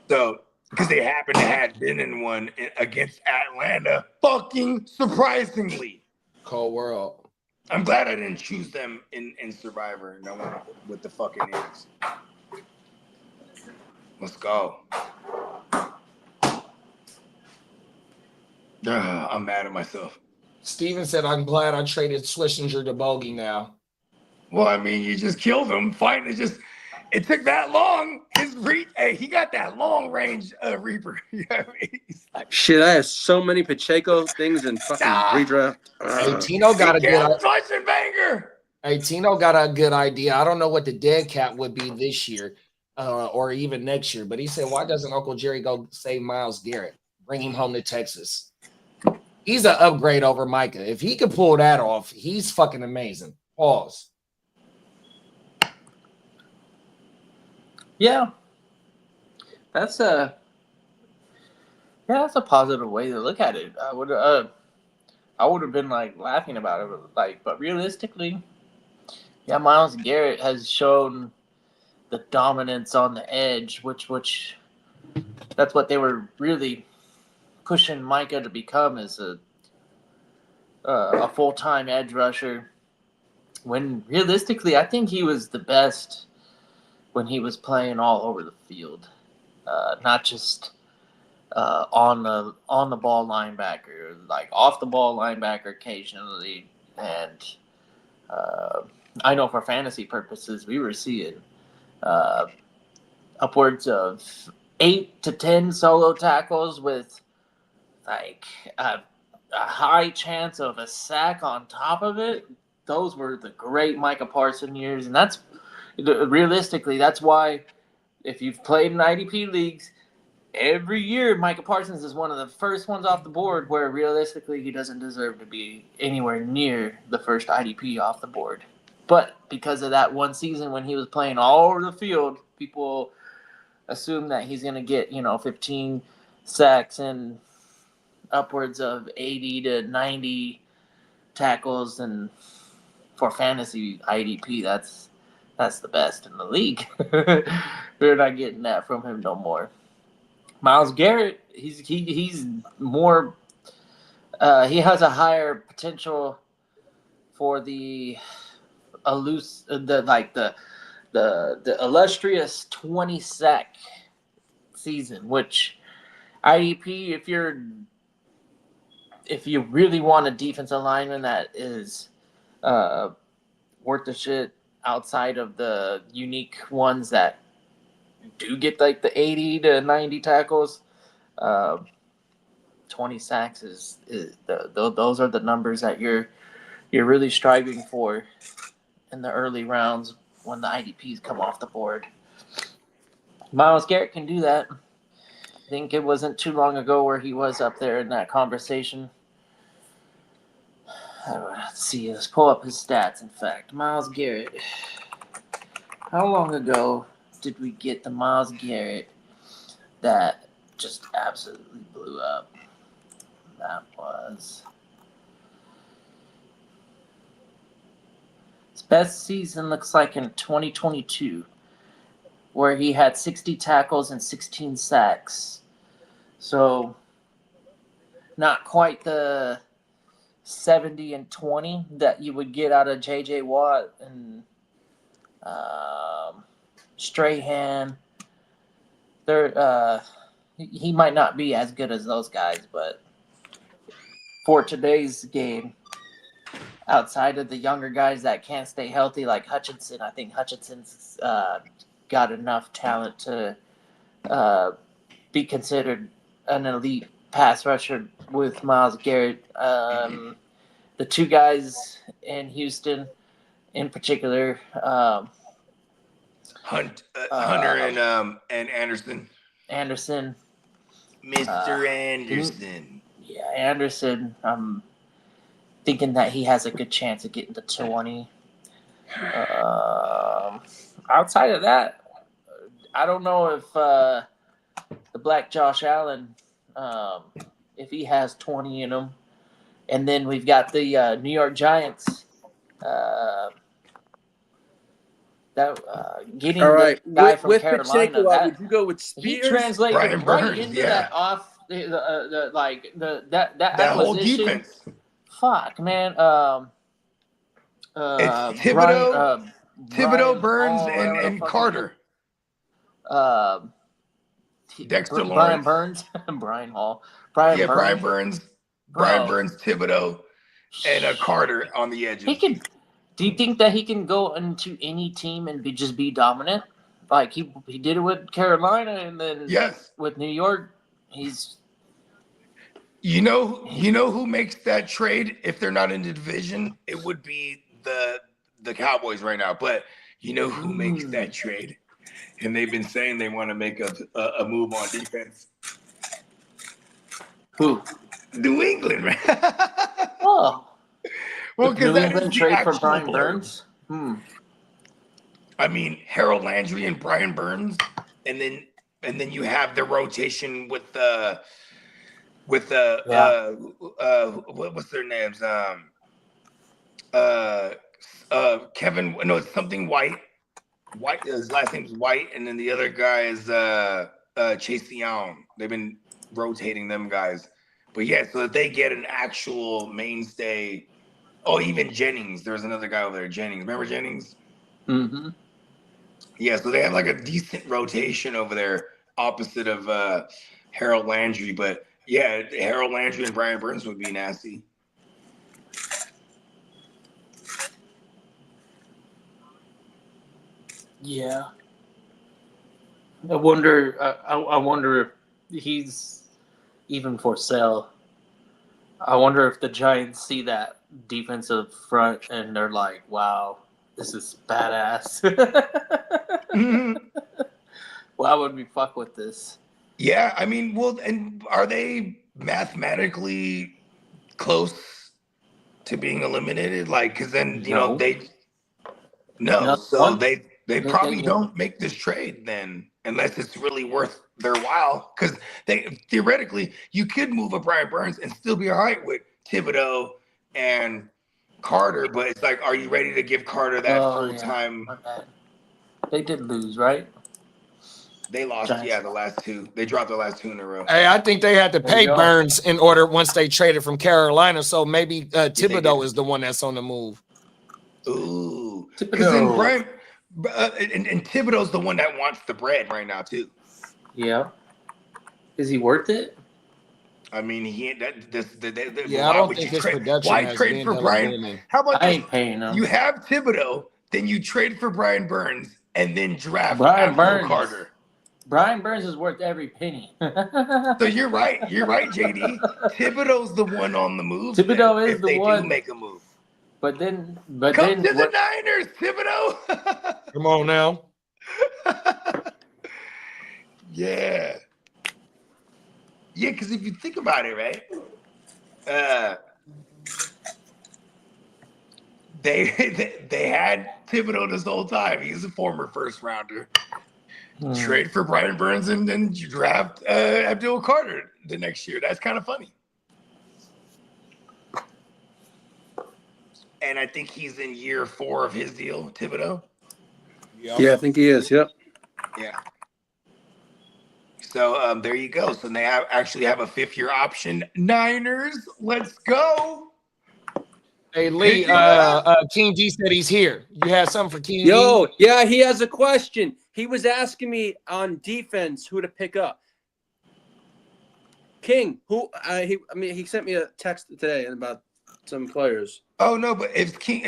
So, because they happen to have been in one against Atlanta, fucking surprisingly. Cold world. I'm glad I didn't choose them in Survivor. No one with the fucking names. Let's go. I'm mad at myself. Steven said, I'm glad I traded Swishinger to Bogey now. Well, I mean, you just killed him. It took that long. He got that long range Reaper. You know what I mean? Shit, I have so many Pacheco things in fucking redraft. Hey, Tino got a good banger. Hey, Tino got a good idea. I don't know what the dead cap would be this year or even next year, but he said, why doesn't Uncle Jerry go save Myles Garrett? Bring him home to Texas. He's an upgrade over Micah. If he could pull that off, he's fucking amazing. Pause. Yeah. That's Yeah, that's a positive way to look at it. I would have been like laughing about it, but realistically, yeah, Myles Garrett has shown the dominance on the edge, which that's what they were really pushing Micah to become, as a full-time edge rusher. When realistically, I think he was the best when he was playing all over the field, not just on the ball linebacker, like off the ball linebacker occasionally. And I know for fantasy purposes, we were seeing upwards of 8 to 10 solo tackles with like a high chance of a sack on top of it. Those were the great Micah Parsons years, and that's realistically, that's why if you've played in IDP leagues, every year Micah Parsons is one of the first ones off the board, where realistically he doesn't deserve to be anywhere near the first IDP off the board. But because of that one season when he was playing all over the field, people assume that he's going to get, 15 sacks and upwards of 80 to 90 tackles, and for fantasy IDP, that's the best in the league. We're not getting that from him no more. Myles Garrett, he's more. He has a higher potential for the illustrious 20 sack season, which IDP, if you really want a defensive lineman that is worth the shit outside of the unique ones that do get like the 80 to 90 tackles, 20 sacks is those are the numbers that you're really striving for in the early rounds when the IDPs come off the board. Myles Garrett can do that. I think it wasn't too long ago where he was up there in that conversation. Let's see, let's pull up his stats. In fact, Myles Garrett. How long ago did we get the Myles Garrett that just absolutely blew up? That was his best season, looks like in 2022, where he had 60 tackles and 16 sacks. So not quite the 70 and 20 that you would get out of J.J. Watt and Strahan. He might not be as good as those guys, but for today's game, outside of the younger guys that can't stay healthy, like Hutchinson, I think Hutchinson's got enough talent to be considered an elite pass rusher with Myles Garrett. The two guys in Houston, in particular, Hunter and Anderson. Anderson. Mr. Anderson. Yeah, Anderson. I'm thinking that he has a good chance of getting to 20. Outside of that, I don't know if the Black Josh Allen, if he has 20 in him. And then we've got the New York Giants. Getting All right. the guy from With Carolina. Pacheco, would you go with He Spears? translated Brian right Burns, into yeah. that off that That whole acquisition. defense. Fuck, man. It's Thibodeau, Brian Burns, Hall, whatever the and fuck Carter. Dexter Brian Lawrence. Burns, Brian Hall, Brian Burns. Brian Burns. Bro. Brian Burns, Thibodeau, and Carter on the edges. He can. Do you think that he can go into any team and just be dominant? Like he did it with Carolina, and then Yes. with New York, he's. You know who makes that trade if they're not in the division? It would be the Cowboys right now. But you know who makes that trade? And they've been saying they want to make a move on defense. Who? New England, right? Oh. Well, New because that England is the trade for actual Brian player. Burns. I mean, Harold Landry and Brian Burns, and then you have the rotation with with what's their names? Kevin. No, it's something White. White. His last name's White, and then the other guy is Chase Young. They've been rotating them guys, but yeah, so that they get an actual mainstay. Oh, even Jennings. There's another guy over there, Jennings. Remember Jennings? Mm-hmm. Yeah, so they have like a decent rotation over there, opposite of Harold Landry. But yeah, Harold Landry and Brian Burns would be nasty. Yeah. I wonder. I wonder if he's even for sale. I wonder if the Giants see that defensive front and they're like, "Wow, this is badass." Why would we fuck with this? Yeah, I mean, well, and are they mathematically close to being eliminated? Like, because then No. no, so One- they probably don't make this trade then, unless it's really worth their while. Because they theoretically, you could move up Brian Burns and still be all right with Thibodeau and Carter, but it's like, are you ready to give Carter that full time? My bad. They did lose, right? They lost, Giants. yeah, the last two. They dropped the last two in a row. Hey, I think they had to There pay you go. Burns in order once they traded from Carolina. So maybe they Thibodeau did. is the one that's on the move. Ooh, because then Thibodeau. Brian and Thibodeau's the one that wants the bread right now too. Yeah. Is he worth it? I mean, he ain't that. Yeah, I why don't would think you his trade? production Why has trade been for that Brian? legitimate. How about I this? ain't paying him. You have Thibodeau, then you trade for Brian Burns, and then draft Brian Abdul Burns. Carter. Brian Burns is worth every penny. So you're right. You're right, JD. Thibodeau's the one on the move. Thibodeau then, is if the they one. do make a move. But then Come to the what? Niners, Thibodeau. Come on now. Yeah. Yeah, because if you think about it, right? They had Thibodeau this whole time. He's a former first rounder. Trade for Brian Burns and then you draft Abdul Carter the next year. That's kind of funny. And I think he's in year 4 of his deal, Thibodeau. Yeah, I think he is. Yep. Yeah. So there you go. So they actually have a 5th-year option. Niners, let's go. Hey Lee, King D said he's here. You had something for King Yo, D? yeah, he has a question. He was asking me on defense who to pick up. King, who? He sent me a text today about some players. Oh no, but if King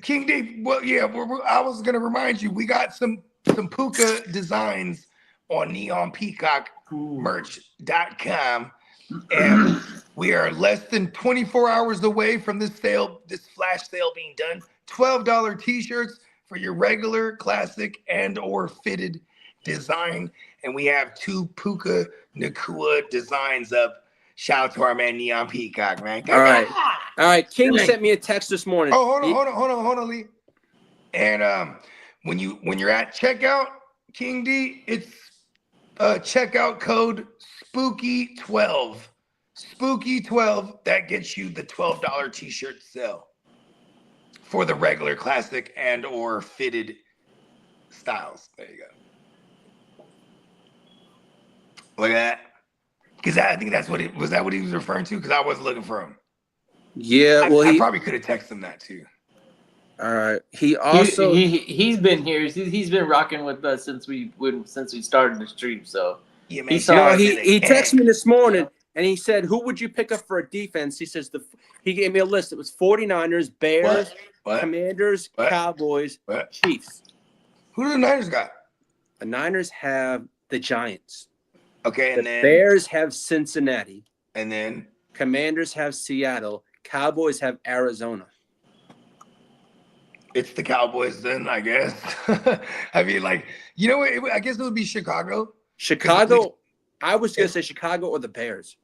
D, well, yeah, I was gonna remind you, we got some Puka designs on neonpeacockmerch.com, and we are less than 24 hours away from this flash sale being done. $12 t-shirts for your regular, classic, and or fitted design, and we have 2 Puka Nakua designs up. Shout out to our man Neon Peacock, man. All right. King sent me a text this morning. Oh, hold on, Lee. And when you're at checkout, King D, it's checkout code SPOOKY12. SPOOKY12, that gets you the $12 t-shirt sale for the regular, classic, and or fitted styles. There you go. Look at that. Because I think that's what was that what he was referring to? Because I wasn't looking for him. Yeah, well, I probably could have texted him that too. All right. He also he's been here. He's been rocking with us since we started the stream. So yeah, man. he texted me this morning and he said, "Who would you pick up for a defense?" He says he gave me a list. It was 49ers, Bears, Commanders, Cowboys, Chiefs. Who do the Niners got? The Niners have the Giants. Okay, and then Bears have Cincinnati. And then Commanders have Seattle. Cowboys have Arizona. It's the Cowboys then, I guess. I mean, like, you know what? I guess it would be Chicago. Chicago. I was going to say Chicago or the Bears.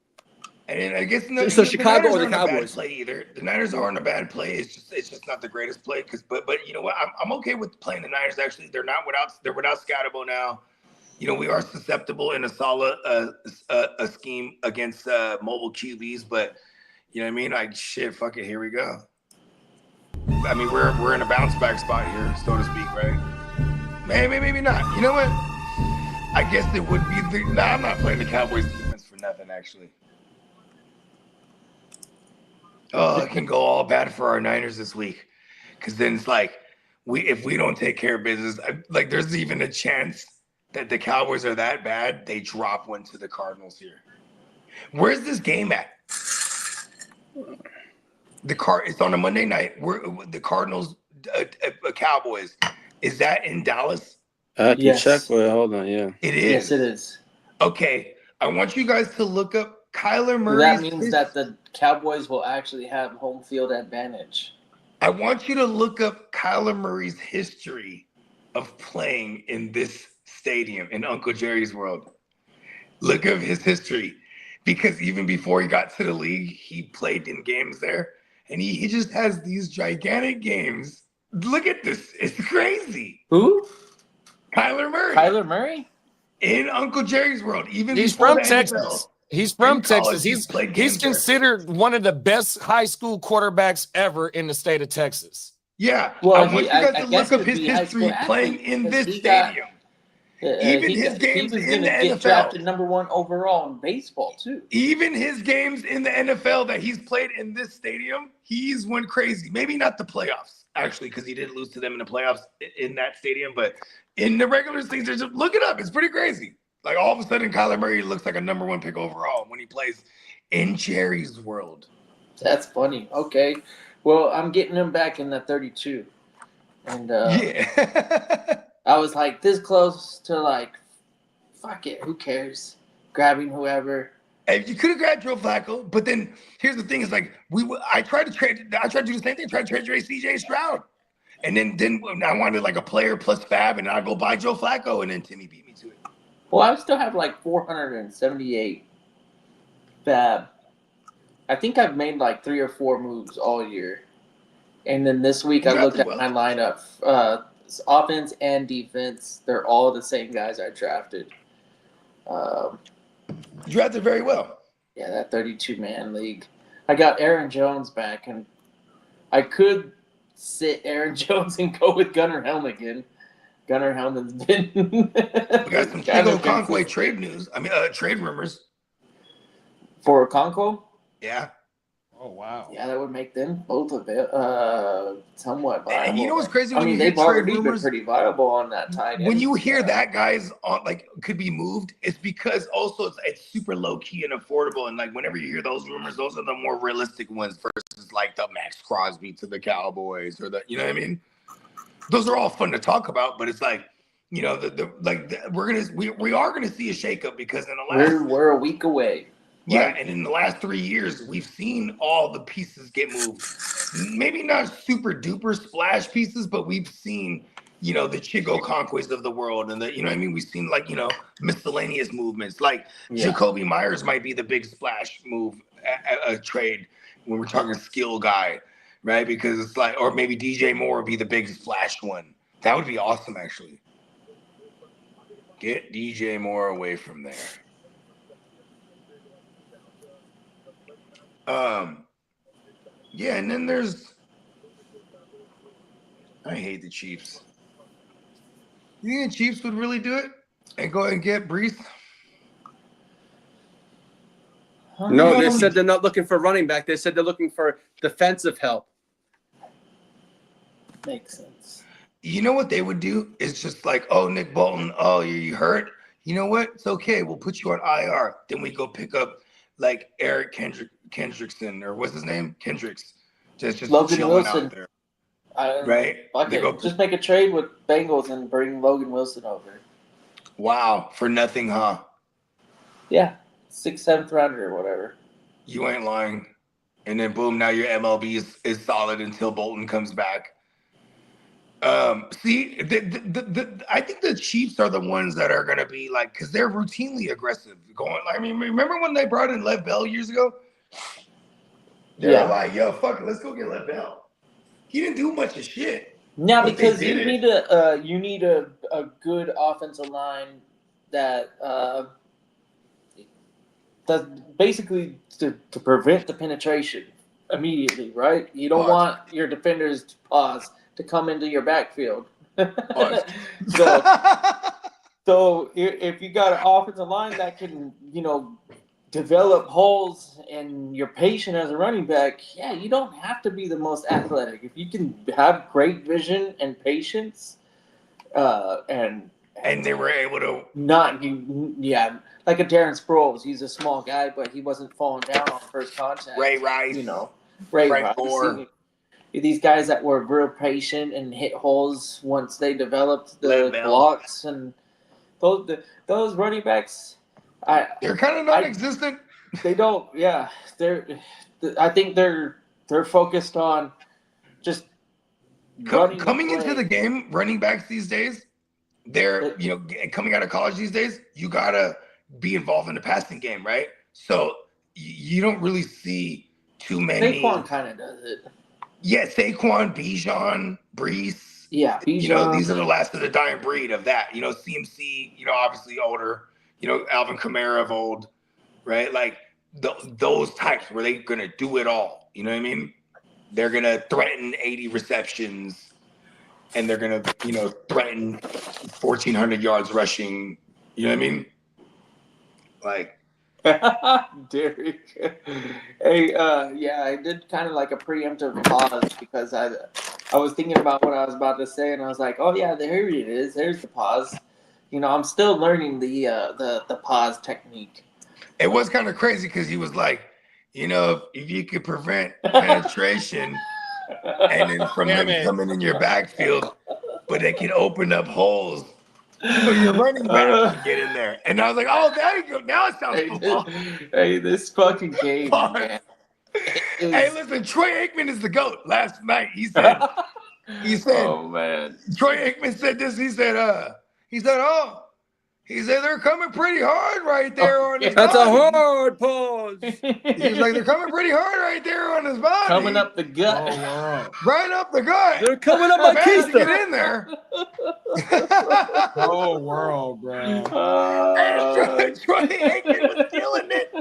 And I guess so Chicago or the Cowboys. Play either. The Niners aren't a bad play. It's just not the greatest play. But you know what? I'm okay with playing the Niners. Actually, they're without Scotabo now. We are susceptible in a solid a scheme against mobile QBs, but you know what I mean? Like, shit, fuck it, here we go. I mean, we're in a bounce back spot here, so to speak, right? Maybe not. You know what? I guess it would be I'm not playing the Cowboys defense for nothing, actually. Oh, it can go all bad for our Niners this week, because then it's like if we don't take care of business, like there's even a chance that the Cowboys are that bad they drop one to the Cardinals here. Where's this game at? It's on a Monday night. The Cardinals, Cowboys. Is that in Dallas? I can Yes. check. Wait, hold on. Yeah. It is. Yes, it is. Okay, I want you guys to look up Kyler Murray. That means that the Cowboys will actually have home field advantage. I want you to look up Kyler Murray's history of playing in this stadium in Uncle Jerry's World. Look up his history, because even before he got to the league, he played in games there, and he just has these gigantic games. Look at this. It's crazy. Who? Kyler Murray. Kyler Murray? In Uncle Jerry's World. Even He's before from the Texas. NFL. He's from In college, Texas. played He's games there. considered one of the best high school quarterbacks ever in the state of Texas. Yeah. Well, I want you I guys to guess look up could his be high history school playing athlete, in 'cause this he got- stadium. Even his games he was in gonna the get NFL. drafted #1 overall in baseball too. Even his games in the NFL that he's played in this stadium, he's went crazy. Maybe not the playoffs, actually, because he did lose to them in the playoffs in that stadium. But in the regular season, just look it up. It's pretty crazy. Like, all of a sudden, Kyler Murray looks like a #1 pick overall when he plays in Jerry's World. That's funny. Okay, well, I'm getting him back in the 32, and Yeah. I was like this close to like, fuck it, who cares? Grabbing whoever. And you could have grabbed Joe Flacco, but then here's the thing: is like I tried to do the same thing. Tried to trade CJ Stroud, and then I wanted like a player plus Fab, and I go buy Joe Flacco, and then Timmy beat me to it. Well, I still have like 478 fab. I think I've made like 3 or 4 moves all year, and then this week I looked at my lineup. Offense and defense, they're all the same guys I drafted. You drafted very well. Yeah, that 32-man league. I got Aaron Jones back, and I could sit Aaron Jones and go with Gunnar Helmigan. Gunnar Helman's been. We got some Chico Conway trade news. I mean, trade rumors. For Conco? Yeah. Oh, wow. Yeah, that would make them both of it somewhat viable. And you know what's crazy? I When mean, you hear they've already trade been rumors, pretty viable on that tight end. when you hear that guys on like could be moved, it's because also it's super low key and affordable. And like whenever you hear those rumors, those are the more realistic ones versus like the Max Crosby to the Cowboys or you know what I mean? Those are all fun to talk about, but it's like, we are gonna see a shakeup because in the last we're a week away. Yeah, and in the last 3 years, we've seen all the pieces get moved. Maybe not super duper splash pieces, but we've seen, the Chico Conquest of the world, and we've seen like, miscellaneous movements. Like Jacoby Myers might be the big splash move, a trade when we're talking skill guy, right? Because it's like, or maybe DJ Moore would be the big splash one. That would be awesome, actually. Get DJ Moore away from there. And then I hate the Chiefs. You think the Chiefs would really do it and go and get Brees? No, they said they're not looking for running back. They said they're looking for defensive help. Makes sense. You know what they would do? It's just like, oh, Nick Bolton, oh, you hurt? You know what? It's okay. We'll put you on IR. Then we go pick up like Eric Kendrickson, or what's his name? Kendricks. Just Logan chilling Wilson. out there. Right? Just make a trade with Bengals and bring Logan Wilson over. Wow. For nothing, huh? Yeah. 6th, 7th rounder or whatever. You ain't lying. And then boom, now your MLB is solid until Bolton comes back. See, I think the Chiefs are the ones that are going to be like, because they're routinely aggressive. I mean, remember when they brought in Lev Bell years ago? They're like, yo, fuck it, let's go get Lev Bell. He didn't do much of shit. Now, because you need a good offensive line that basically to prevent the penetration immediately, right? You don't Pause. want your defenders to come into your backfield. Pause. So if you got an offensive line that can, develop holes and you're patient as a running back, yeah, you don't have to be the most athletic. If you can have great vision and patience, and they were able to like a Darren Sproles. He's a small guy, but he wasn't falling down on first contact. Ray Rice, Ray Frank Rice. Gore. These guys that were real patient and hit holes once they developed the Le'Veon Bell. blocks, and those running backs, they're kind of non-existent. They don't. Yeah, I think they're focused on just coming into the game. Running backs these days, they're coming out of college these days. You gotta be involved in the passing game, right? So you don't really see too many. Saquon kind of does it. Yeah, Saquon, Bijan, Brees. Yeah, Bijan. These are the last of the dying breed of that. CMC. Obviously older. Alvin Kamara of old, right? Like those types where they're gonna do it all. You know what I mean? They're gonna threaten 80 receptions, and they're gonna threaten 1,400 yards rushing. You know what I mean? Like. Derek. Hey, I did kind of like a preemptive pause because I was thinking about what I was about to say, and I was like, oh yeah, there it is. There's the pause. I'm still learning the pause technique. It was kind of crazy because he was like, if you could prevent penetration and then from them coming in your backfield, but they can open up holes. So your running back can get in there. And I was like, oh, there you go. Now it sounds football. Hey, this fucking game, man. Hey, listen, Troy Aikman is the GOAT. Last night, he said, oh, man. Troy Aikman said this. He said, they're coming pretty hard right there on his That's body. a hard pause. He's like, they're coming pretty hard right there on his body. Coming up the gut. Oh, wow. Right up the gut. They're coming up my Managed to get keister. in there. Oh, world, bro. Troy Aikman was killing it.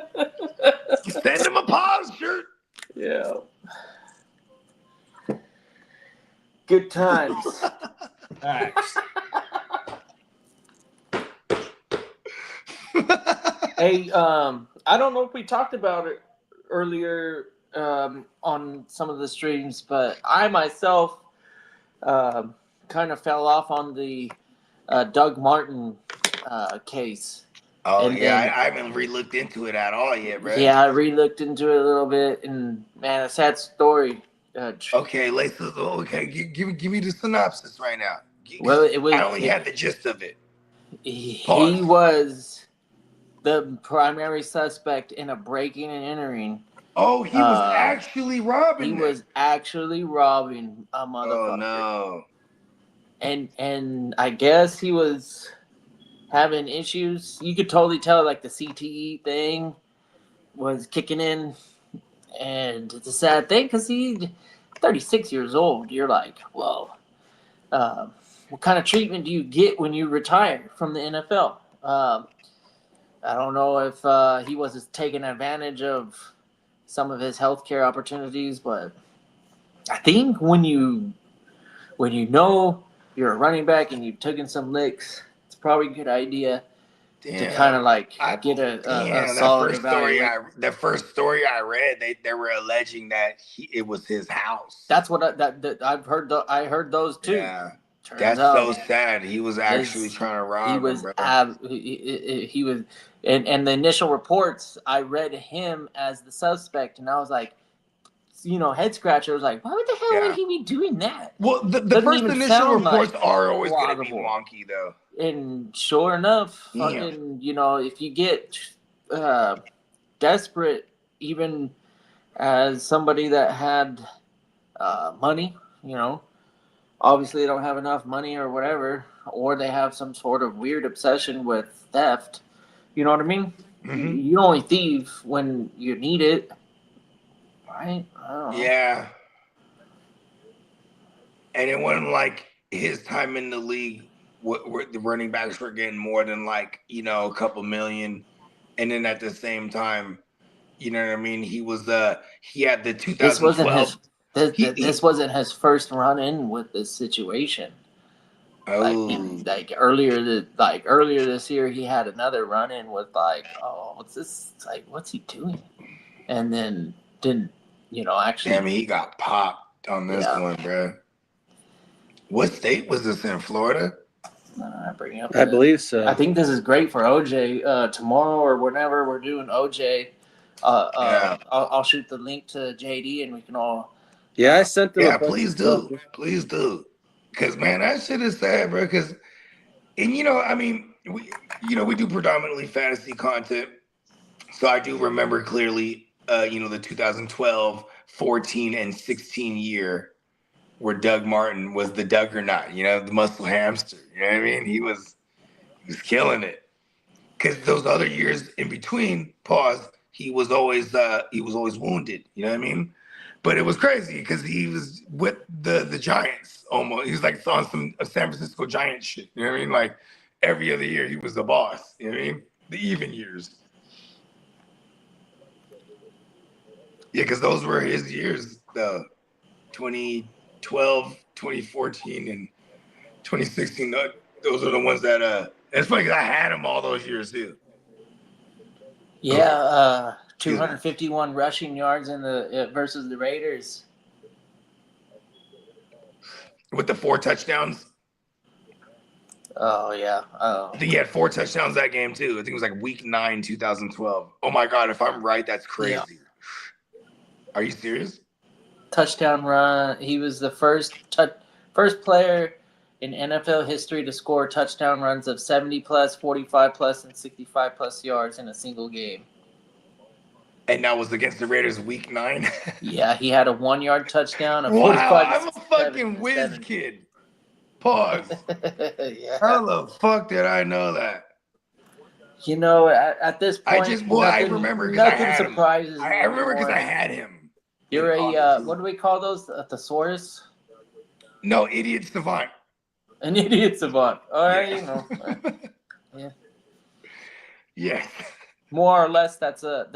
Send him a pause shirt. Yeah. Good times. Facts. Hey, I don't know if we talked about it earlier on some of the streams, but I myself kind of fell off on the Doug Martin case. Oh, I haven't re-looked into it at all yet, bro. Yeah, I re-looked into it a little bit, and man, a sad story. Okay, give me the synopsis right now. Well, it was. I only had the gist of it. He Pause. was the primary suspect in a breaking and entering. Oh, he was actually robbing. He was actually robbing a motherfucker. Oh no! And I guess he was having issues. You could totally tell, like the CTE thing was kicking in, and it's a sad thing because he's 36 years old. You're like, well, what kind of treatment do you get when you retire from the NFL? I don't know if he was taking advantage of some of his healthcare opportunities, but I think when you know you're a running back and you've taken some licks, it's probably a good idea to kind of like get a solid evaluation. The first story I read, they were alleging that it was his house. That's what I've heard. I heard those too. Yeah. That's so sad. He was actually trying to rob he was him, he was, and the initial reports, I read him as the suspect, and I was like, head scratcher. I was like, why the hell would he be doing that? Well, the first initial reports are always going to be wonky, though. And sure enough, fucking, if you get desperate, even as somebody that had money, obviously they don't have enough money or whatever, or they have some sort of weird obsession with theft. You know what I mean? Mm-hmm. You only thieve when you need it, right? I don't know. Yeah. And it wasn't like his time in the league what the running backs were getting more than like, you know, a couple million. And then at the same time, you know what I mean? He had the 2012. This wasn't his. He- This wasn't his first run in with this situation. Oh, Like earlier this year, he had another run in with like, oh, what's this? Like, what's he doing? And then didn't, actually. damn, he got popped on this one, bro. What state was this in? Florida? I believe so. I think this is great for OJ. Tomorrow or whenever we're doing OJ, I'll shoot the link to JD and we can all. Yeah, I sent them. Yeah, please do. Please do. Because, man, that shit is sad, bro. Because, and, you know, I mean, we do predominantly fantasy content. So I do remember clearly, the 2012, 14, and 16 year where Doug Martin was the Doug or not, the muscle hamster. You know what I mean? He was killing it. Because those other years in between, he was always wounded. You know what I mean? But it was crazy because he was with the Giants almost. He was like on some San Francisco Giants shit. You know what I mean? Like every other year he was the boss. You know what I mean? The even years. Yeah, because those were his years, the 2012, 2014, and 2016. Those are the ones that it's funny because I had him all those years too. Yeah, 251 rushing yards in the versus the Raiders. With the 4 touchdowns. Oh yeah. I think he had 4 touchdowns that game too. I think it was like week 9, 2012. Oh my God, if I'm right, that's crazy. Yeah. Are you serious? Touchdown run. He was the first player in NFL history to score touchdown runs of 70 plus, 45 plus, and 65 plus yards in a single game. And that was against the Raiders week 9? Yeah, he had a 1-yard touchdown. Wow, I'm a fucking whiz kid. Pause. Yeah. How the fuck did I know that? At this point, I remember because I had him. Surprises I remember because I had him. You're a, what do we call those? A thesaurus? No, idiot savant. An idiot savant. All right, Yeah. Yes. More or less, that's a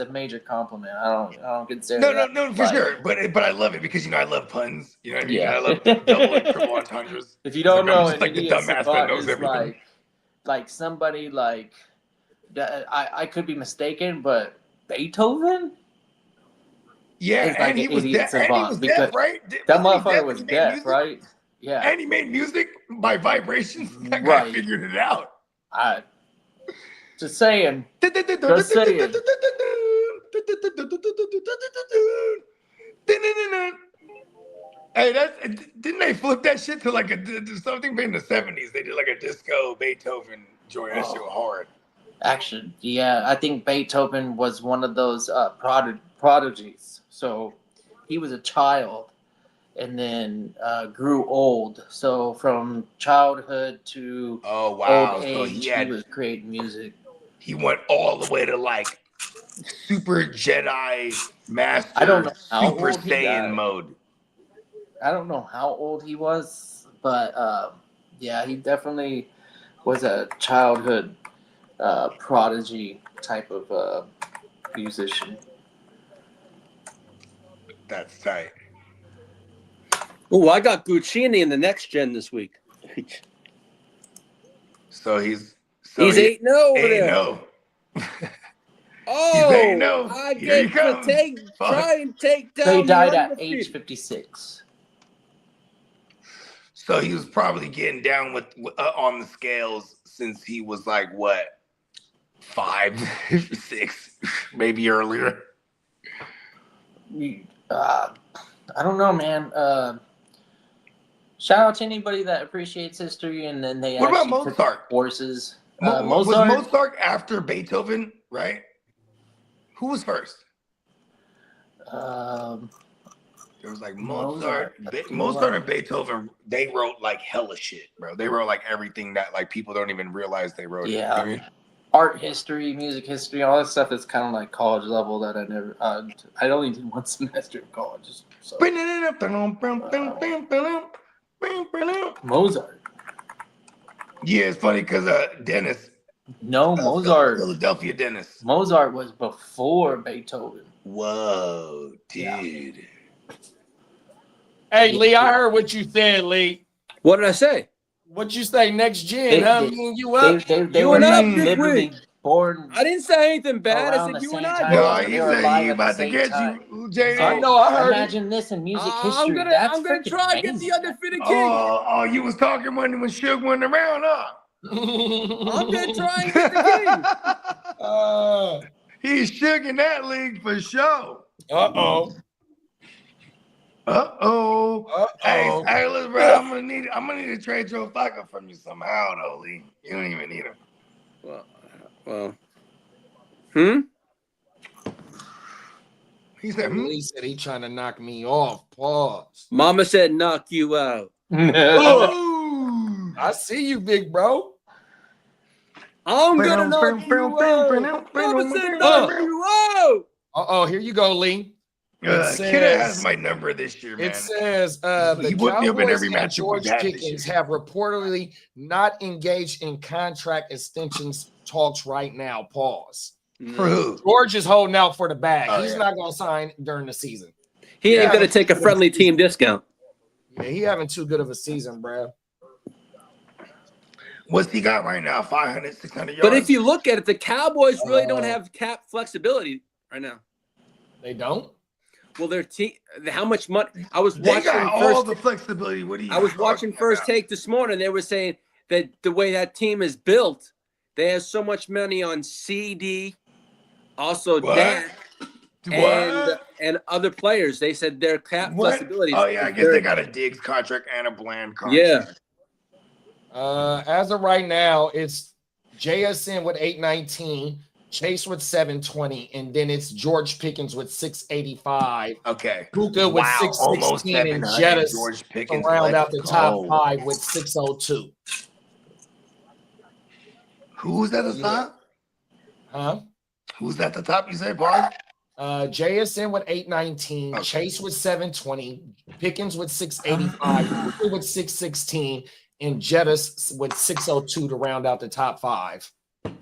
major compliment. I don't consider. No, for sure. But I love it because I love puns. You know what I mean? Yeah. I love double and triple entendres. If you don't know, an like idiot savant is everything. like somebody like that. I could be mistaken, but Beethoven. Yeah, and he was deaf, right? That motherfucker was deaf, right? Yeah. And he made music by vibrations. That guy figured it out. Just saying. Just saying. Hey, didn't they flip that shit to like something in the 70s? They did like a disco Beethoven joint. That shit was hard. Actually, yeah, I think Beethoven was one of those prodigies. So he was a child and then grew old. So from childhood to old age, he was creating music. He went all the way to like Super Jedi Master. I don't know how Super Saiyan mode. I don't know how old he was, but yeah, he definitely was a childhood prodigy type of musician. That's tight. Oh, I got Guccini in the next gen this week. So he's 8-0 over there. Oh, I get to try and take down. They died at age 56. So he was probably getting down with on the scales since he was like what, 5, 6, maybe earlier. I don't know, man. Shout out to anybody that appreciates history and then they. What about Mozart? Horses. Was Mozart after Beethoven, right? Who was first? There was like Mozart and Beethoven. They wrote like hella shit, bro. They wrote like everything that like people don't even realize they wrote. Yeah. You know what I mean? Art history, music history, all that stuff is kind of like college level that I never. I only did 1 semester of college. So. Mozart. Yeah, it's funny because Dennis, No, Mozart. Philadelphia Dennis. Mozart was before Beethoven. Whoa, Yeah. dude. Hey, Lee, I heard what you said, Lee. What did I say? What you say next gen, They- huh? they- Me and you up? They You were and like up, Dick literally Week. born I didn't say anything bad. I around said the you same and I. time. No, Boys. They he were said alive he at the about to same get time. you, JD. I know, I heard it. Imagine this in music I'm history. gonna That's try freaking to get the amazing. undefeated king. Oh, you was talking when Suge went around, huh? I'm gonna try and get the king. He's Suge in that league for sure. Uh-oh. Hey, look, bro, I'm gonna need to trade Joe Flacco from you somehow, though, Lee. You don't even need him. Well. He said, Lee said he trying to knock me off. Pause. Mama said knock you out. Oh, I see you, big bro. I'm gonna knock you out. Mama said knock you out. Uh-oh, here you go, Lee. Kidda has my number this year, man. It says He the whipped me up in Cowboys every and matchup George we've had this Pickens year. have reportedly not engaged in contract extensions talks right now. Pause. For who? George is holding out for the bag. Oh, He's yeah. not going to sign during the season. He ain't Yeah. gonna take a friendly team discount. Yeah, he having too good of a season, bro. What's he got right now? 500, 600 yards? But if you look at it, the Cowboys really don't have cap flexibility right now. They don't? Well, their team, how much money? I was they watching got all first. the flexibility. What do you I was watching First Take this morning. They were saying that the way that team is built, they have so much money on CD, also What? Dak, What? and other players. They said their cap flexibility. Oh, yeah, I guess they got a Diggs contract and a Bland contract. Yeah. As of right now, it's JSN with 819, Chase with 720, and then it's George Pickens with 685. Okay. Puka with Almost 616 and 700. Jettis George to Pickens. round out let's the top go. 5 with 602. Who's at the top? Huh? Who's at the top, you said, Bob? JSN with 819, Chase with 720, Pickens with 685, Puka with 616, and Jettis with 602 to round out the top 5.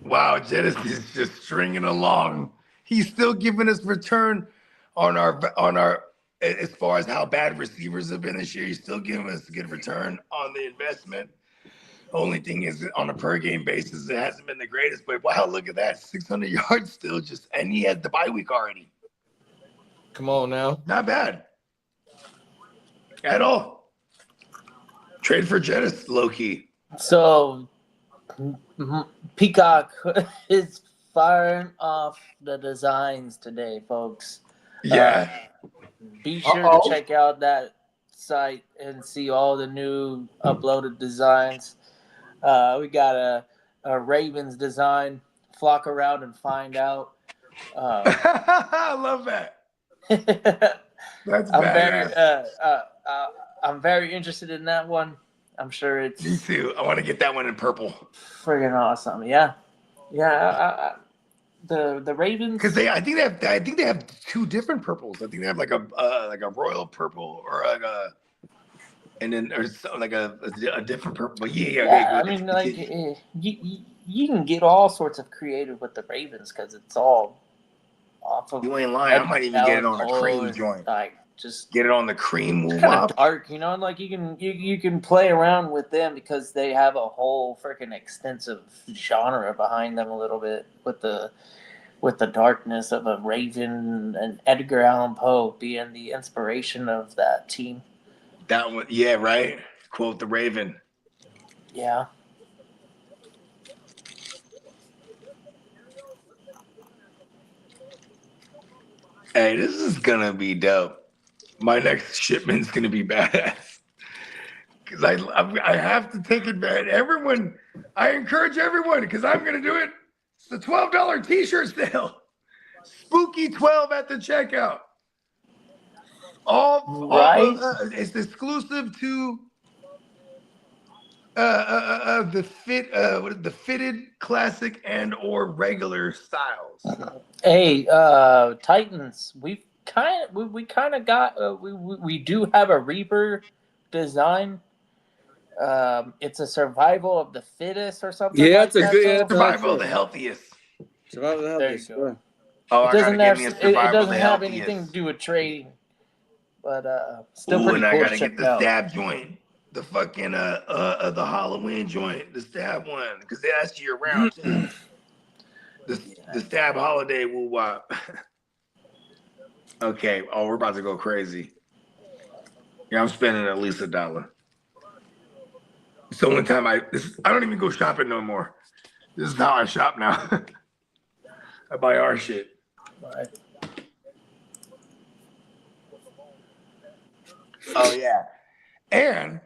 Wow, Jettis is just stringing along. He's still giving us return on our as far as how bad receivers have been this year. He's still giving us a good return on the investment. Only thing is, on a per game basis, it hasn't been the greatest. But wow, look at that, 600 yards still. And he had the bye week already. Come on now. Not bad at all. Trade for Jettis, low key. So, Peacock is firing off the designs today, folks. Yeah. Be sure to check out that site and see all the new uploaded designs. We got a Ravens design. Flock around and find out. I love that. That's badass. I'm very interested in that one. I'm sure it's Me too. I want to get that one in purple. friggin' awesome. Yeah. The Ravens, Because I think they have two different purples. I think they have like a royal purple or a different purple. But yeah. I mean, like you can get all sorts of creative with the Ravens because it's all off of. You ain't lying. I might even get it on a cream joint. Like just get it on the cream kind wop. of dark, you know. And like you can play around with them because they have a whole freaking extensive genre behind them a little bit with the darkness of a Raven and Edgar Allan Poe being the inspiration of that team. That one, yeah, right. Quote the Raven. Yeah. Hey, this is gonna be dope. My next shipment's gonna be badass. Because I have to take advantage. I encourage everyone because I'm gonna do it. It's the $12 t-shirt sale. Spooky 12 at the checkout. It's exclusive to the fitted classic and or regular styles. Hey, Titans, we do have a Reaper design It's a survival of the fittest or something. Yeah, like it's a that, good. though? Yeah, Survival of the healthiest. Survival of the There you healthiest. go. Sure. Oh, It I gotta doesn't give have me a it survival of doesn't the have healthiest. anything to do with trading, but still Ooh, pretty and I cool to gotta check get the out. stab joint, the fucking the Halloween joint, the stab one, because that's year round too. The stab holiday will wop. Okay. Oh, we're about to go crazy. Yeah, I'm spending at least $1. It's the only time I don't even go shopping no more. This is how I shop now. I buy our shit. Right. Oh yeah. And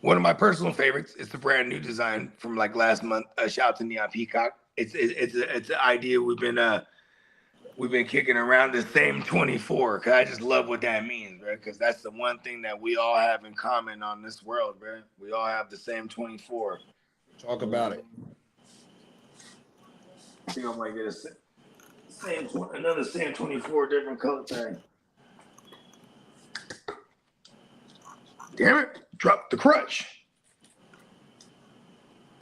one of my personal favorites is the brand new design from like last month. Shout out to Neon Peacock. It's an idea we've been kicking around, the same 24. Cause I just love what that means, bro. Cause that's the one thing that we all have in common on this world, bro. We all have the same 24. Talk about it. I think I might get another same 24 different color thing. Damn it! Drop the crutch.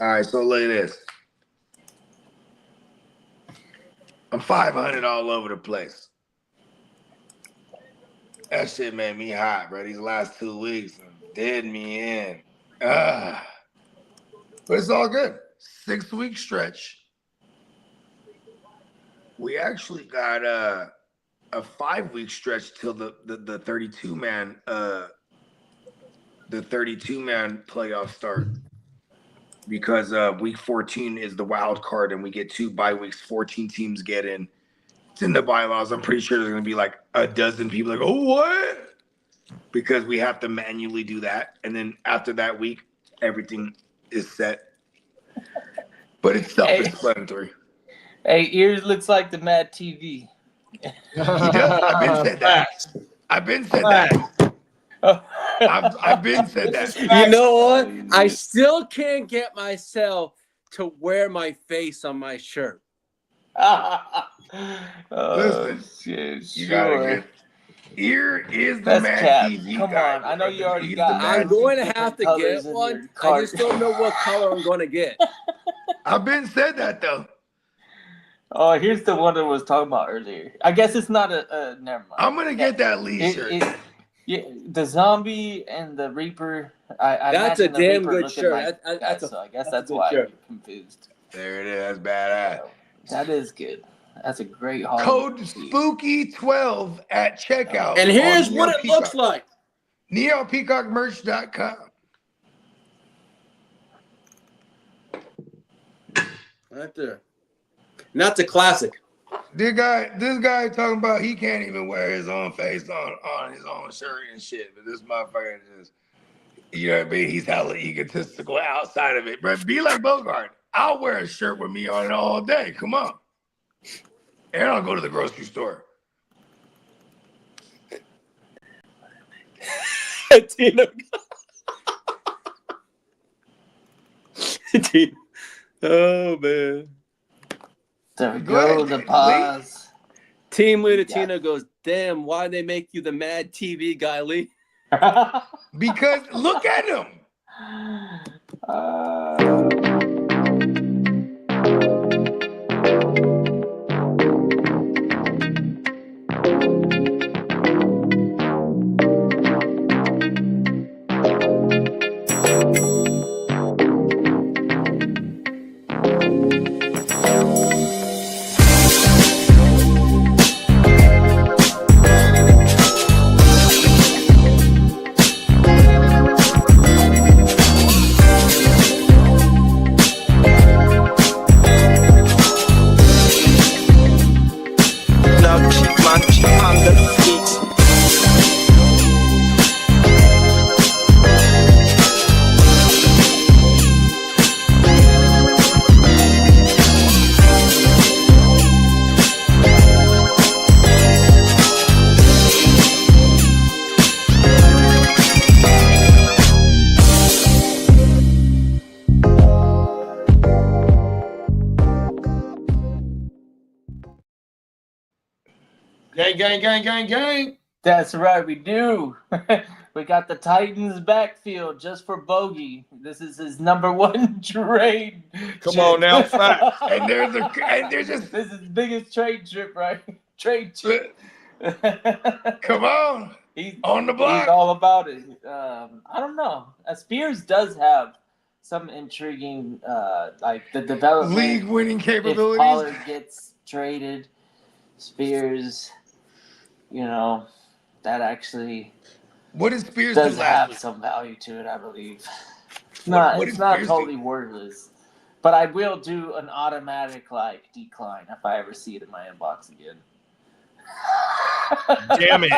All right, so look at this. I'm 500 all over the place. That shit made me hot, bro. These last 2 weeks did me in. But it's all good. 6-week stretch. We actually got a 5-week stretch till the 32-man the 32-man playoff start, because week 14 is the wild card and we get 2 bye weeks. 14 teams get in. It's in the bylaws. I'm pretty sure there's gonna be like a dozen people like, oh, what? Because we have to manually do that, and then after that week, everything is set. But it's self-explanatory. Hey, Ears looks like the Mad TV. He does. I've been said that. I've been said that. I've been said that. You know what? I still can't get myself to wear my face on my shirt. Listen, shit, you gotta sure. get. Here is the That's Mad cap. TV Come guy. on, I know you already He's got. the I'm Mad going TV. to have to Colors get in one. your I cart. just don't know what color I'm going to get. I've been said that though. Oh, here's the one that was talking about earlier. I guess it's not a never mind. I'm gonna get that Lee shirt. Yeah, the zombie and the Reaper. I That's a imagine the damn Reaper good looking shirt. like That's that, so I guess a that's good why shirt. I'm confused. There it is. That's badass. That is good. That's a great Halloween. Code Spooky12 at checkout. And here's on what Neo it looks Peacock. like. NeoPeacockMerch.com. Right there. And that's a classic. This guy talking about he can't even wear his own face on his own shirt and shit. But this motherfucker just, you know what I mean? He's hella egotistical outside of it. But be like Bogart. I'll wear a shirt with me on it all day. Come on. And I'll go to the grocery store. Tina. Tina. Oh, man. There we Go go. ahead, The Lee. pause. Team Leader Yeah. Tina goes, damn, why they make you the Mad TV guy, Lee? Because look at him. Now keep my keep on the beats. Gang, gang, gang, gang, gang. That's right, we do. We got the Titans backfield just for Bogey. This is his number one trade. Come on now, facts. And there's just This is his biggest trade trip, right? Trade trip. come on. He's On the block. He's all about it. I don't know. Spears does have some intriguing, like the development. League-winning If capabilities. Pollard gets traded, Spears, that actually What did Spears do does last have week? some value to it, I believe. What It's did not Spears totally do? worthless, but I will do an automatic decline if I ever see it in my inbox again. Damn it.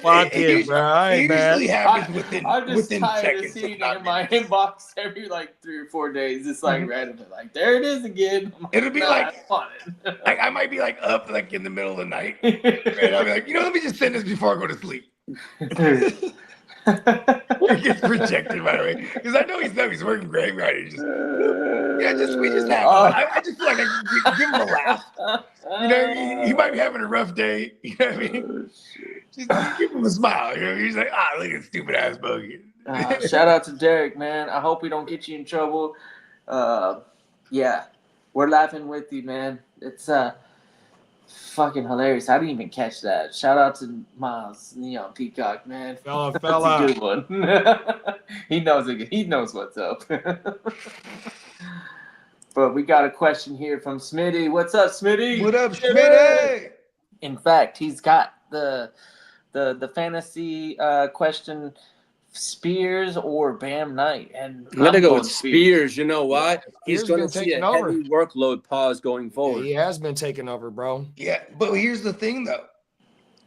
Fuck it, bro. I It ain't mad. usually happens within I'm just tired seconds. of seeing it not in my minutes. inbox every 3 or 4 days. It's randomly there it is again. I'm It'll be nah, like- it's fun. I might be up in the middle of the night, and I'll be like, let me just send this before I go to sleep. It gets rejected by the way, because I know he's working great, right? We just have. I just feel like I can give him a laugh. He might be having a rough day. You know what I mean? Just give him a smile. He's like, look at stupid ass Bogey. Shout out to Derek, man. I hope we don't get you in trouble. Yeah, we're laughing with you, man. It's fucking hilarious. I didn't even catch that. Shout out to Miles Neon Peacock, man. Fella. That's a good one. He knows it. He knows what's up. But we got a question here from Smitty. What's up, Smitty? What up, Schmitty? In fact, he's got the fantasy question: Spears or Bam Knight, and I'm gonna go going with Spears. You know why? He's Spears going to been see a taking over. heavy workload pause going forward. He has been taking over, bro. Yeah, but here's the thing though.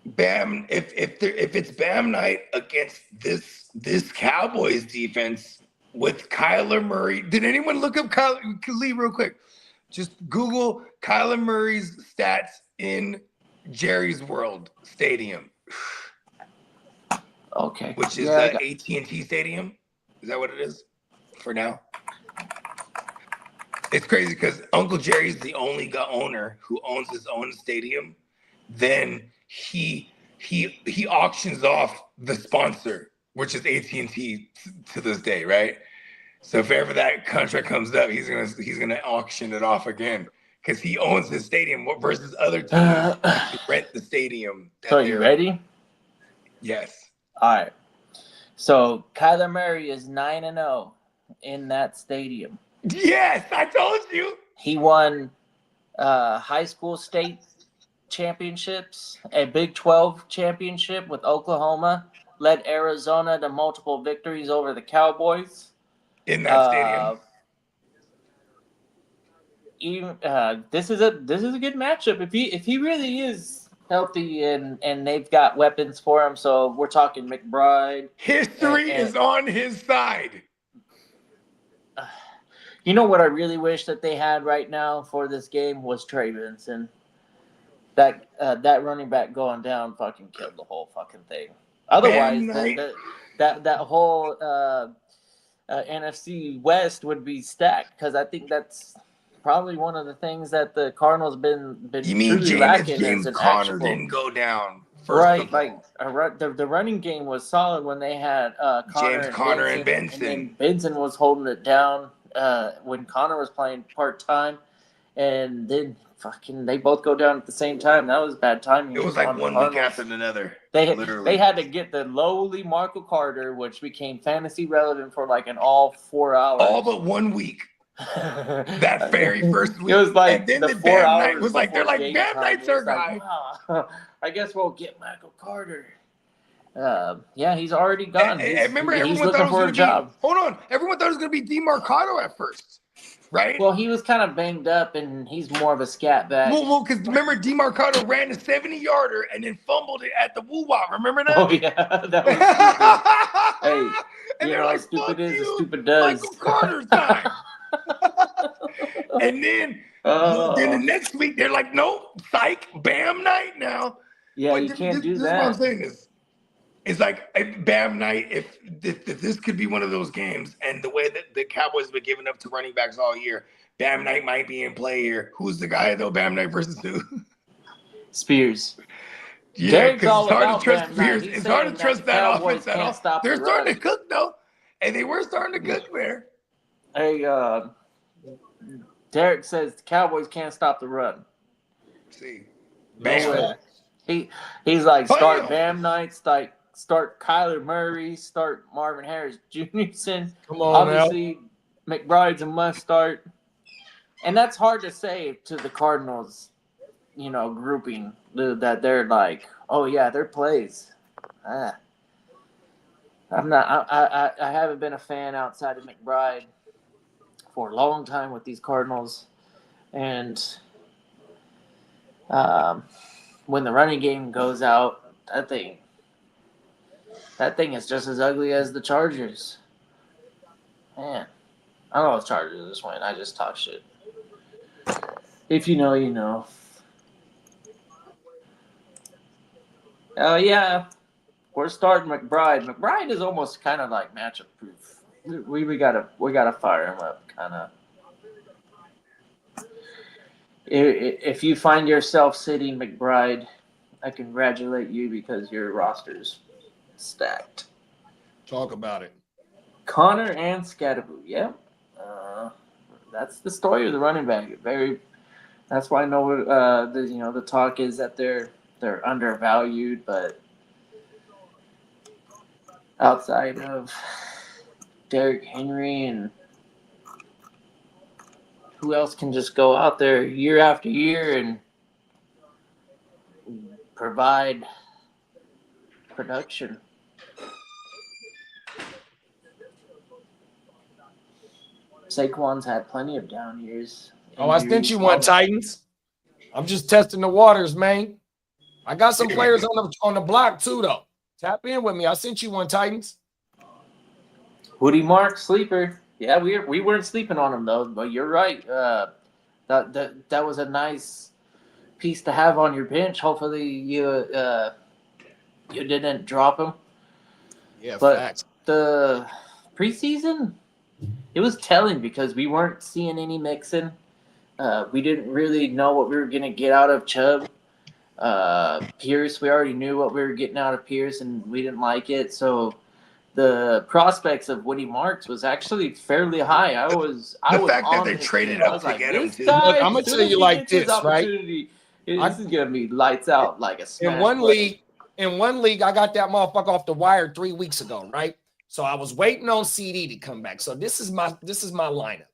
Bam, if it's Bam Knight against this Cowboys defense with Kyler Murray, did anyone look up Lee real quick? Just Google Kyler Murray's stats in Jerry's World Stadium, Okay, which is yeah, AT&T Stadium. Is that what it is for now? It's crazy because Uncle Jerry's the only owner who owns his own stadium. Then he auctions off the sponsor, which is AT&T to this day, right? So if ever that contract comes up, he's gonna auction it off again because he owns his stadium versus other teams who rent the stadium. So you ready? Yes. All right. So Kyler Murray is 9-0 in that stadium. Yes, I told you. He won high school state championships, a Big 12 championship with Oklahoma, led Arizona to multiple victories over the Cowboys. In that stadium. This is a good matchup if he really is healthy and they've got weapons for him. So we're talking McBride. History is on his side. You know what I really wish that they had right now for this game was Trey Benson. That running back going down fucking killed the whole fucking thing. Otherwise, that whole NFC West would be stacked because I think that's probably one of the things that the Cardinals been You mean truly lacking James is an Conner actual, didn't go down first right? of all. The running game was solid when they had Conner and Benson. and Benson was holding it down when Conner was playing part time, and then fucking they both go down at the same time. That was bad timing. It was like on the one week Cardinals. after another. They had to get the lowly Michael Carter, which became fantasy relevant for like an all 4 hours. All but 1 week. That very first week. It was like and then the the 4 Bam hours Knight was like, they're before like, game Bam time. Knight's It our was like, guy. wow, I guess we'll get Michael Carter. Yeah, he's already gone. I remember he's everyone looking thought it for was a going to job. be, hold on. Everyone thought it was going to be DeMarcado at first, right? Well, he was kind of banged up, and he's more of a scat back. Well, because remember DeMarcado ran a 70-yarder and then fumbled it at the woo-wop. Remember that? Oh, yeah, that was stupid. Hey, and you they're know, like, stupid fuck is, you, stupid does. Michael Carter's time. And then the next week, they're like, nope, psych, Bam Knight now. Yeah, But you can't do this is what I'm that. saying is, it's like Bam Knight, if this could be one of those games, and the way that the Cowboys have been giving up to running backs all year, Bam Knight might be in play here. Who's the guy, though? Bam Knight versus who? Spears. Yeah, Derek's because all it's hard to about trust Bam Knight. Pierce. He's It's hard to saying that trust the that Cowboys offense at can't all. stop They're the starting run. to cook though, and they were starting to cook there. Hey, Derek says the Cowboys can't stop the run. See, No Bam. way. He's like start Bam. Bam Knight, start Kyler Murray, start Marvin Harris Jr. Come on now. Obviously, McBride's a must start, and that's hard to say to the Cardinals. Grouping that they're like, oh yeah, their plays. I'm not. I haven't been a fan outside of McBride for a long time with these Cardinals, and when the running game goes out, that thing is just as ugly as the Chargers. Man, I don't know if Chargers this win. I just talk shit. If you know, you know. Oh yeah, we're starting McBride. McBride is almost kind of like matchup proof. We gotta fire him up, kind of. If you find yourself sitting McBride, I congratulate you because your roster's stacked. Talk about it. Connor and Scatterboo, yeah. That's the story of the running back. That's why I know the talk is that they're undervalued, but outside of Derrick Henry and who else can just go out there year after year and provide production? Saquon's had plenty of down years. Oh, I sent you one, Titans. I'm just testing the waters, man. I got some players on the block too, though. Tap in with me. I sent you one, Titans. Woody Mark, sleeper. Yeah, we weren't sleeping on him though, but you're right. That was a nice piece to have on your bench. Hopefully you didn't drop him. Yeah, but facts. The preseason, it was telling because we weren't seeing any Mixon. We didn't really know what we were gonna get out of Chubb. Pierce, we already knew what we were getting out of Pierce, and we didn't like it. So the prospects of Woody Marks was actually fairly high. I was fact that on they this traded kid. I up was to like, get him, this too. guy, Look, I'm gonna as soon tell as you he like gets his this, right? opportunity, this is gonna be lights out like a smash In one play. league, I got that motherfucker off the wire 3 weeks ago, right? So I was waiting on CD to come back. So this is my lineup: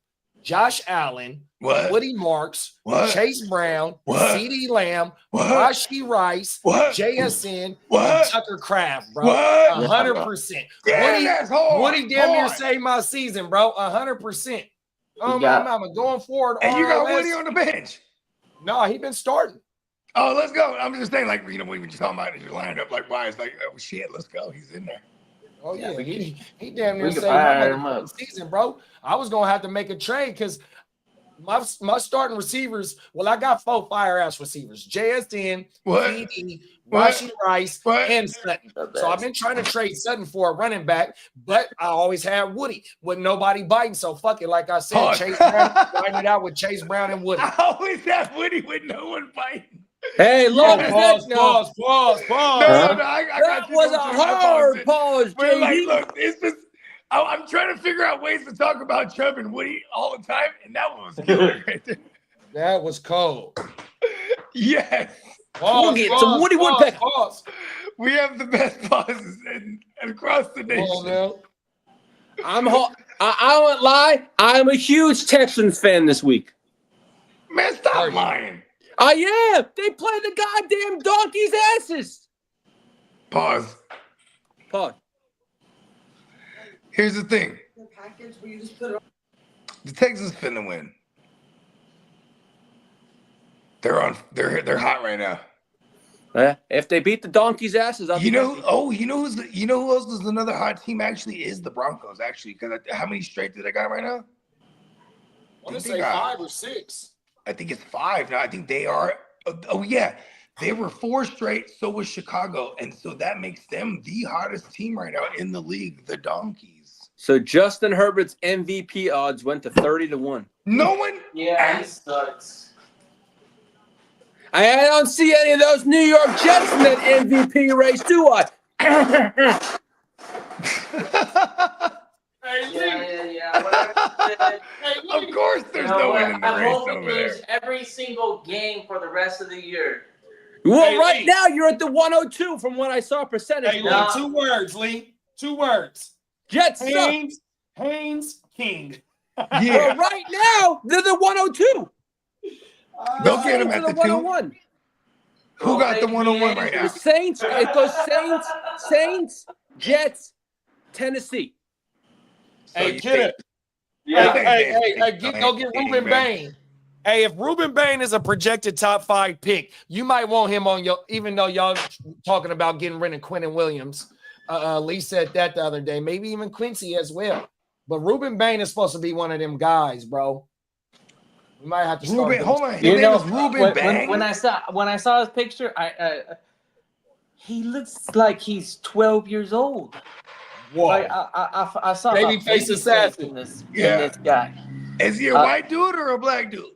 Josh Allen, What? Woody Marks, What? Chase Brown, What? CD Lamb, What? Rashi Rice, What? JSN, What? and Tucker Craft, bro. What? 100%. Damn, that's hard. Woody damn near Hard. saved my season, bro. 100%. Oh We my got- mama, going forward. And you got ROS. Woody on the bench. No, he been starting. Oh, let's go. I'm just saying, like, we were just talking about your lineup, like, why it's like, oh shit, let's go. He's in there. Oh yeah, Yeah, he damn near we could saved my fire him motherfucking up. season, bro. I was gonna have to make a trade because my starting receivers. Well, I got 4 fire ass receivers: JSN, What? PD, What? Rashi Rice, What? and Sutton. The So I've best. been trying to trade Sutton for a running back, but I always had Woody with nobody biting. So fuck it. Like I said, Hard. Chase Brown, find it out with Chase Brown and Woody. I always have Woody with no one fighting. Hey, long as that Pause. No, I got That you. was Don't a turn my hard in. pause, But like, JD. look, it's just I'm trying to figure out ways to talk about Chubb and Woody all the time, and that one was killer right there. That was cold. Yes, We'll get some Woody Woodpecker. Pause. we have the best pauses across the Come nation. on now. I won't lie. I'm a huge Texans fan this week. Man, stop Are you? lying. I am. They play the goddamn donkeys' asses. Pause. Pause. Here's the thing. The Texans finna win. They're hot right now. If they beat the donkeys' asses, I'll You be know, happy. you know who else is another hot team? Actually, is the Broncos. Actually, because how many straight do they got right now? I want to say 5 or 6. I think it's 5 now. I think they are. Oh yeah, they were 4 straight. So was Chicago, and so that makes them the hottest team right now in the league. The Donkeys. So Justin Herbert's MVP odds went to 30-1. No one. Yeah, he sucks. I don't see any of those New York Jets in that MVP race, do I? Of course, there's no one in the race over there. Every single game for the rest of the year. Well, Hey, right Lee. now you're at the 102 from what I saw percentage. Hey, wise. Lee, 2 words, Lee. 2 words. Jets suck. Haynes King. Well, right now they're the 102. Go get him Saints at are the 2. 101. Who got the 101 right The now? Saints. It goes Saints, Jets, Tennessee. Hey, you get it. Yeah. Go get Ruben Bain. Hey, if Ruben Bain is a projected top 5 pick, you might want him on your. Even though y'all talking about getting rid of Quentin Williams, Lee said that the other day. Maybe even Quincy as well. But Ruben Bain is supposed to be one of them guys, bro. We might have to start. Ruben, hold on. His You name know, is Ruben Bang. when I saw his picture, he looks like he's 12 years old. Whoa. Like I saw Babyface assassin. in this guy. Is he a white dude or a black dude?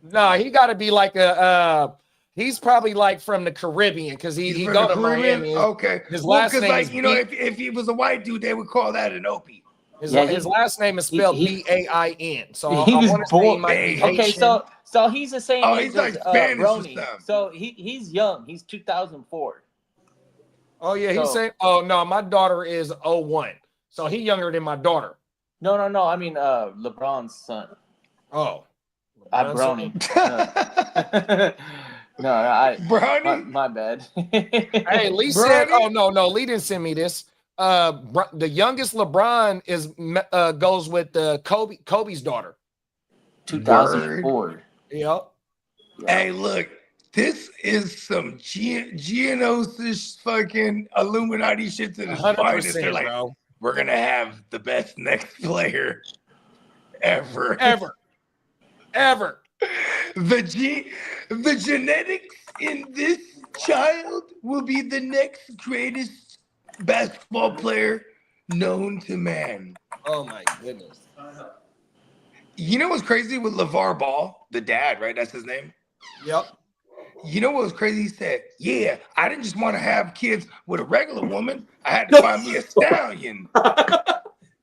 No, he got to be like a. He's probably like from the Caribbean because he from go the to Caribbean? Miami. Okay. His last name is if he was a white dude, they would call that an Opie. His last name is spelled B-A-I-N. So he I was want to say he born. might be Okay, Haitian. so he's the same age he's like as Spanish or Brony. something. So he's young. He's 2004. Oh yeah, he's So- saying. Oh no, my daughter is 01. So he younger than my daughter. No. I mean LeBron's son. Oh, Brony. No, Brony? my bad. Hey, Lee said. Oh no, Lee didn't send me this. The youngest LeBron is goes with Kobe's daughter. 2004. Yep. Hey, look, this is some Geonosis fucking Illuminati shit to the finest. They're 100%, like, bro. we're gonna have the best next player ever. The genetics in this child will be the next greatest basketball player known to man. Oh my goodness. You know what's crazy with LeVar Ball, the dad, right? That's his name. Yep. You know what was crazy? He said, "Yeah, I didn't just want to have kids with a regular woman. I had to find me a stallion."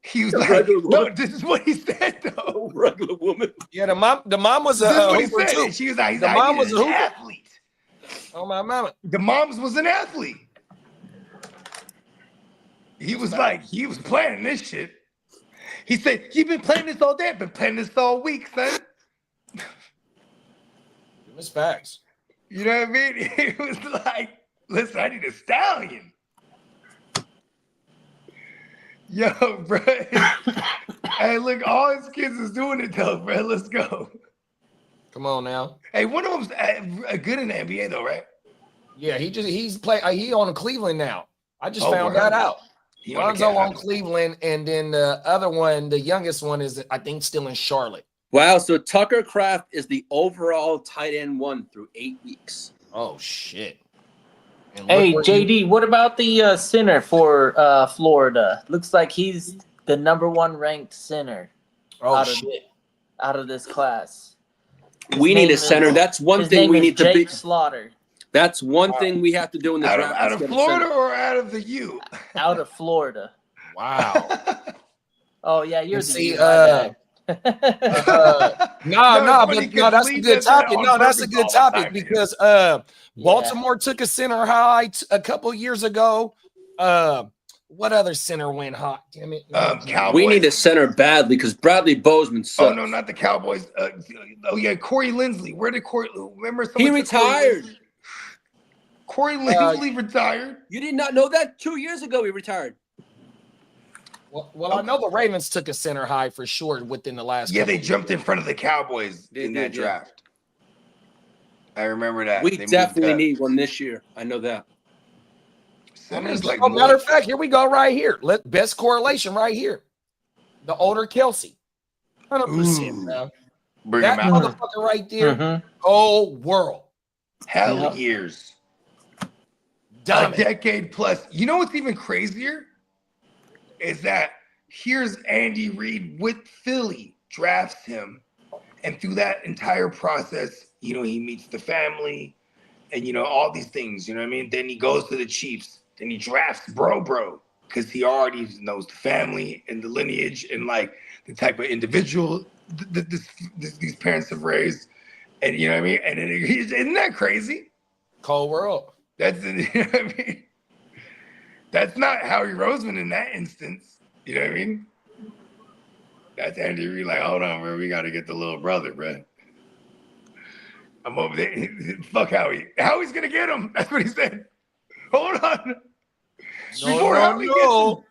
He was like, "No, this is what he said, though." Regular woman. Yeah, the mom was This is a what he hooper said. too. She was like, The mom was a an hooper. athlete. Oh my mama. The mom's was an athlete. He was planning this shit. He said, "You've been playing this all day. I've been playing this all week, son." It's facts. You know what I mean? He was like, "Listen, I need a stallion." Yo, bro. Hey, look, all his kids is doing it though, bro. Let's go. Come on now. Hey, one of them's good in the NBA though, right? Yeah, he's on Cleveland now. I just Oh, found word. that out. He on the Lonzo on Cavs. Cleveland, and then the other one, the youngest one, is I think still in Charlotte. Wow, so Tucker Kraft is the overall tight end 1 through 8 weeks. Oh shit. And Hey, look where JD, what about the center for Florida? Looks like he's the #1 ranked center out of this class. We need a center. That's one His thing name we is need to Jake be. Slaughter That's one thing we have to do in the draft. Out is of get a Florida center. or out of the U? out of Florida. Wow. Oh yeah, you're And the see, U, my bad. That's a good topic. No, that's a good topic because Baltimore took a center high a couple years ago. What other center went hot? Damn it. Cowboys. We need a center badly because Bradley Bozeman sucks. Oh no, not the Cowboys. Corey Linsley. Where did Corey? Remember He someone took Corey retired. Linsley? Corey Linsley retired. You did not know that? 2 years ago he retired. Well, I know the Ravens took a center high for sure within the last. Yeah, they couple jumped in years. front of the Cowboys in that did, yeah. draft. I remember that. We They moved definitely up. need one this year. I know that. Center's like matter of fact, here we go right here. Best correlation right here. The older Kelsey. 100%, Ooh. man. Bring That him out. motherfucker right there. Mhm. Oh, world. Hell Yeah. years. Dumb A decade plus. You know what's even crazier? Is that here's Andy Reid with Philly drafts him. And through that entire process, he meets the family and, all these things, you know what I mean? Then he goes to the Chiefs. Then he drafts bro, because he already knows the family and the lineage and like the type of individual these parents have raised. And you know what I mean? And then isn't that crazy? Cold world. That's you know what I mean? That's not Howie Roseman in that instance. You know what I mean? That's Andy Reid like, hold on, bro, we got to get the little brother, bro. I'm over there. Fuck Howie. Howie's going to get him. That's what he said. Hold on. Before Howie gets him.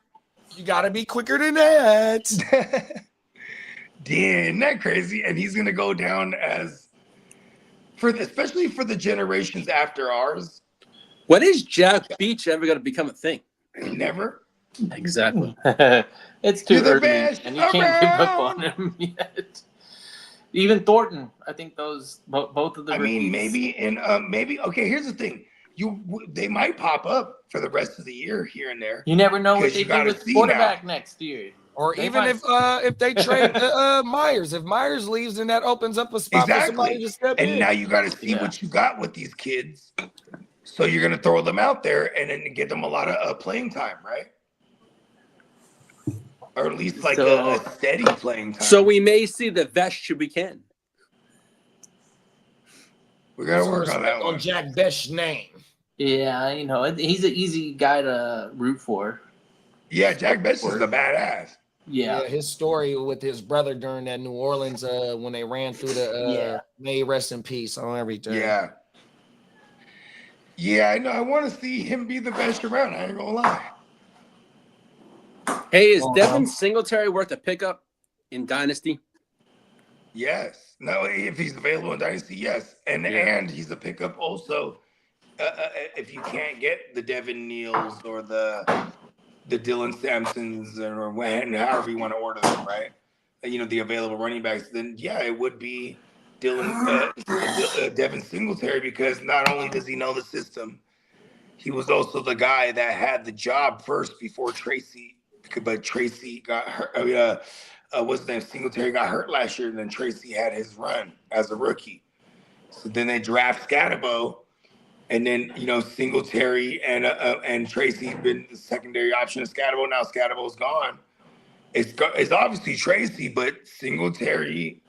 You got to be quicker than that. Damn, isn't that crazy? And he's going to go down as, especially for the generations after ours. When is Jack Beach ever going to become a thing? Never. Exactly. It's too You're the early, best and you can't give up around. on him yet. Even Thornton, I think those both of the. I mean, rookies. maybe. Okay, here's the thing. They might pop up for the rest of the year here and there. You never know what Because they you do gotta with see quarterback now. next year. Or They even might- if they trade Myers. If Myers leaves, then that opens up a spot for somebody to step in. And now you got to see what you got with these kids. So you're going to throw them out there and then get them a lot of playing time, right? Or at least like a steady playing time. So we may see the best should we can. We got to Some work on that respect one. Jack Besh's name. Yeah, he's an easy guy to root for. Yeah, Jack Best is a badass. Yeah. His story with his brother during that New Orleans when they ran through the may rest in peace on everything. Yeah. Yeah, I know. I want to see him be the best around. I ain't gonna lie. Hey, is Devin Singletary worth a pickup in Dynasty? Yes. No, if he's available in Dynasty, yes. And he's a pickup also. If you can't get the Devin Neals or the Dylan Sampsons or however you want to order them, right? The available running backs, then yeah, it would be Devin Singletary, because not only does he know the system, he was also the guy that had the job first before Tracy. But Tracy got hurt. What's his name? Singletary got hurt last year, and then Tracy had his run as a rookie. So then they draft Scatabo, and then Singletary and Tracy been the secondary option of Scatabo. Now Scatabo's gone. It's obviously Tracy, but Singletary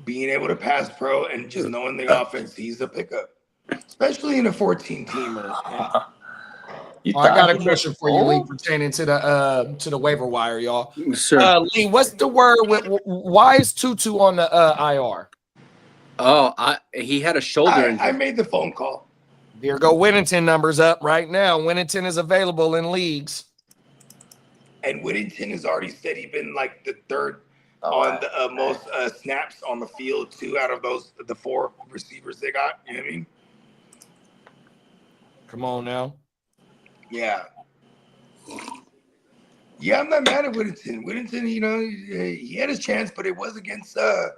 being able to pass pro and just knowing the offense, he's a pickup, especially in a 14-teamer. I got a question for you, Lee, pertaining to the waiver wire, y'all. Sure. Lee, what's the word? Why is Tutu on the IR? Oh, he had a shoulder injury. I made the phone call. Here go Whittington numbers up right now. Whittington is available in leagues. And Whittington has already said he's been like the third on the most snaps on the field, 2 out of the 4 receivers they got. You know what I mean? Come on now. Yeah. Yeah, I'm not mad at Whittington. Whittington, he had his chance, but it was against the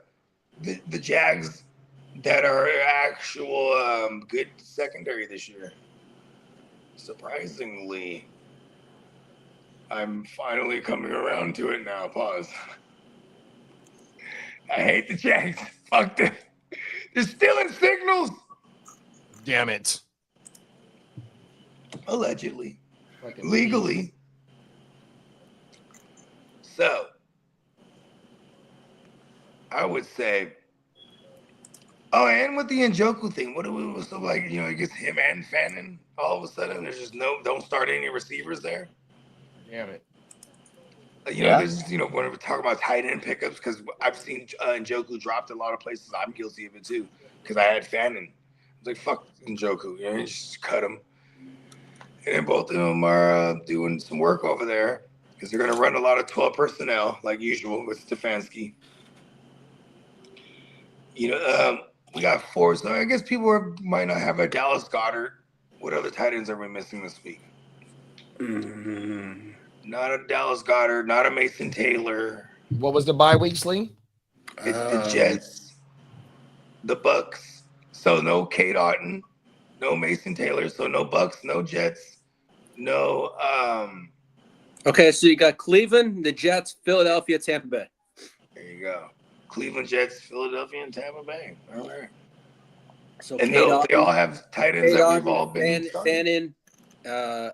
Jags that are actual good secondary this year. Surprisingly. I'm finally coming around to it now. Pause. I hate the Jags. Fuck them. They're stealing signals. Damn it. Allegedly. Legally. So, I would say, and with the Njoku thing, what it was so like, it gets him and Fannin all of a sudden. There's just don't start any receivers there. Damn it. There's just, when we're talking about tight end pickups, because I've seen Njoku dropped a lot of places. I'm guilty of it too, because I had Fannin. I was like, fuck Njoku, just cut him. And then both of them are doing some work over there, because they're going to run a lot of 12 personnel, like usual with Stefanski. We got 4, so I guess people might not have a Dallas Goedert. What other tight ends are we missing this week? Not a Dallas Goedert, not a Mason Taylor. What was the bye weeks, Lee? It's the Jets, the Bucks. So no Kate Otten, no Mason Taylor. So no Bucks, no Jets, no. Okay, so you got Cleveland, the Jets, Philadelphia, Tampa Bay. There you go. Cleveland Jets, Philadelphia, and Tampa Bay. All right. So And K-Dog, they all have tight ends that K-Dog, we've all been starting. Fannin, the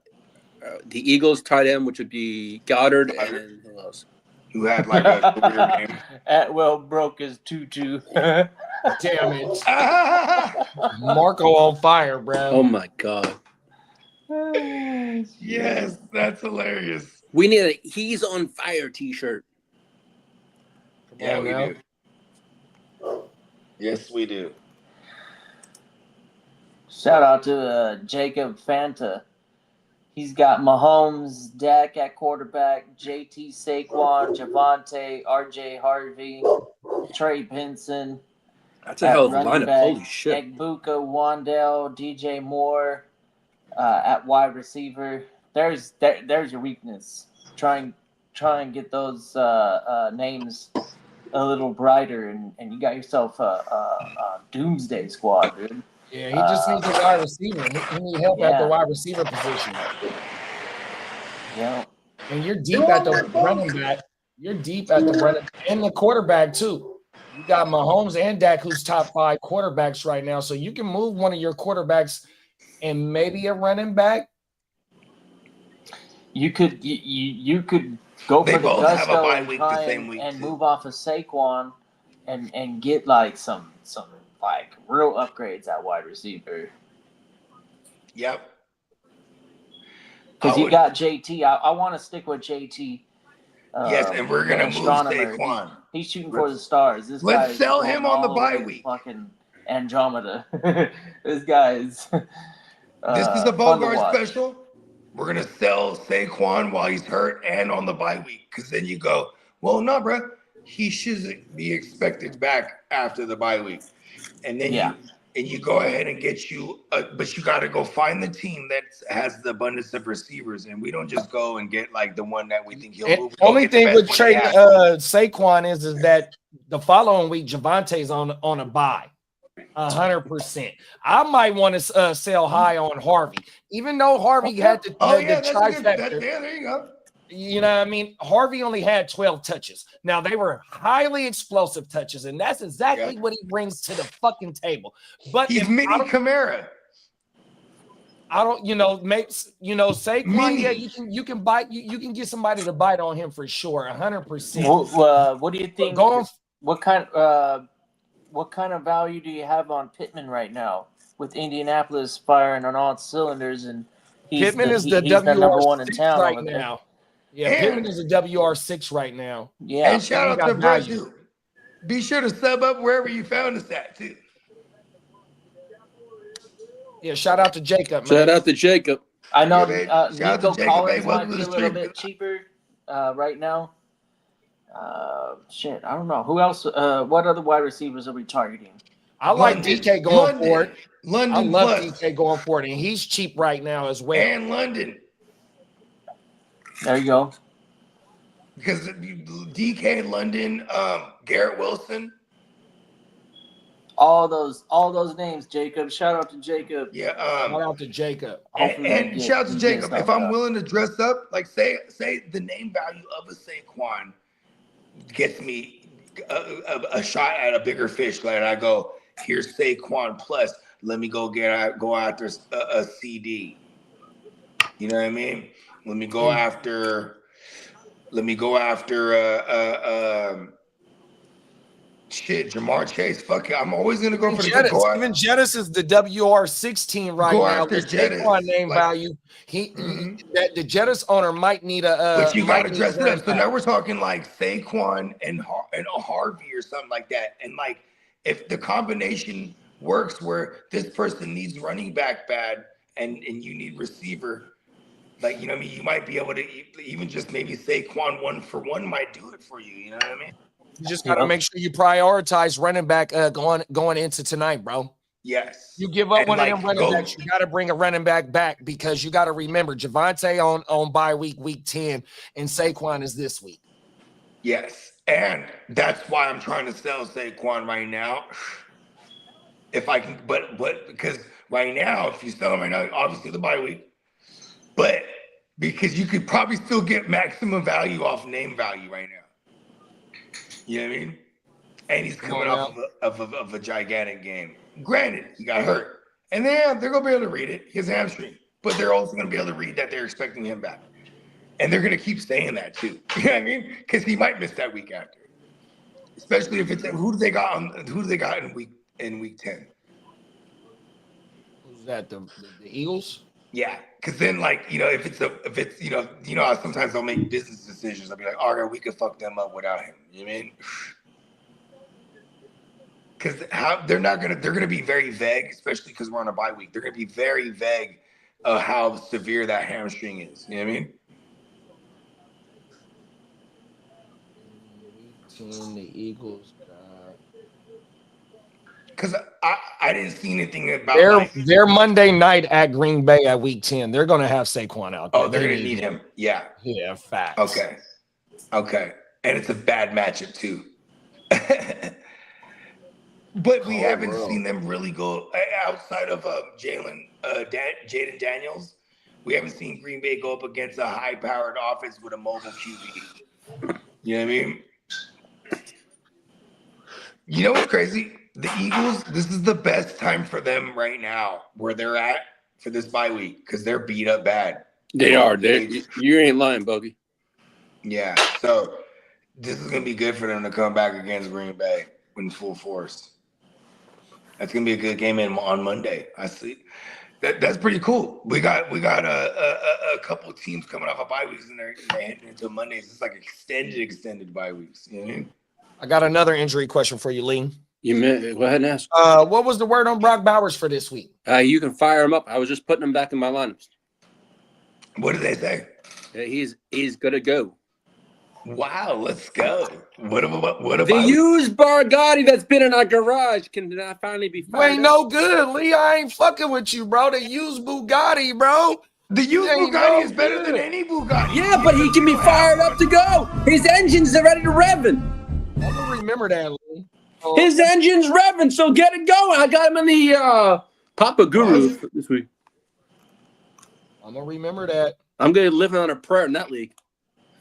Eagles tight end, which would be Goddard, and who else? Who had like a career game. Atwell broke his tutu. Damn it. Marco on fire, bro. Oh my God. Yes, that's hilarious. We need a "He's on Fire" T-shirt. Yeah, on we now. do. Yes, we do. Shout out to Jacob Fanta. He's got Mahomes, Dak at quarterback, JT Saquon, Javante, RJ Harvey, Trey Pinson. That's a hell of a running lineup. back, Holy shit. Egbuka, Wandell, DJ Moore at wide receiver. There's your weakness. Try and get those names a little brighter, and you got yourself a doomsday squad, dude. Yeah, he just needs a wide receiver. He needs help at the wide receiver position. Yeah. And you're deep at the running back. You're deep at the running and the quarterback too. You got Mahomes and Dak, who's top 5 quarterbacks right now. So you can move one of your quarterbacks and maybe a running back. You could you could go They for the both have a gusto bye and week try the same week, and too. move off of Saquon and get like some like real upgrades at wide receiver. Yep. Because you got JT. I want to stick with JT. Yes, and we're gonna move astronomer. Saquon. He's shooting for the stars. This Let's guy's sell going him on the all bye way to week. Fucking Andromeda. This guy is. This is a fun to Bogart watch. special. We're gonna sell Saquon while he's hurt and on the bye week, because then you go, well, no, bro, he shouldn't be expected back after the bye week, and then you go ahead and get you, but you got to go find the team that has the abundance of receivers, and we don't just go and get like the one that we think he'll move. Only thing with trading Saquon is that the following week Javante's on a bye. 100%. I might want to sell high on Harvey, even though Harvey had the trifecta. There you go. You know what I mean? Harvey only had 12 touches. Now, they were highly explosive touches, and that's exactly what he brings to the fucking table. But he's mini Kamara. I don't, Saquon, you can bite, you can get somebody to bite on him for sure, 100%. What do you think? What kind of value do you have on Pittman right now with Indianapolis firing on all cylinders, and Pittman is the number one in town right now. Yeah, Pittman is a WR6 right now. Yeah, and shout out to Brazil. Be sure to sub up wherever you found us at too. Yeah, shout out to Jacob. Shout out to Jacob. I know Nico Collins might be a little bit cheaper right now. Shit, I don't know who else. What other wide receivers are we targeting? I like DK going for it. I love DK going for it, and he's cheap right now as well. And London. There you go. Because DK, London, Garrett Wilson. All those names, Jacob. Shout out to Jacob. Yeah. Shout out to Jacob. And shout out to Jacob. If I'm willing to dress up, like say the name value of a Saquon gets me a shot at a bigger fish. Like I go, here's Saquon plus. Let me go after a CD. You know what I mean? Let me go after Jamar Chase. Fuck it. I'm always gonna go for the go. Even Jettis is the WR16 right go now. After Saquon name value. That the Jettis owner might need a. But you gotta dress it up. So now we're talking like Saquon and Harvey or something like that. And like if the combination works where this person needs running back bad and you need receiver. Like, you know what I mean? You might be able to even just maybe Saquon 1-for-1 might do it for you. You know what I mean? You just got to make sure you prioritize running back going into tonight, bro. Yes. You give up one of them running backs, you got to bring a running back because you got to remember Javante on bye week 10, and Saquon is this week. Yes. And that's why I'm trying to sell Saquon right now. If I can, but because right now, if you sell him right now, obviously the bye week. But because you could probably still get maximum value off name value right now. You know what I mean? and he's coming off of a gigantic game. Granted, he got hurt. And they're going to be able to read it, his hamstring. But they're also going to be able to read that they're expecting him back. And they're going to keep saying that, too. You know what I mean? Because he might miss that week after. Especially if it's who do they got in week 10? Who's that? The Eagles? Yeah, because then if it's how sometimes they'll make business decisions. I'll be like, all right, we could fuck them up without him. You know what I mean? Because they're gonna be very vague, especially because we're on a bye week. They're gonna be very vague of how severe that hamstring is. You know what I mean? The Eagles. Because I didn't see anything about their Monday night at Green Bay at week 10. They're going to have Saquon out there. Oh, they're going to need him. Yeah. Yeah, facts. Okay. And it's a bad matchup, too. But we haven't seen them really go outside of Jaden Daniels. We haven't seen Green Bay go up against a high-powered offense with a mobile QB. You know what I mean? You know what's crazy? The Eagles, this is the best time for them right now, where they're at for this bye week, because they're beat up bad. They are. You ain't lying, Bogey. Yeah. So this is going to be good for them to come back against Green Bay in full force. That's going to be a good game on Monday. I see. That's pretty cool. We got a couple teams coming off of bye weeks, and they're heading into Mondays. It's like extended bye weeks. You know what I mean? I got another injury question for you, Lee. Go ahead and ask. What was the word on Brock Bowers for this week? You can fire him up. I was just putting him back in my lineups. What did they say? He's gonna go. Wow, let's go. What about the used Bargatti that's been in our garage can finally be fired? You ain't no good, Lee. I ain't fucking with you, bro. The used Bugatti, bro. The used Bugatti is better than any Bugatti. Yeah, but he can be fired up to go. His engines are ready to revving. I'm gonna remember that, Lee. His engine's revving, so get it going. I got him in the Papa Guru this week. I'm gonna remember that. I'm gonna live on a prayer in that league.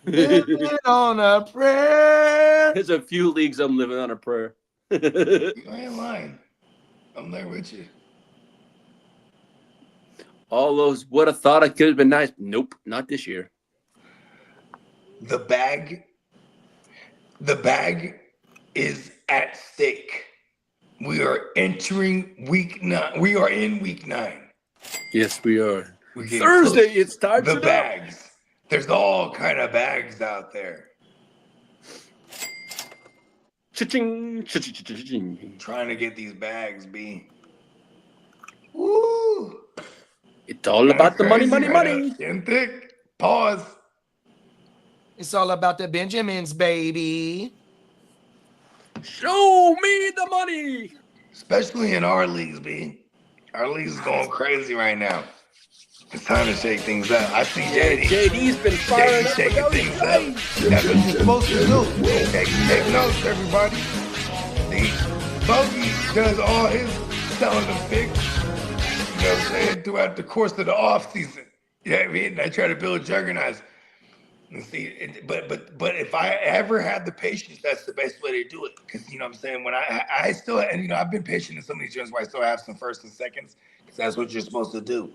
Living on a prayer. There's a few leagues I'm living on a prayer. You ain't lying. I'm there with you. All those would have thought it could have been nice. Nope, not this year. The bag is at stake. We are entering week 9. We are in week 9. Yes, we are. Thursday, it starts. The bags. There's all kind of bags out there. Cha-ching, cha-ching. Trying to get these bags, B. Woo! It's all about the money. Getting thick. Pause. It's all about the Benjamins, baby. Show me the money. Especially in our leagues, B. Our leagues is going crazy right now. It's time to shake things up. I see JD. JD's been firing up. Shaking things up. That's what you're supposed to do. Take notes, everybody. See, Bogey does all his selling of picks, you know what I'm saying, throughout the course of the off season. You know what I mean? I try to build juggernauts. And see, but if I ever had the patience, that's the best way to do it. Because you know what I'm saying, when I still, and I've been patient in some of these joints where I still have some first and seconds, because that's what you're supposed to do.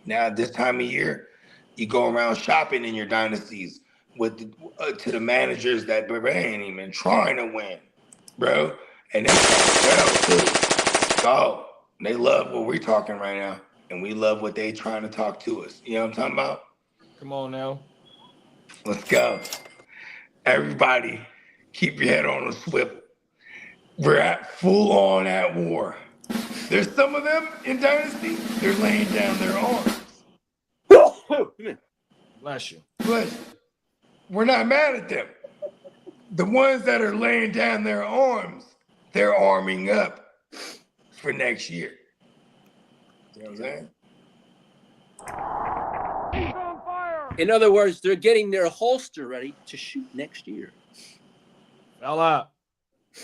Now, this time of year, you go around shopping in your dynasties with to the managers that ain't even trying to win, bro. And they well too. So they love what we're talking right now, and we love what they trying to talk to us. You know what I'm talking about? Come on now. Let's go. Everybody, keep your head on a swivel. We're full on at war. There's some of them in Dynasty, they're laying down their arms. Bless you. But we're not mad at them. The ones that are laying down their arms, they're arming up for next year. You know what I'm saying? In other words, they're getting their holster ready to shoot next year. Fella.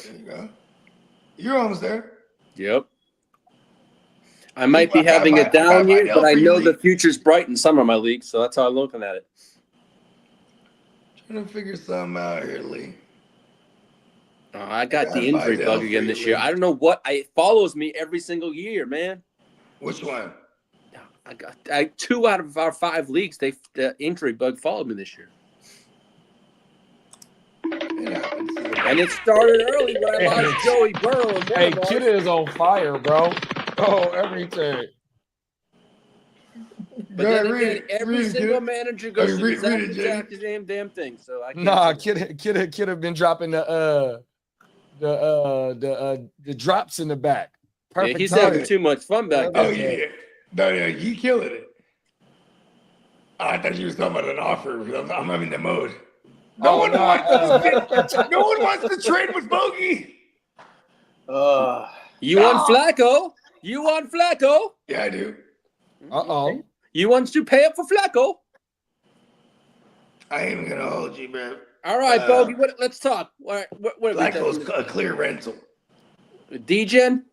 There you go. You're almost there. Yep. I might be having a down year, but I know the future's bright in some of my leagues, so that's how I'm looking at it. Trying to figure something out here, Lee. I got the I'll injury find out bug for again you, this year. Lee. I don't know what it follows me every single year, man. Which one? I got 2 out of our 5 leagues. The injury bug followed me this year, It happens. and it started early when I Damn lost it. Joey Burrow in one Hey, of ours. Kidda is on fire, bro. Oh, everything. But then again, every single manager goes Hey, through the read it, exact same damn thing. So I can't. Nah, say that. Kidda been dropping the drops in the back. Yeah, Perfect he's timing. having too much fun back Oh, there. yeah. No, he killing it. I thought you was talking about an offer. I'm in the mode. No one wants to trade with Bogey. You want Flacco? You want Flacco? Yeah, I do. Uh-oh. You want to pay up for Flacco? I ain't even gonna hold you, man. All right, Bogey. Let's talk. What are we Flacco's talking? a clear rental D-Gen?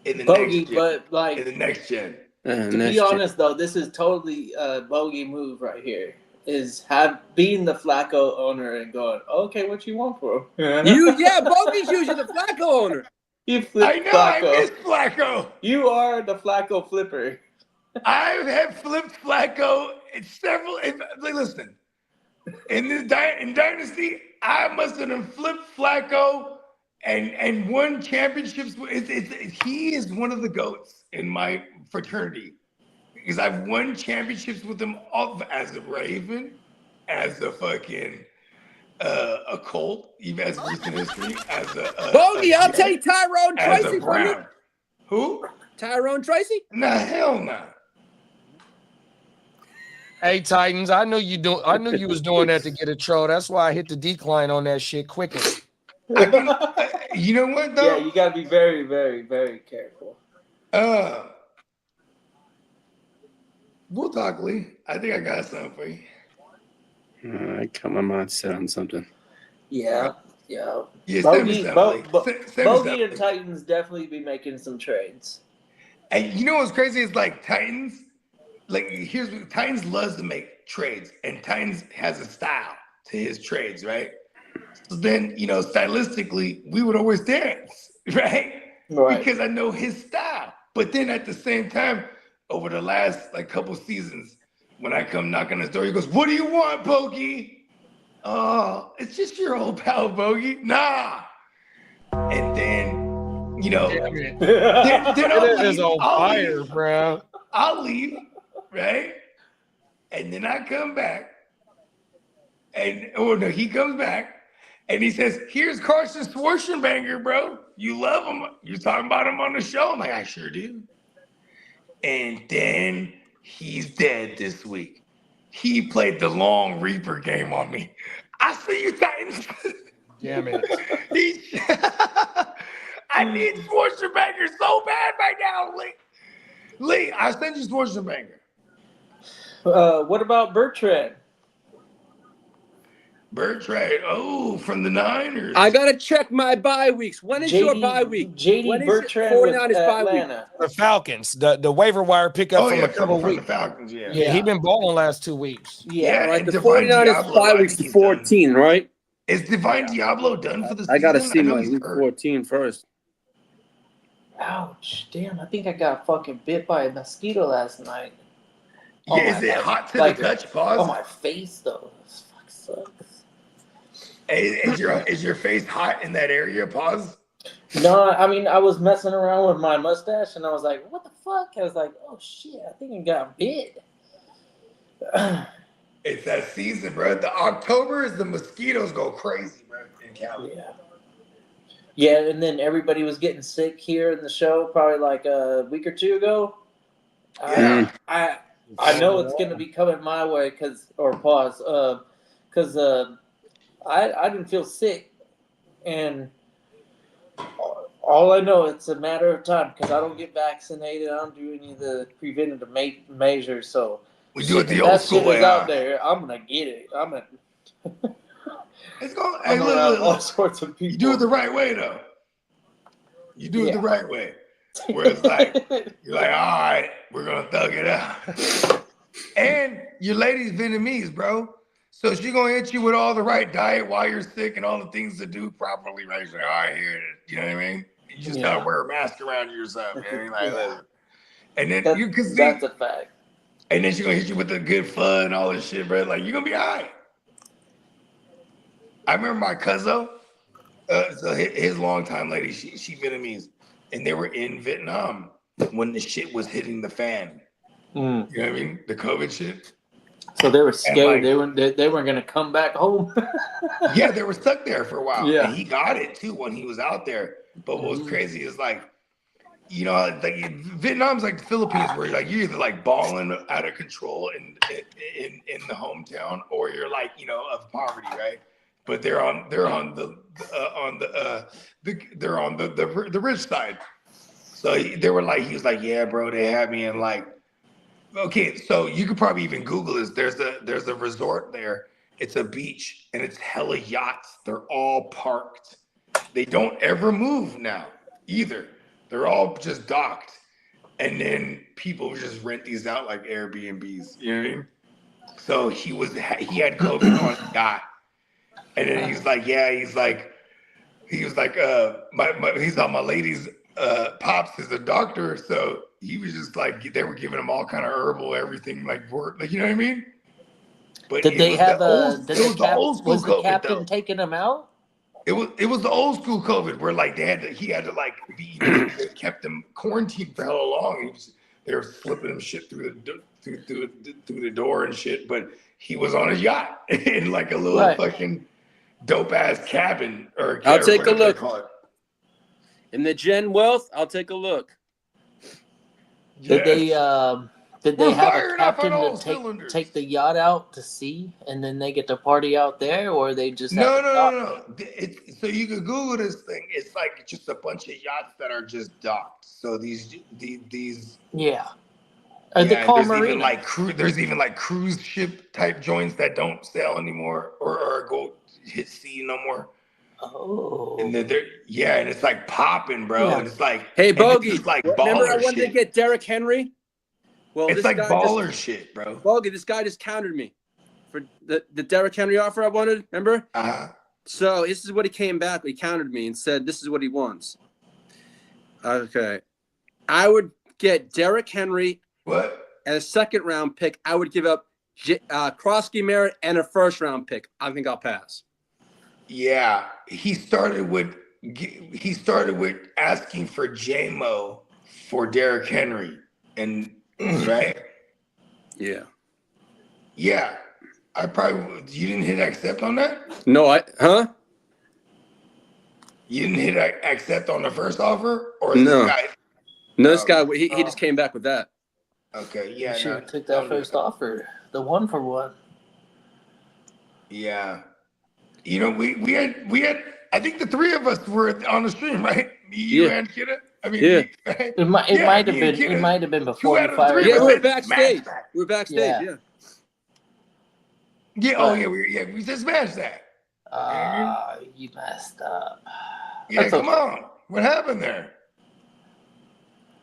in the Bogey, next gen. but like In the next gen. to be honest though, this is totally a bogey move right here. Is being the Flacco owner and going, okay, what you want for him? Bogey's usually the Flacco owner. You flip I know, Flacco. I miss Flacco. You are the Flacco flipper. I've had flipped Flacco in several. Listen, in Dynasty, I must have flipped Flacco and won championships. He is one of the GOATs in my fraternity because I've won championships with him as a Raven, as a fucking a Colt, even as recent history, as a Bogey, I'll Jet, take Tyrone as a Tracy from you. Brown. Who? Tyrone Tracy? Nah, hell nah. Hey, Titans, I knew you was doing that to get a troll. That's why I hit the decline on that shit quickly. You know what though? Yeah, you gotta be very, very, very careful. We'll talk, Lee. I think I got something for you. All right, come on, mindset on something. Yeah. Yeah, Bogey, send me something. Bogey and Titans definitely be making some trades. And you know what's crazy is like Titans, Titans loves to make trades, and Titans has a style to his trades, right? So then, stylistically, we would always dance, right? Because I know his style. But then at the same time, over the last couple seasons, when I come knock on his door, he goes, "What do you want, Bogey?" "Oh, it's just your old pal, Bogey." "Nah." And then, then It is on fire, bro. I'll leave, right? And then I come back, and he comes back, and he says, "Here's Carson Schwarzenegger, bro. You love him. You're talking about him on the show." I'm like, "I sure do." And then he's dead this week. He played the Long Reaper game on me. I see you, Titans. Damn it. I need Schwarzenegger so bad right now, Lee. Lee, I sent you Schwarzenegger. What about Bertrand? Bertrand, from the Niners. I gotta check my bye weeks. When is your bye week? JD Bertrand with 49ers bye week? Atlanta. The Falcons, the waiver wire pickup from a couple from weeks. the Falcons, yeah. Yeah, he been balling last 2 weeks. Yeah, Right, and the Divine 49ers Diablo, bye I week's think the he's done. 14, right? Is Divine Diablo done for the season? I gotta see know my he's week hurt. 14 first. Ouch, damn, I think I got fucking bit by a mosquito last night. Yeah, is it hot to the touch? Pause. On my face, though. This fuck sucks. Is your face hot in that area? Pause. No, I mean, I was messing around with my mustache, and I was like, what the fuck? I was like, oh, shit, I think I got bit. It's that season, bro. The October is the mosquitoes go crazy, bro, in Cali. Yeah, and then everybody was getting sick here in the show probably like a week or two ago. Yeah. I know it's going to be coming my way because I didn't feel sick, and all I know it's a matter of time because I don't get vaccinated. I don't do any of the preventative measures. So we do it the old school way. Out there, I'm gonna get it. It's going. I'm around all sorts of people. You do it the right way, though. You do it the right way. Where it's like you're like, all right, we're gonna thug it out. And your lady's Vietnamese, bro. So she gonna hit you with all the right diet while you're sick and all the things to do properly, right? She's like, all right, here it is. You know what I mean? You just gotta wear a mask around yourself, man. Like, listen. And then you can see That's a fact. and then she gonna hit you with the good fun and all this shit, bro. Like, you're gonna be all right. I remember my cousin, so his longtime lady, she Vietnamese, and they were in Vietnam when the shit was hitting the fan. You know what I mean? The COVID shit. So they were scared. Like, they weren't gonna come back home. Yeah, they were stuck there for a while. Yeah. And he got it too when he was out there. But what was crazy is like, you know, like Vietnam's like the Philippines, where like you're either like balling out of control in the hometown, or you're like, you know, of poverty, right? But they're on the rich side. So they were like, he was like, yeah, bro, they had me in like, okay, so you could probably even Google this. There's a resort there. It's a beach and it's hella yachts. They're all parked. They don't ever move now either. They're all just docked. And then people just rent these out like Airbnbs. You know what I mean? So he had COVID on a yacht. And then he's like, he's on my lady's pops is a doctor, so he was just like, they were giving him all kind of herbal everything, like work, like, you know what I mean? But Did they have was the captain though. taking him out? It was the old school COVID where like he had to like be they kept him quarantined for hella long. They were flipping him shit through the door and shit, but he was on a yacht in like a little fucking dope ass cabin or I'll take a look. In the Gen Wealth, I'll take a look. Did they have a captain to take the yacht out to sea, and then they get to party out there, or they just no. So you could Google this thing. It's like just a bunch of yachts that are just docked. So these they call marina. There's even like cruise ship type joints that don't sail anymore or go hit sea no more. Oh. And and it's like popping, bro. And it's like, hey, Bogey, it's like remember I wanted shit. to get Derrick Henry? Well, it's like baller shit, bro. Bogey, this guy just countered me for the Derrick Henry offer I wanted. Remember? So this is what he came back. He countered me and said, "This is what he wants." Okay, I would get Derrick Henry. What? And a second round pick. I would give up Krosky Merritt and a first round pick. I think I'll pass. Yeah, he started with asking for J-Mo for Derrick Henry, and right? Yeah. I probably you didn't hit accept on that? No, You didn't hit accept on the first offer, or no? This guy? No, this guy he just came back with that. Okay, You should have took that first offer, the 1-for-1. Yeah. You know, we had I think the three of us were on the stream, right? Me, you, and Kidda. I mean, right? It might have been before you fired. Yeah, we were backstage. Yeah. We just smashed that. You messed up. Yeah, come on. What happened there?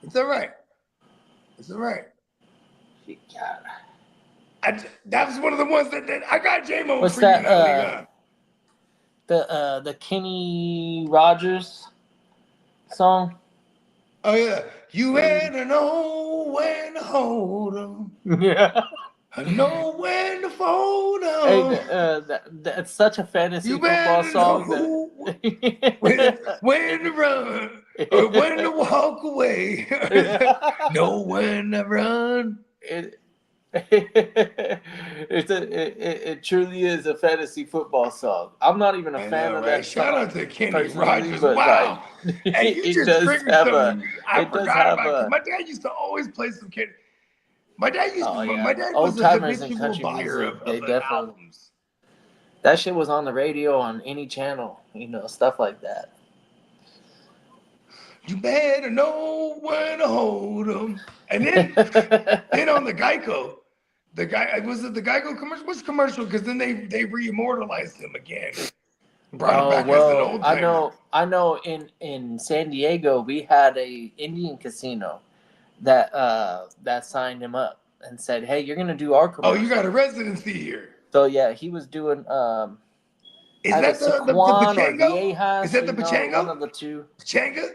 It's all right. You got it. That was one of the ones that I got J-Mo. What's that? The Kenny Rogers song. Oh yeah, you had to know when to hold 'em. Yeah. I know when to fold 'em. Hey, that's such a fantasy football song. When to run or when to walk away. Know when to run. It truly is a fantasy football song. I'm not even a fan of that. Shout out to Kenny Rogers. But wow. Hey, you just triggered something. I it does forgot have about a. my dad used to always play some Kenny. My dad used to. yeah. My dad Old was a timers in habitual country buyer music, they of definitely. albums. That shit was on the radio on any channel, stuff like that. You better know when to hold 'em. And then, then on the Geico, the Geico commercial? Which commercial? Because then they re-immortalized him again. Brought him back as an old timer. I know. In San Diego, we had a Indian casino that signed him up and said, "Hey, you're gonna do our commercial." Oh, you got a residency here. So yeah, he was doing Is either that the Saquon or Pachango? Viejas. Is that the One Pachango? of the two. Pachanga?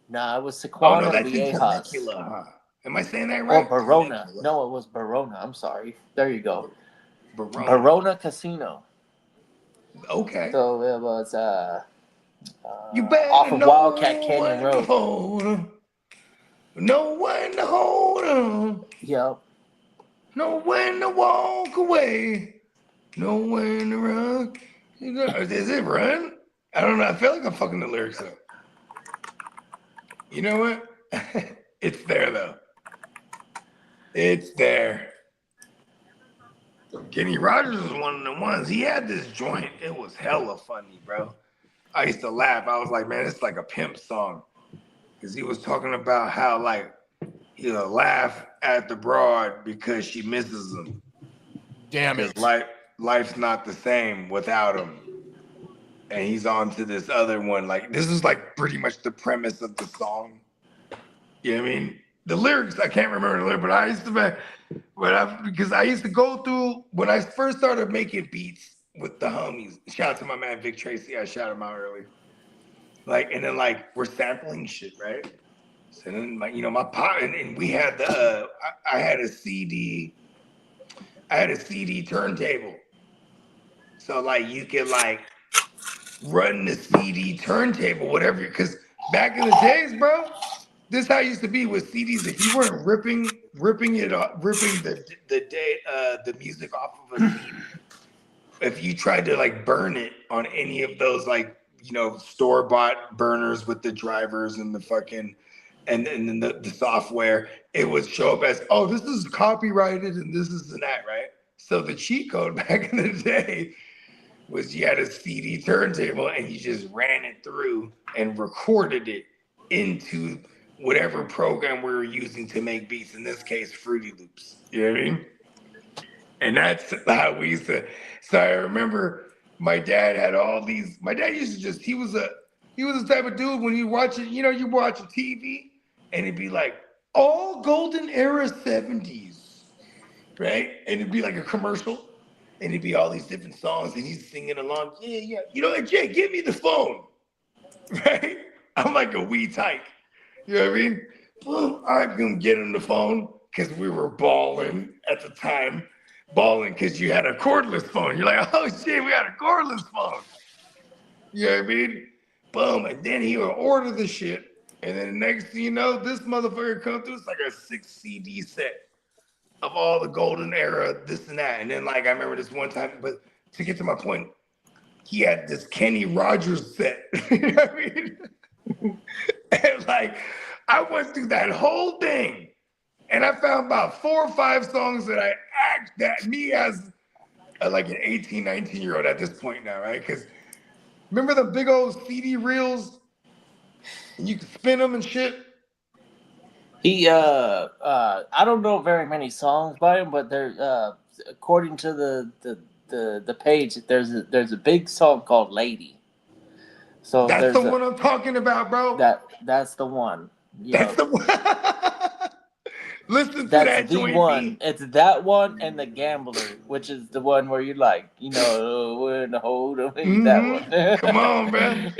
Nah, it was Oh Saquon no, and that's in Viejas. Temecula, huh? Am I saying that Or right? Barona. Temecula. No, it was Barona. I'm sorry. There you go. Barona. Barona Casino. Okay. So it was You better off of know Wildcat Canyon when to Road. hold 'em. Know when to hold 'em. Yep. Know when to walk away. Know when to run. Is it run? I don't know. I feel like I'm fucking the lyrics up. You know what? It's there though. It's there. Kenny Rogers was one of the ones. He had this joint. It was hella funny, bro. I used to laugh. I was like, man, it's like a pimp song. Because he was talking about how, like, he'll laugh at the broad because she misses him. Damn it. Because life's not the same without him. And he's on to this other one. Like, this is like pretty much the premise of the song. You know what I mean? The lyrics, I can't remember the lyrics, but I used to, because I used to go through, when I first started making beats with the homies, shout out to my man Vic Tracy, I shouted him out earlier. Like, and then like, we're sampling shit, right? So then my pop, and we had I had a CD turntable. So like, you could like run the CD turntable, whatever, because back in the days, bro, this is how it used to be with CDs. If you weren't ripping the music off of a CD, if you tried to like burn it on any of those like store-bought burners with the drivers and the fucking and then the software, it would show up as, oh, this is copyrighted and this is and that, right? So the cheat code back in the day was you had a CD turntable and you just ran it through and recorded it into whatever program we were using to make beats, in this case, Fruity Loops. You know what I mean? And that's how we used to. So I remember my dad had all these. My dad used to just, he was the type of dude when you watch it, you watch a TV and it'd be like, all golden era 70s, right? And it'd be like a commercial and it'd be all these different songs and he's singing along. Yeah. Hey, Jay, give me the phone, right? I'm like a wee tyke. You know what I mean? Well, I'm gonna get him the phone because we were balling at the time. Balling because you had a cordless phone. You're like, oh shit, we had a cordless phone. You know what I mean? Boom. And then he would order the shit. And then the next thing you know, this motherfucker come through. It's like a 6 CD set of all the golden era, this and that. And then like I remember this one time, but to get to my point, he had this Kenny Rogers set. You know what I mean? And like, I went through that whole thing and I found about 4 or 5 songs that me as like an 18, 19-year-old at this point now, right? Because remember the big old CD reels and you could spin them and shit? He I don't know very many songs by him, but there according to the page, there's a big song called Lady. So that's the one I'm talking about, bro. That's the one. That's the one. Listen to That's that the joint. one. It's that one and The Gambler, which is the one where you're like, when to hold him. That one. Come on, man.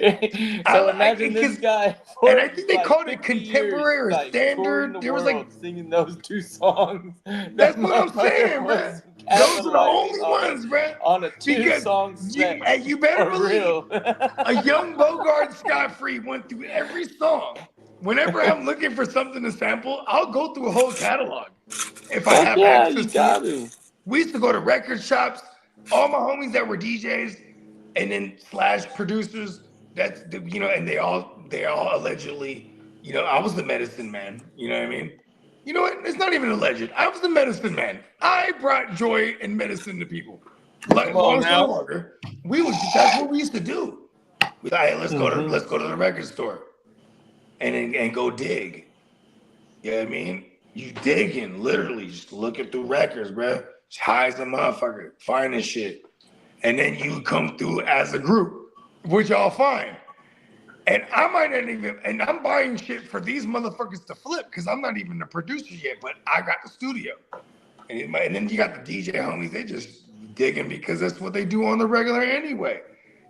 So imagine this guy. And I think they called it 50 contemporary years, or standard. There was like singing those 2 songs. That's what I'm saying, man. Those are the only ones, man. On a 2-song set. And you better believe real. a young Bogart Scott-Free went through every song. Whenever I'm looking for something to sample, I'll go through a whole catalog if I have access to it. We used to go to record shops. All my homies that were DJs and then / producers. That's and they all allegedly, I was the medicine man. You know what I mean? You know what? It's not even alleged. I was the medicine man. I brought joy and medicine to people. Like long story longer, that's what we used to do. We thought, hey, let's go to the record store. And go dig. You know what I mean? You digging, literally, just looking through records, bro. Just high as a motherfucker, finding shit. And then you come through as a group, which y'all find. And I might not even, and I'm buying shit for these motherfuckers to flip because I'm not even the producer yet, but I got the studio. And then you got the DJ homies, they just digging because that's what they do on the regular anyway.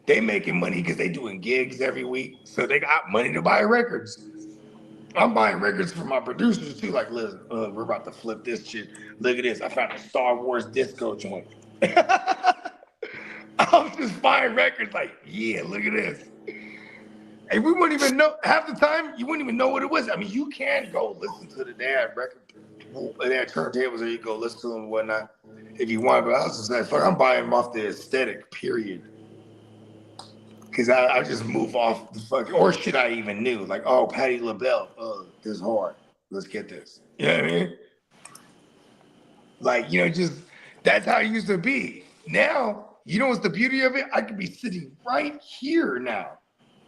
They making money because they doing gigs every week, so they got money to buy records. I'm buying records for my producers too. Like, listen, we're about to flip this shit. Look at this. I found a Star Wars disco joint. I'm just buying records like, yeah, look at this. And we wouldn't even know, half the time, you wouldn't even know what it was. I mean, you can go listen to the damn record, damn turntables, or you go listen to them and whatnot if you want. But I was just like, fuck, I'm buying them off the aesthetic, period. Because I just move off the fucking, or shit I even knew. Like, oh, Patti LaBelle, this is hard. Let's get this. You know what I mean? Like, just, that's how it used to be. Now, what's the beauty of it? I could be sitting right here now.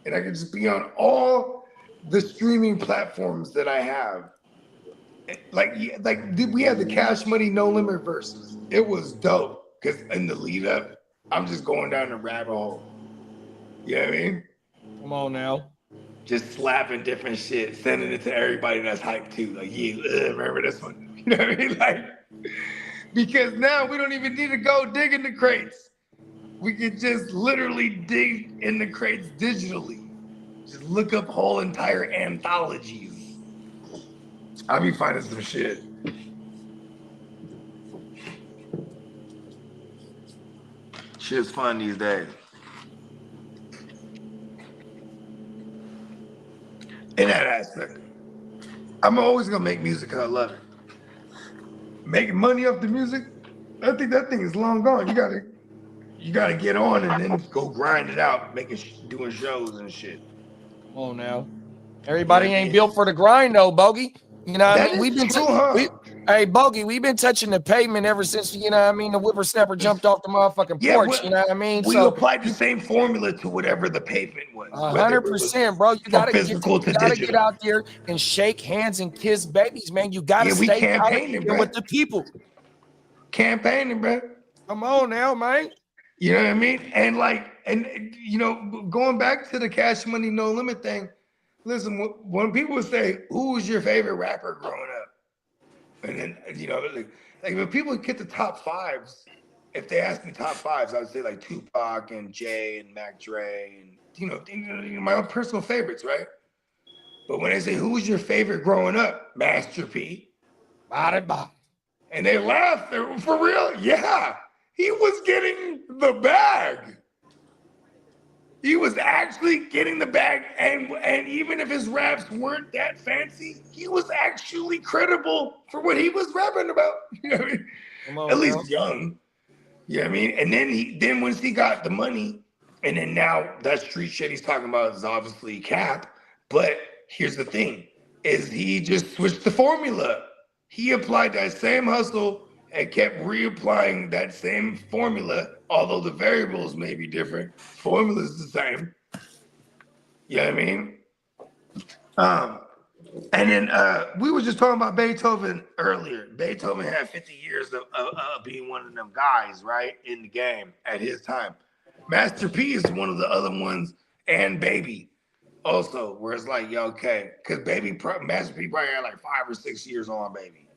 And I could just be on all the streaming platforms that I have. Like we had the Cash Money No Limit verses. It was dope. Because in the lead up, I'm just going down the rabbit hole. You know what I mean? Come on now. Just slapping different shit, sending it to everybody that's hyped too. Like, yeah, remember this one? You know what I mean? Like, because now we don't even need to go dig in the crates. We could just literally dig in the crates digitally. Just look up whole entire anthologies. I'll be finding some shit. Shit's fun these days. In that aspect, I'm always gonna make music because I love it. Making money off the music, I think that thing is long gone. You gotta get on and then go grind it out, doing shows and shit. Come on now. Everybody ain't built for the grind though, Bogey. You know what I mean? We've been hey, Bogey, we've been touching the pavement ever since, you know what I mean, the whippersnapper jumped off the motherfucking porch, you know what I mean? We applied the same formula to whatever the pavement was. 100%, bro. You gotta get out there and shake hands and kiss babies, man. You gotta stay campaigning, bro, with the people. Campaigning, bro. Come on now, man. You know what I mean? And going back to the Cash Money No Limit thing, listen, when people say, who was your favorite rapper growing up? And then, like when people get the top fives, if they ask me top fives, I would say like Tupac and Jay and Mac Dre and, my own personal favorites, right? But when they say, who was your favorite growing up? Master P. And they laugh. They're, for real? Yeah. He was getting the bag. He was actually getting the bag, and even if his raps weren't that fancy, he was actually credible for what he was rapping about. You know what I mean? At least young. You know what I mean? And then once he got the money, and then now that street shit he's talking about is obviously cap. But here's the thing, is he just switched the formula. He applied that same hustle and kept reapplying that same formula, although the variables may be different. Formula is the same. You know what I mean? And then we were just talking about Beethoven earlier. Beethoven had 50 years of being one of them guys, right, in the game at his time. Master P is one of the other ones, and Baby also, where it's like, yeah, okay, because Master P probably had like 5 or 6 years on Baby.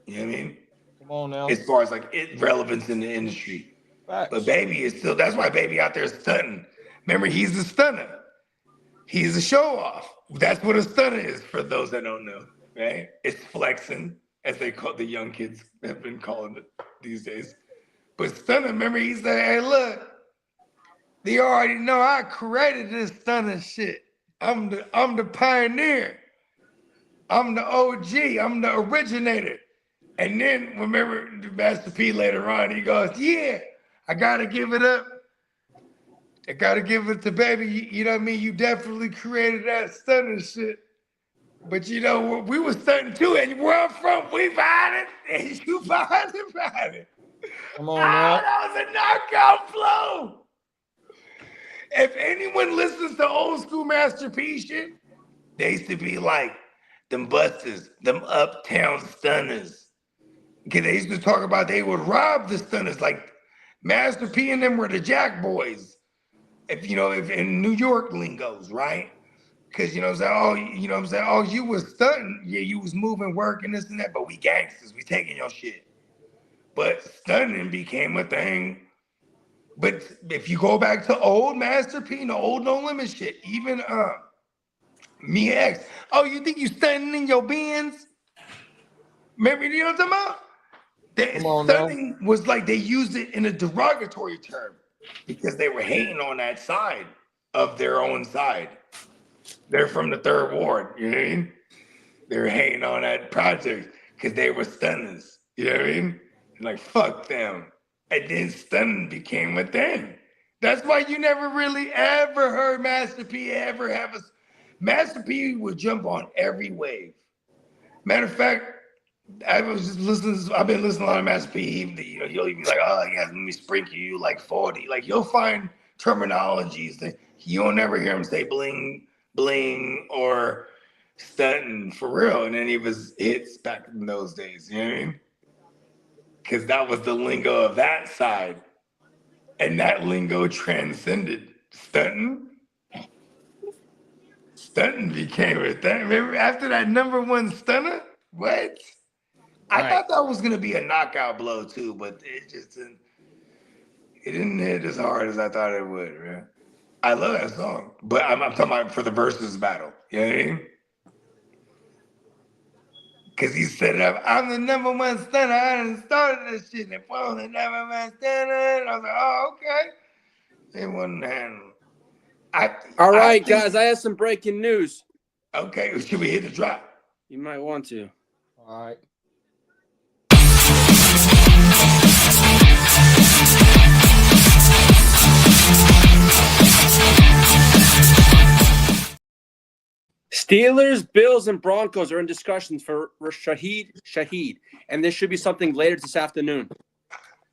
You know what I mean? Come on now. As far as like relevance in the industry. Facts. But Baby is still, that's why Baby out there stunting. Remember, he's the stunner. He's a show off. That's what a stunner is for those that don't know, right? It's flexing, as they call the young kids have been calling it these days. But stunner, remember, he said, hey, look, they already know I created this stunner shit. I'm the pioneer. I'm the OG. I'm the originator. And then remember Master P later on, he goes, yeah, I gotta give it up. I gotta give it to Baby. You know what I mean? You definitely created that stunning shit. But we were stunning too, and where I'm from, we find it, and you find it. Come on now. That was a knockout flow. If anyone listens to old school Master P shit, they used to be like them busters, them uptown stunners. Because they used to talk about they would rob the stunners, like Master P and them were the Jack Boys. If in New York lingos, right? Because you was stunting, yeah, you was moving work and this and that, but we gangsters, we taking your shit. But stunning became a thing But if you go back to old Master P and the old No Limit shit, even Me X, oh, you think you stunning in your Benz? Remember, you know what I'm talking about? That Come on now. stunning was like they used it in a derogatory term because they were hating on that side of their own side. They're from the third ward, you know what I mean? They were hating on that project because they were stunners, you know what I mean? Like, fuck them. And then stunning became a thing. That's why you never really ever heard Master P ever have a. Master P would jump on every wave. Matter of fact, I was just listening. I've been listening to a lot of Master P. He'll even be like, "Oh yeah, let me sprinkle you like 40." Like you'll find terminologies that you'll never hear him say bling, bling, or stunting for real. And any of his hits back in those days, you know what I mean? Because that was the lingo of that side, and that lingo transcended stunting. Stunting became a thing. Remember after that #1 stunner? What? I thought that was gonna be a knockout blow too, but it just didn't. It didn't hit as hard as I thought it would. Right? I love that song, but I'm talking about for the versus battle. You know what I mean? Because he set it up. I'm the #1 stunner. I done started this shit. And I'm the #1 stunner. And I was like, oh, okay. It wasn't handled. All right, guys. I have some breaking news. Okay, should we hit the drop? You might want to. All right. Steelers, Bills, and Broncos are in discussions for Shaheed, and there should be something later this afternoon.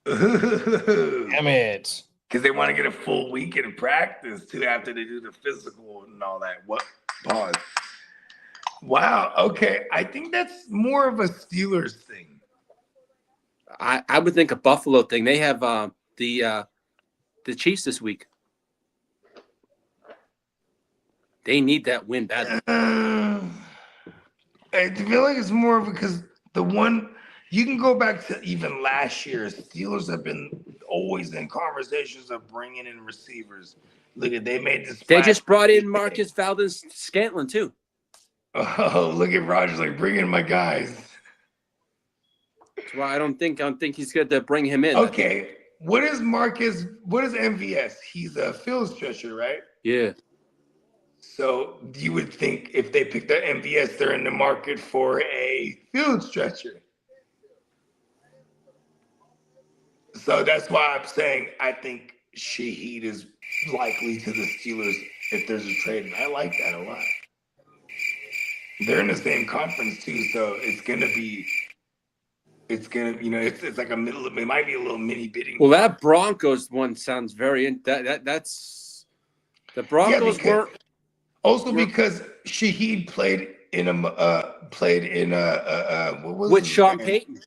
Damn it. Because they want to get a full weekend of practice too after they do the physical and all that. What? Pause. Wow. Okay. I think that's more of a Steelers thing. I would think a Buffalo thing. They have the Chiefs this week. They need that win badly. I feel like it's more because the one you can go back to even last year. Steelers have been always in conversations of bringing in receivers. Look at they made this. They just brought in Marcus Valdez-Scantling too. Oh, look at Rodgers like bring in my guys. That's why I don't think he's good to bring him in. Okay, what is Marcus? What is MVS? He's a field stretcher, right? Yeah. So you would think if they picked up MVS, they're in the market for a field stretcher. So that's why I'm saying I think Shaheed is likely to the Steelers if there's a trade. And I like that a lot. They're in the same conference too, so it's gonna, it's like a middle. It might be a little mini bidding. Well, that Broncos one sounds very. That's the Broncos weren't. Also, because Shaheed played in what was with Sean Payton.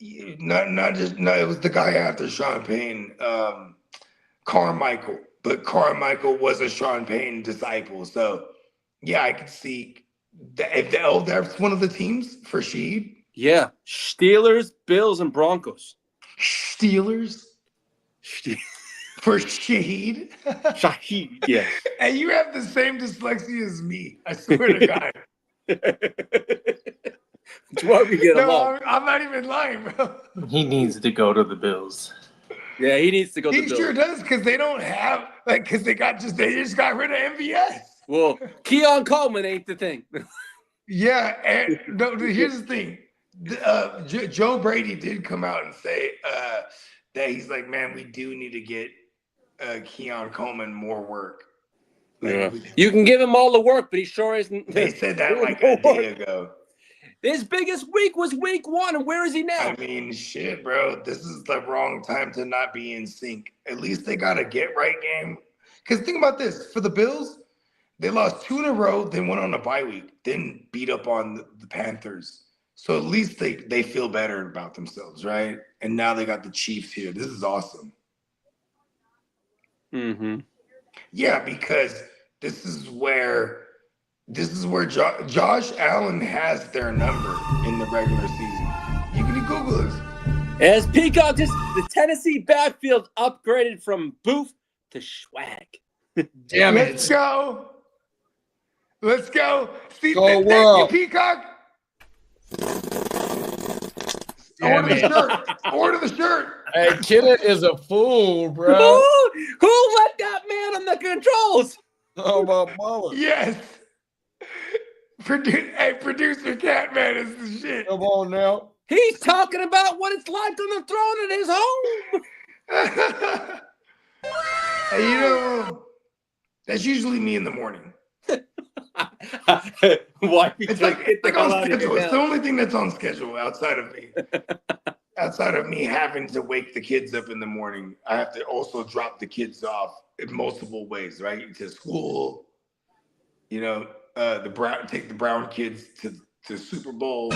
It was the guy after Sean Payton, Carmichael. But Carmichael was a Sean Payton disciple, so yeah, I could see that. That's one of the teams for Shaheed. Yeah, Steelers, Bills, and Broncos. Steelers. For Shaheed? Shaheed, yeah. And you have the same dyslexia as me. I swear to God. That's why we get along. I'm not even lying, bro. He needs to go to the Bills. Yeah, he needs to go to the Bills. He sure does, because they don't have, because they just got rid of MVS. Well, Keon Coleman ain't the thing. Yeah, and no, here's the thing. Joe Brady did come out and say that he's like, man, we do need to get Keon Coleman more work. You can give him all the work, but he sure isn't. They said that like a day ago. His biggest week was week 1, and where is he now? I mean, shit, bro. This is the wrong time to not be in sync. At least they got a get-right game. Because think about this. For the Bills, they lost 2 in a row, then went on a bye week, then beat up on the Panthers. So at least they feel better about themselves, right? And now they got the Chiefs here. This is awesome. Mm-hmm. Yeah, because this is where Josh Allen has their number in the regular season. You can Google this. As Peacock, the Tennessee backfield upgraded from boof to swag. Damn Let's it. go. Let's go. See, Go thank world. you, Peacock. Damn Order the it. shirt. Order the shirt. Hey, Kidda is a fool, bro. Who let that man on the controls? Oh, my mama. Yes. Hey, producer Catman is the shit. Come on now. He's talking about what it's like on the throne in his home. Hey, you know, that's usually me in the morning. Why? It's like on schedule. It's the only thing that's on schedule outside of me. Outside of me having to wake the kids up in the morning, I have to also drop the kids off in multiple ways, right? To school, you know, take the Brown kids to Super Bowl.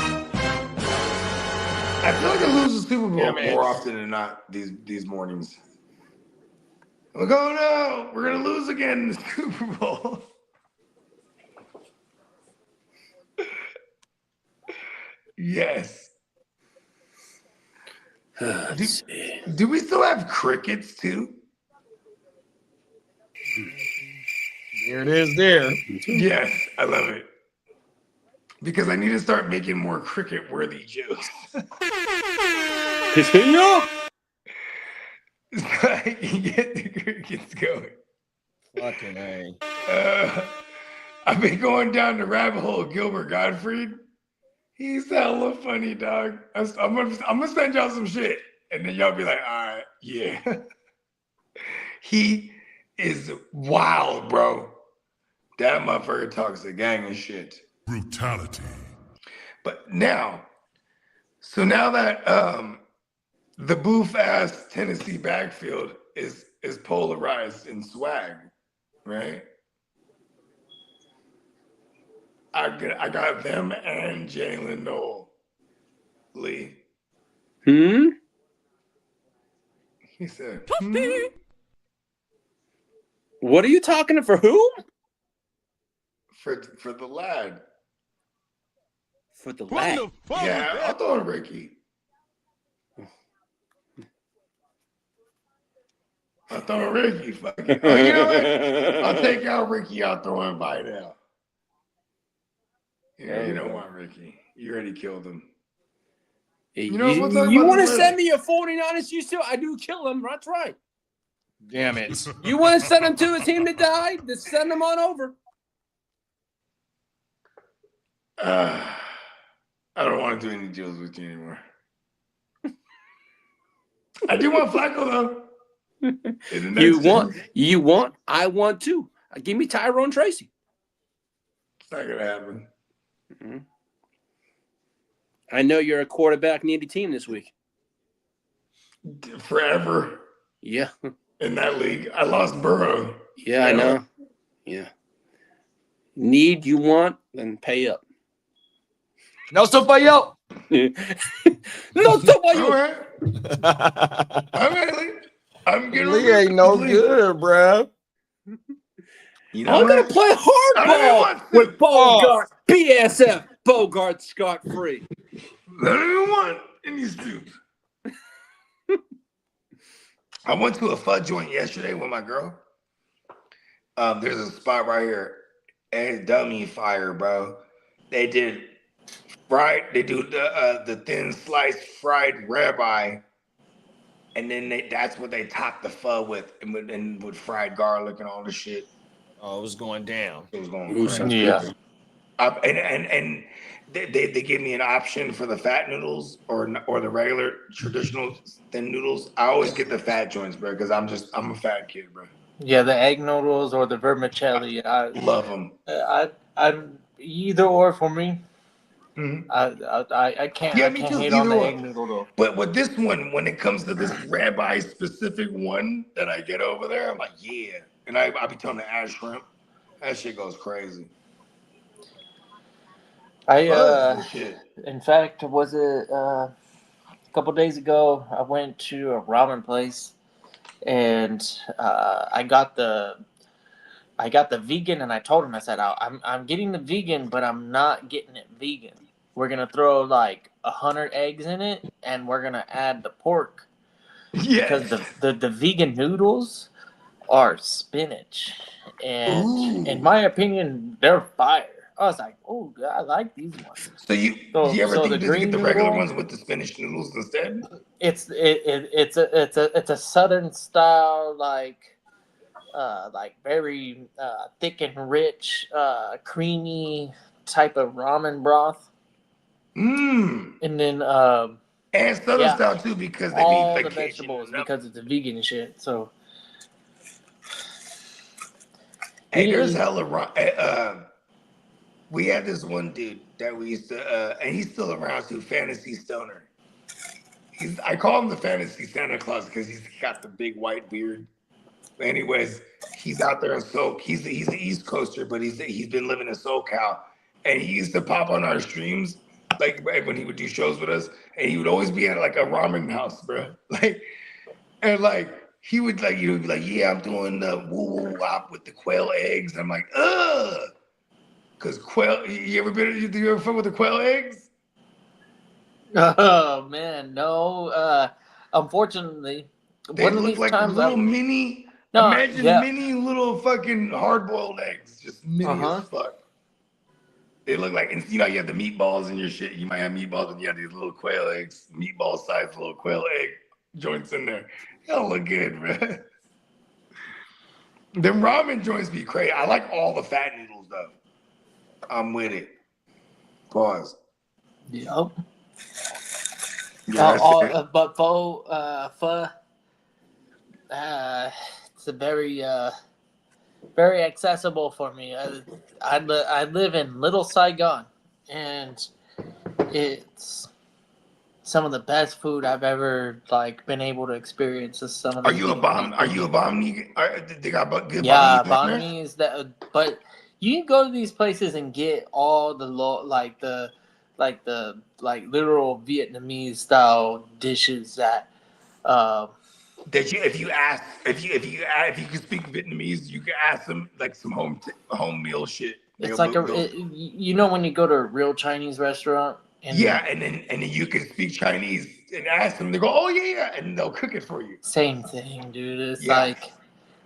I feel like I lose the Super Bowl more often than not these mornings. I'm like, oh no, we're gonna lose again in the Super Bowl. Yes. Do we still have crickets too? There it is there. Yes, I love it. Because I need to start making more cricket-worthy jokes. Continue. So I can get the crickets going. Fucking A. I've been going down the rabbit hole of Gilbert Gottfried. He's hella funny, dog. I'm gonna send y'all some shit, and then y'all be like, all right, yeah. He is wild, bro. That motherfucker talks a gang of shit. Brutality. But now that the boof ass Tennessee backfield is polarized in swag, right? I got them and Jalen Noel Lee. Hmm? He said, What are you talking to? For who? for the lad. For the lad. Yeah, I'll throw it Ricky. I'll throw Ricky. Fuck it. Oh, you know what? I'll take out Ricky. I'll throw in Vidal. Yeah, you don't want Ricky. You already killed him. You, know, we'll talk you about want to this send later. me your 49ers? You still, I do kill him. That's right. Damn it. You want to send him to a team that died? Just send him on over. I don't want to do any deals with you anymore. I do want Flacco though. You want, I want to. Give me Tyrone Tracy. It's not gonna happen. Mm-hmm. I know you're a quarterback needy team this week. Forever. Yeah. In that league, I lost Burrow. Yeah, I know. Yeah. Need you want, then pay up. No sopayo. No sopayo. All right. All right, Lee. I'm getting Lee ain't no Lee. good, bro. You know I'm going to play hardball with Bogart. BSF. Bogart scot-free. I don't even want any soup. I went to a pho joint yesterday with my girl. There's a spot right here. And it's dummy fire, bro. They do the thin sliced fried ribeye. And then that's what they top the pho with, and with fried garlic and all the shit. Oh, it was going down. It was going crazy. Yeah. And they give me an option for the fat noodles or the regular traditional thin noodles. I always get the fat joints, bro, because I'm a fat kid, bro. Yeah, the egg noodles or the vermicelli. I love them. I'm either or for me. Mm-hmm. I can't. Yeah, I me can't too. hate on the Either egg noodle though. But with this one, when it comes to this rabbi specific one that I get over there, I'm like, yeah. And I be telling the ash shrimp, that shit goes crazy. In fact, was it a couple days ago? I went to a ramen place, and I got the vegan, and I told him, I said, I'm getting the vegan, but I'm not getting it vegan. We're gonna throw like 100 eggs in it, and we're gonna add the pork Yes. because the vegan noodles are spinach, and in Ooh. my opinion, they're fire. I was like, oh, I like these ones. So do you ever So think the just get green the regular noodle, ones with the spinach noodles instead? it's a southern style like very thick and rich, creamy type of ramen broth, Mmm. and then And Southern yeah, style too because they be all the like Cajun vegetables and up. because it's a vegan shit. So Hey, there's you, hella we had this one dude that we used to and he's still around too, Fantasy Stoner. I call him the Fantasy Santa Claus because he's got the big white beard. Anyways, he's out there in SoCal. He's an East Coaster, but he's been living in SoCal, and he used to pop on our streams like when he would do shows with us, and he would always be at like a ramen house, bro. Like and like he would like be like, yeah, I'm doing the woo woo wop with the quail eggs. And I'm like, ugh, because quail. You ever fuck with the quail eggs? oh man, no. Unfortunately, They one of look these like times little mini. no, Imagine yeah, mini little fucking hard boiled eggs, just mini as uh-huh. fuck. They look like, and you know, you have the meatballs in your shit. You might have meatballs, and you have these little quail eggs, meatball sized little quail egg joints in there. They'll look good, man. Them ramen joints be crazy. I like all the fat noodles though. I'm with it. Pause. Yep. Yeah, that's it. But pho, it's a very accessible for me. I live in Little Saigon, and it's some of the best food I've ever like been able to experience. Is some of Are the you a bomb? Are you a bomb? They got good yeah, banh mi in there? banh mi is that, but you can go to these places and get all the like literal Vietnamese style dishes that That you, if you can speak Vietnamese, you can ask them like some home meal shit. it's like you know when you go to a real Chinese restaurant and Yeah, and then you can speak Chinese and ask them. They go, oh yeah, and they'll cook it for you. same thing, dude. It's Yeah. like,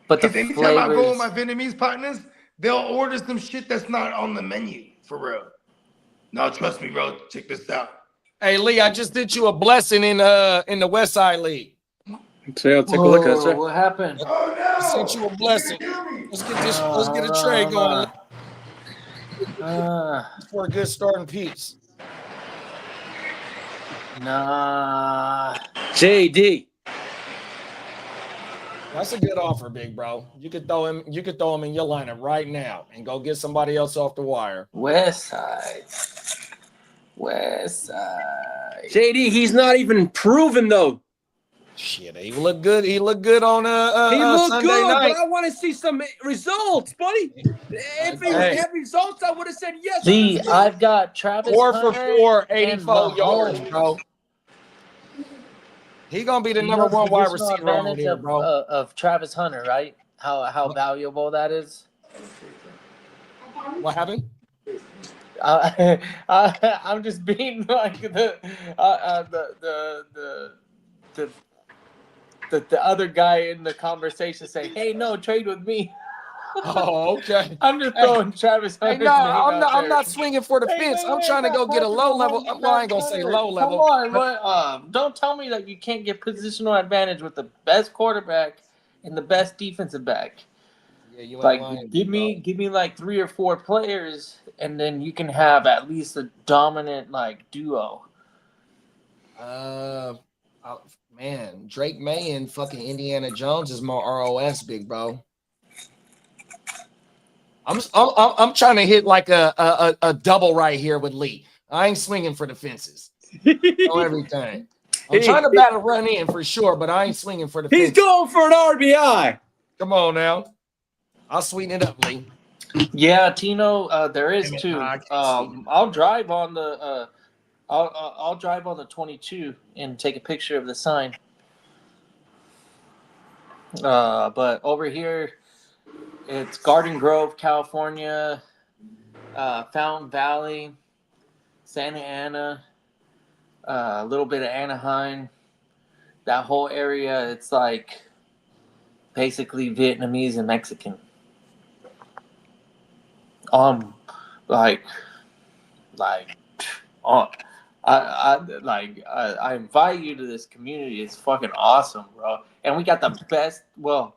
but the Because anytime I go with flavors. my Vietnamese partners, they'll order some shit that's not on the menu for real. No, trust me, bro. Check this out. Hey Lee, I just did you a blessing in the West Side League. So I'll take a look at it, Whoa, sir. what happened? Oh no! I sent you a blessing. Let's get this. Let's get a tray going for a good starting piece. Nah. JD. That's a good offer, big bro. You could throw him. You could throw him in your lineup right now and go get somebody else off the wire. West Side. West Side. JD, he's not even proven though. Shit, he looked good. He looked good on He looked Sunday good, night. but I want to see some results, buddy. If he Hey. had results, I would have said yes. Lee, I've got Travis 4 for Hunter 4, and 84 yards, Mahomes. bro. He gonna be the You number know one wide positional receiver on advantage here, bro. of Travis Hunter, right? How valuable that is. What happened? I'm just being like the other guy in the conversation saying, "Hey, no, trade with me." Oh, okay. I'm just throwing Travis Hey, Hunter's no, name I'm out not. I'm there. not swinging for the fence. I'm trying to go get a low level. Well, I ain't gonna say low level. Come on, what? Don't tell me that you can't get positional advantage with the best quarterback and the best defensive back. Yeah, you ain't Like, lying, give me like 3 or 4 players, and then you can have at least a dominant like duo. Man, Drake May and fucking Indiana Jones is more ROS, big bro. I'm trying to hit like a double right here with Lee. I ain't swinging for the fences on everything. I'm trying to bat a run in for sure, but I ain't swinging for the He's fences. going for an RBI. Come on now. I'll sweeten it up, Lee. Yeah, Tino, there is 2. I can't see. I'll drive on the I'll drive on the 22 and take a picture of the sign. But over here, it's Garden Grove, California, Fountain Valley, Santa Ana, a little bit of Anaheim. That whole area, it's like basically Vietnamese and Mexican. Like, like, oh, I invite you to this community. It's fucking awesome, bro. And we got the best. Well,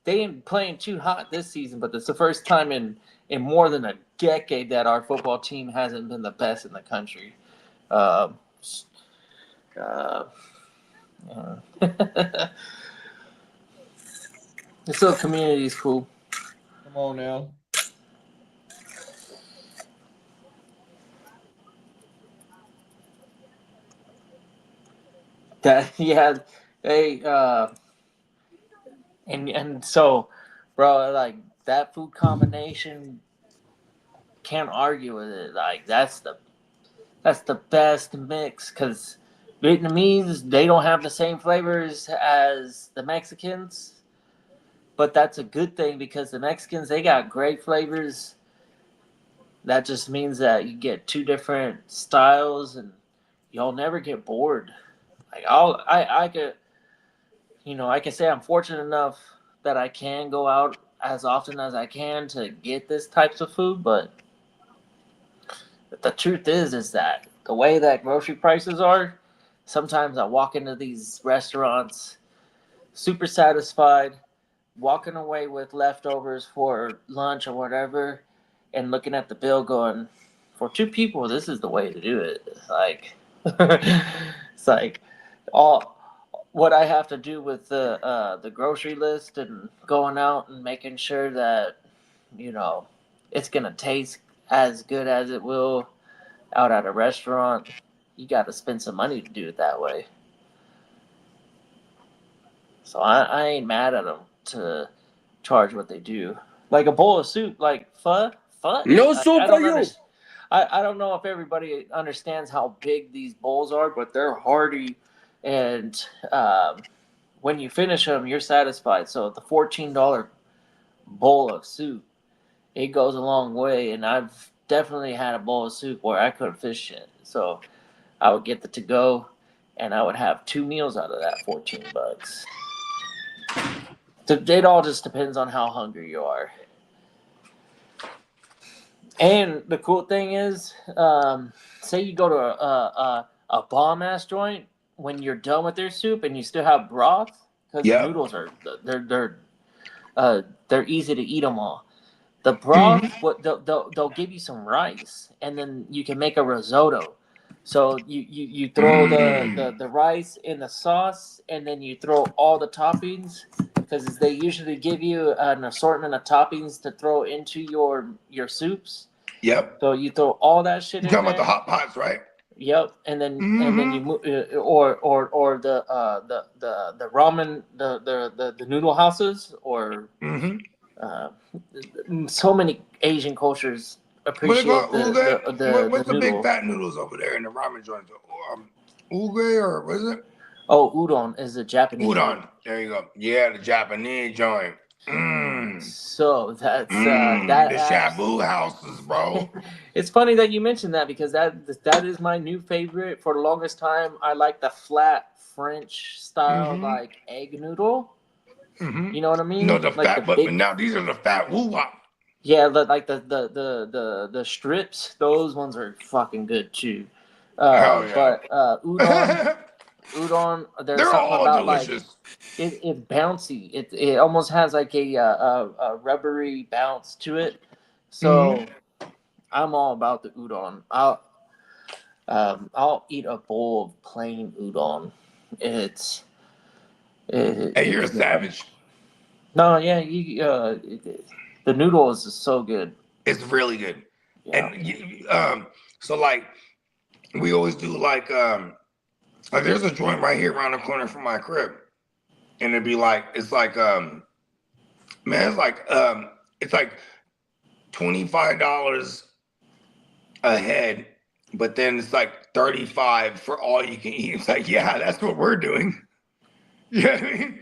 they ain't playing too hot this season, but it's the first time in more than a decade that our football team hasn't been the best in the country. Uh, uh, so community is cool. Come on now. That yeah, they and so, bro, like that food combination, can't argue with it. Like that's the best mix because Vietnamese, they don't have the same flavors as the Mexicans, but that's a good thing because the Mexicans, they got great flavors. That just means that you get two different styles and you'll never get bored. Like I could, I can say I'm fortunate enough that I can go out as often as I can to get this types of food, but the truth is that the way that grocery prices are, sometimes I walk into these restaurants super satisfied, walking away with leftovers for lunch or whatever, and looking at the bill going, for two people, this is the way to do it. It's like, it's like all what I have to do with the grocery list and going out and making sure that it's gonna taste as good as it will out at a restaurant. You got to spend some money to do it that way. So I ain't mad at them to charge what they do. Like a bowl of soup, like pho. No soup I for don't you. understand. I don't know if everybody understands how big these bowls are, but they're hearty, and when you finish them, you're satisfied. So the $14 bowl of soup, it goes a long way. And I've definitely had a bowl of soup where I couldn't finish it. So I would get the to go, and I would have 2 meals out of that $14. It all just depends on how hungry you are. And the cool thing is, say you go to a bomb ass joint, when you're done with their soup and you still have broth, because the Yep. noodles are they're easy to eat them all. The broth, what they'll give you some rice, and then you can make a risotto. So you throw the rice in the sauce, and then you throw all the toppings, because they usually give you an assortment of toppings to throw into your soups. Yep. So you throw all that shit You in talking there. about the hot pots, right? Yep, and then you move, or the ramen, the noodle houses, or uh, so many Asian cultures What they appreciate call uge? What's the the big noodle. fat noodles over there in the ramen joint? Uge or what is it? Oh, udon is a Japanese noodle. Udon. There you go. Yeah, the Japanese joint. So that's The shabu houses, bro. It's funny that you mentioned that because that is my new favorite. For the longest time, I like the flat French style like egg noodle. You know what I mean? No, the Like fat, the but big, now these are the fat woo wop. yeah, like the strips. Those ones are fucking good too. Hell yeah. But udon. There's They're something all about like delicious. it's bouncy. It almost has like a rubbery bounce to it. So I'm all about the udon. I'll eat a bowl of plain udon. Hey, you're a savage. No, yeah, the noodles is so good. It's really good. Yeah. And so like we always do like there's a joint right here around the corner from my crib. And it'd be like it's like man, it's like $25 a head, but then it's like 35 for all you can eat. It's like, yeah, that's what we're doing. You know what I mean?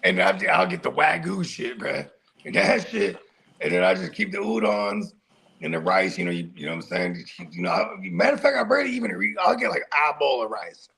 And I'll get the Wagyu shit, bruh. And that shit. And then I just keep the udons. and the rice, you know what I'm saying? You know, matter of fact, I barely even I'll get like a bowl of rice.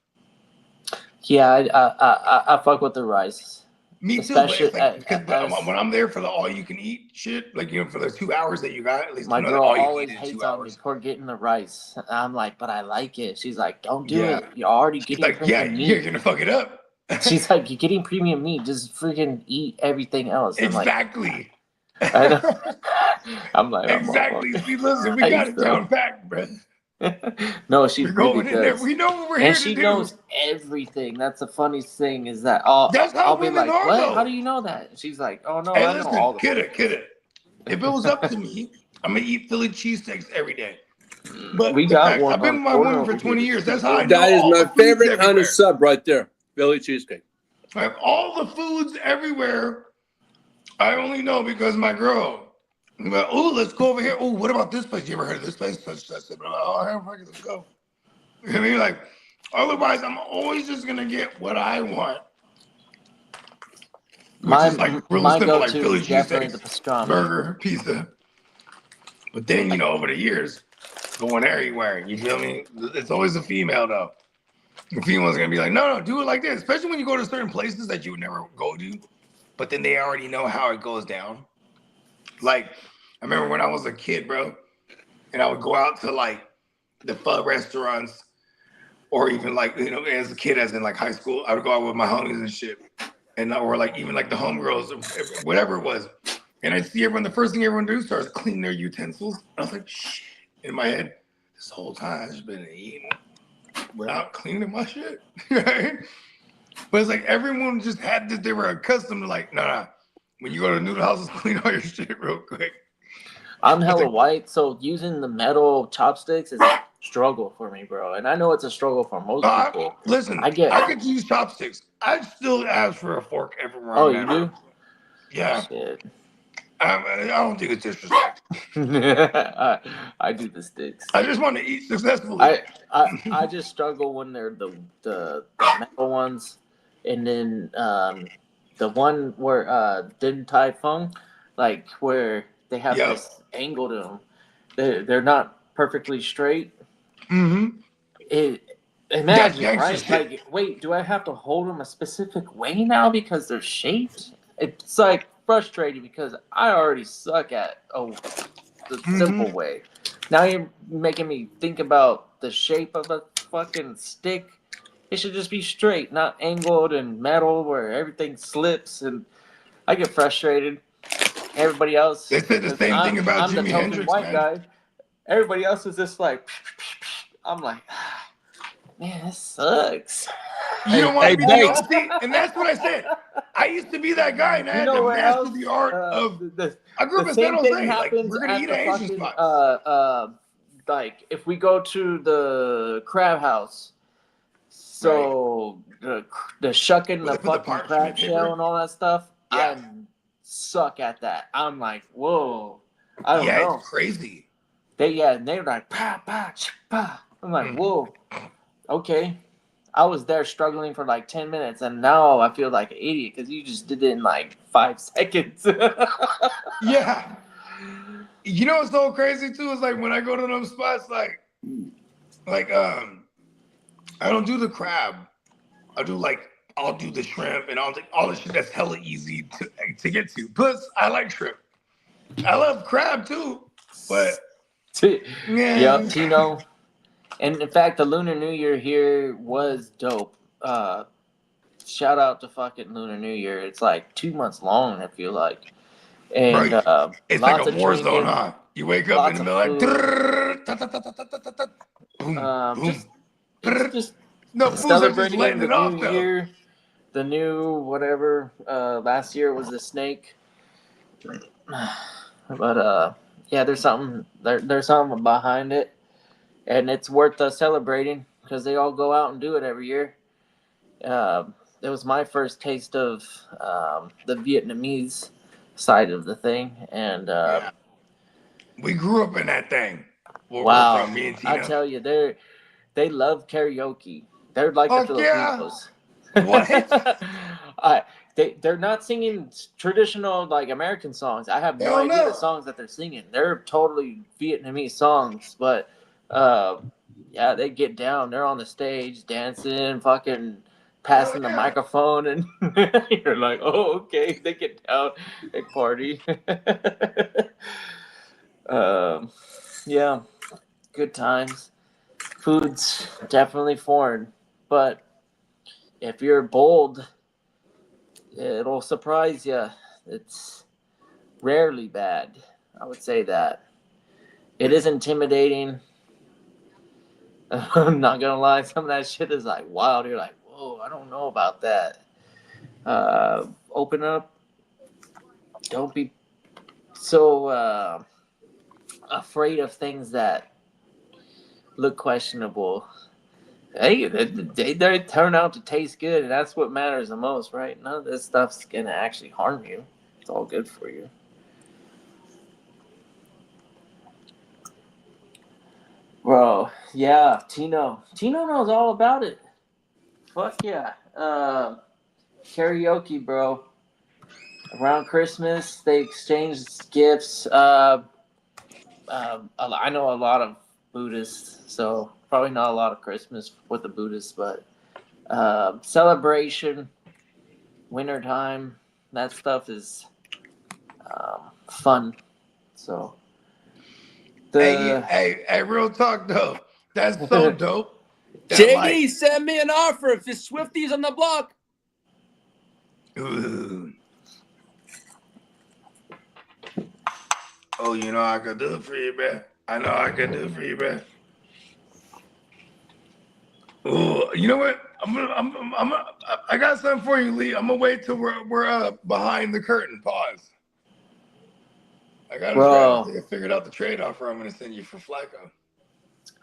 Yeah, I fuck with the rice. Me too, but Especially it's like because as when I'm there for the all you can eat shit, like you know, for the 2 hours that you got, at least my you know that girl all you can always eat in hates 2 on me hours. for getting the rice. I'm like, but I like it. She's like, don't do Yeah. it. You're already She's getting like, yeah, premium you're meat. gonna fuck it up. She's like, you're getting premium meat. Just freaking eat everything else. I'm like, Exactly. I know. I'm like, oh, Exactly. motherfucker. See, listen, we I got used it to. down packed, bro. No, she We're really going in there. does. We know what we're And here she to do. knows everything. That's the funniest thing is that I'll be women like, are, what? How though. do you know that? And she's like, oh, no, Hey, I know all listen, the kid rules. it. If it was up to me, I'm gonna eat Philly cheesesteaks every day. But We the got fact one I've been on with my order woman for over here. 20 years. That's how I know That is all my the foods favorite kind everywhere. of sub right there. Philly cheesesteak. I have all the foods everywhere. I only know because my girl. Oh, let's go over here. Oh, what about this place? You ever heard of this place? Such. Oh, let's go. You know what I mean? Like, otherwise, I'm always just gonna get what I want, which is like real My simple, like go-to Philly is definitely the cheesesteaks, pastrami. burger, pizza. But then, you know, over the years, going everywhere. You feel me? It's always a female though. The female's gonna be like, no, do it like this. Especially when you go to certain places that you would never go to, but then they already know how it goes down. Like, I remember when I was a kid, bro, and I would go out to like the pho restaurants, or even like, you know, as a kid, as in like high school, I would go out with my homies and shit, and or like even like the homegirls, or whatever it was, and I'd see everyone. The first thing everyone do starts cleaning their utensils. I was like, shit, in my head, this whole time I've just been eating without cleaning my shit, right? But it's like everyone just had this. They were accustomed to like, nah. When you go to noodle houses, clean all your shit real quick. I'm hella like, white, so using the metal chopsticks is a struggle for me, bro. And I know it's a struggle for most people. Listen, I get. I could use chopsticks. I'd still ask for a fork everywhere. Oh, I'm you at. do? Yeah. Shit. I don't think it's disrespect. I do the sticks. I just want to eat successfully. I just struggle when they're the metal ones, and then the one where Din Tai Fung, like where they have Yep. this angle to them. They're not perfectly straight. Mm-hmm. Imagine, gangster right? shit. Like, wait, do I have to hold them a specific way now because they're shaped? It's like frustrating because I already suck at the simple way. Now you're making me think about the shape of a fucking stick. It should just be straight, not angled and metal where everything slips, and I get frustrated. Everybody else, They said the same thing about I'm the Jimi token Hendrix, white man. guy. Everybody else is just like, I'm like, man, this sucks. You don't want Hey, to be Banks. see, and that's what I said. I used to be that guy, and I had to where master else? the art of. I grew up The in San same thing Jose. Like, happens we're gonna at eat the at Asian fucking spots. like if we go to the crab house. So the shucking Where the they put the fucking parchment crab paper? shell and all that stuff, Yeah. I suck at that. I'm like, whoa, I don't know. It's crazy. They're like pa pa pa. I'm like, whoa, okay. I was there struggling for like 10 minutes, and now I feel like an idiot because you just did it in like 5 seconds. Yeah. You know what's so crazy too is like when I go to those spots, like I don't do the crab. I'll do the shrimp and all the shit that's hella easy to get to. Plus, I like shrimp. I love crab too, but yeah. Yep, Tino. And in fact, the Lunar New Year here was dope. Shout out to fucking Lunar New Year. It's like 2 months long, I feel like. And Bro, it's like lots a of war zone, drinking, huh? You wake up in the lots middle of like boom, boom. it's just No fools are just celebrating letting the it off new though. year, the new whatever. Last year was the snake, but yeah, there's something there's something behind it, and it's worth celebrating because they all go out and do it every year. It was my first taste of the Vietnamese side of the thing, and Yeah. We grew up in that thing. Where wow, we're from, me and Tina. I tell you, they love karaoke. They're like Fuck the yeah. Filipinos. What? they're not singing traditional like American songs. I have no Hell idea no. the songs that they're singing. They're totally Vietnamese songs, but yeah, they get down. They're on the stage dancing, fucking passing the yeah. microphone, and you're like, oh, okay, they get down, they party. Yeah, good times. Food's definitely foreign, but if you're bold, it'll surprise you. It's rarely bad. I would say that. It is intimidating. I'm not gonna lie, some of that shit is like wild. You're like, whoa, I don't know about that. Open up. Don't be so afraid of things that look questionable. Hey, they turn out to taste good, and that's what matters the most, right? None of this stuff's gonna actually harm you. It's all good for you. Bro, yeah, Tino knows all about it. Fuck yeah. Karaoke, bro. Around Christmas, they exchange gifts. I know a lot of Buddhists, so probably not a lot of Christmas with the Buddhists, but celebration, wintertime, that stuff is fun. So Hey, real talk though. That's so dope. That, JD, send me an offer if there's Swifties on the block. Ooh. Oh, you know I could do it for you, man. I know I could do it for you, man. Oh, you know what? I got something for you, Lee. I'm gonna wait till we're behind the curtain. Pause. I gotta try to figure out the trade offer I'm gonna send you for Flacco.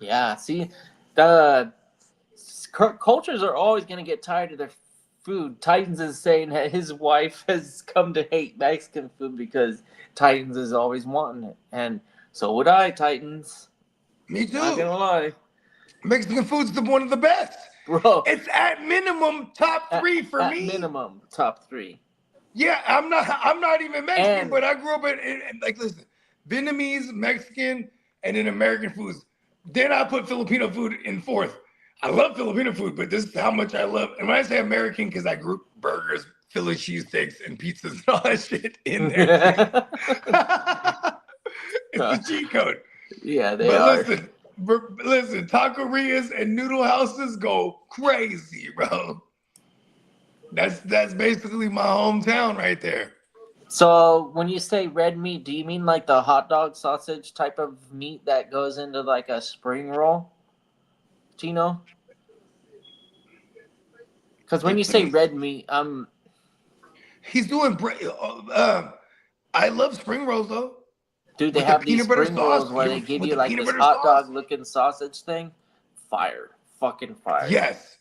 Yeah, see, the cultures are always gonna get tired of their food. Titans is saying that his wife has come to hate Mexican food because Titans is always wanting it, and so would I, Titans. Me too. Not gonna lie. Mexican food's one of the best. Bro. It's at minimum top 3 for me. At minimum, top 3. Yeah, I'm not even Mexican, but I grew up in like, listen, Vietnamese, Mexican, and then American foods. Then I put Filipino food in 4th. I love Filipino food, but this is how much I love. And when I say American, because I group burgers, Philly cheesesteaks, and pizzas and all that shit in there. It's the cheat code. Yeah, they are. Listen, taquerias and noodle houses go crazy, bro. That's basically my hometown right there. So when you say red meat, do you mean like the hot dog sausage type of meat that goes into like a spring roll, Tino? Because when you say red meat, he's doing. I love spring rolls though. Dude, they have these spring rolls where they give you like this hot dog looking sausage thing. Fire, fucking fire. Yes.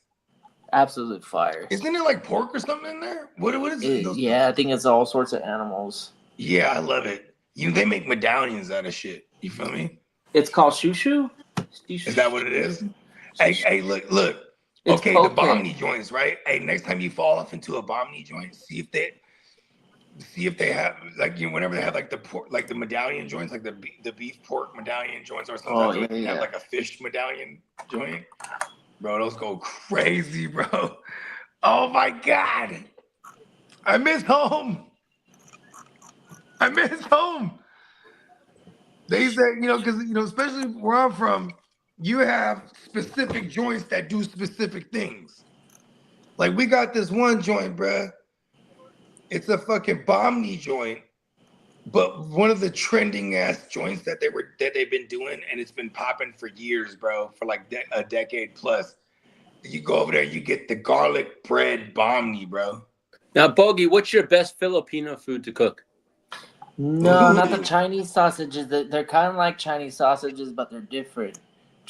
Absolute fire. Isn't it like pork or something in there? What is it? Yeah, I think it's all sorts of animals. Yeah, I love it. They make medallions out of shit. You feel me? It's called shushu? Is that what it is? Hey, look. It's okay, poke. The bomb-knee joints, right? Hey, next time you fall off into a bomb-knee joint, see if they have like whenever they have like the pork, like the medallion joints, like the beef pork medallion joints, or sometimes they have like a fish medallion joint. Bro, those go crazy, bro. Oh my God. I miss home. They said, because, especially where I'm from, you have specific joints that do specific things. Like we got this one joint, bruh. It's a fucking bomb-knee joint, but one of the trending ass joints that they've been doing, and it's been popping for years, bro, for like a decade plus. You go over there, you get the garlic bread bomb-knee, bro. Now, Bogey, what's your best Filipino food to cook? No, not the Chinese sausages. They're kind of like Chinese sausages, but they're different.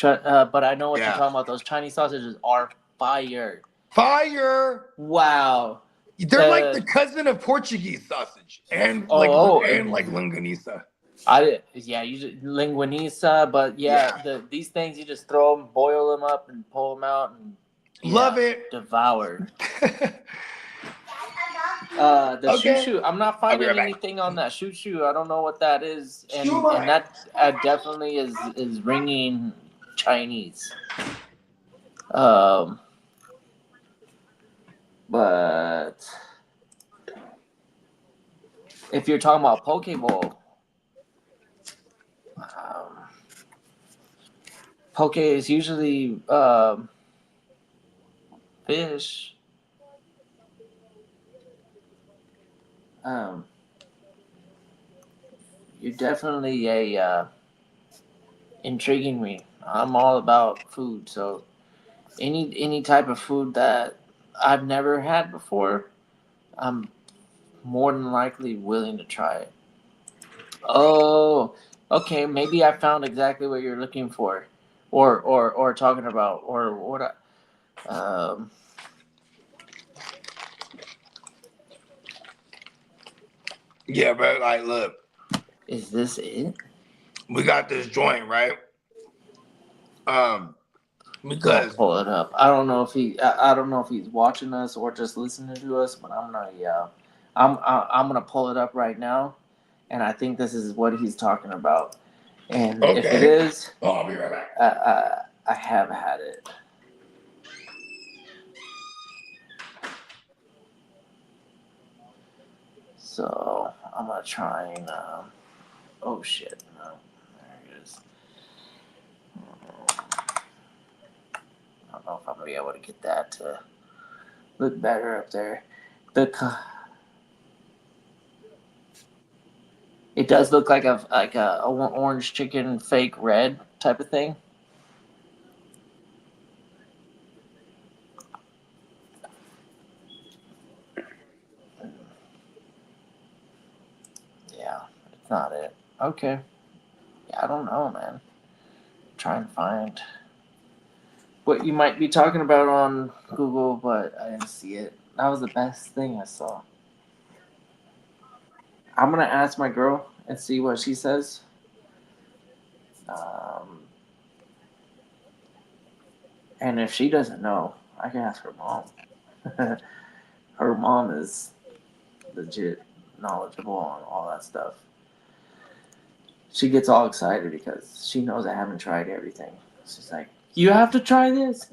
But I know what you're talking about. Those Chinese sausages are fire. Fire! Wow. They're like the cousin of Portuguese sausage and longanisa. Usually linguiça, but these things you just throw them, boil them up, and pull them out, and love it. Devour. The Okay. shoo. I'm not I'll be finding right back. anything on that shoo. I don't know what that is, and Shoo mai. and that definitely is ringing Chinese. Um, but if you're talking about Pokeball, Poke is usually fish. Um, you're definitely intriguing me. I'm all about food, so any type of food that I've never had before, I'm more than likely willing to try it. Oh, okay. Maybe I found exactly what you're looking for, or talking about, or what? Um, Yeah, but like, look, is this it? we got this joint, right? I'm gonna Because pull it up. I don't know if I don't know if he's watching us or just listening to us, but I'm gonna pull it up right now, and I think this is what he's talking about. And if it okay. is, Oh, I'll be right back. I have had it. So I'm gonna try and oh shit, no, there it is. I don't know if I'm gonna be able to get that to look better up there. It does look like a orange chicken fake red type of thing. Yeah, it's not it. Okay. Yeah, I don't know, man. Try and find what you might be talking about on Google, but I didn't see it. That was the best thing I saw. I'm gonna ask my girl and see what she says. Um, and if she doesn't know, I can ask her mom. Her mom is legit knowledgeable on all that stuff. She gets all excited because she knows I haven't tried everything. She's like, "You have to try this."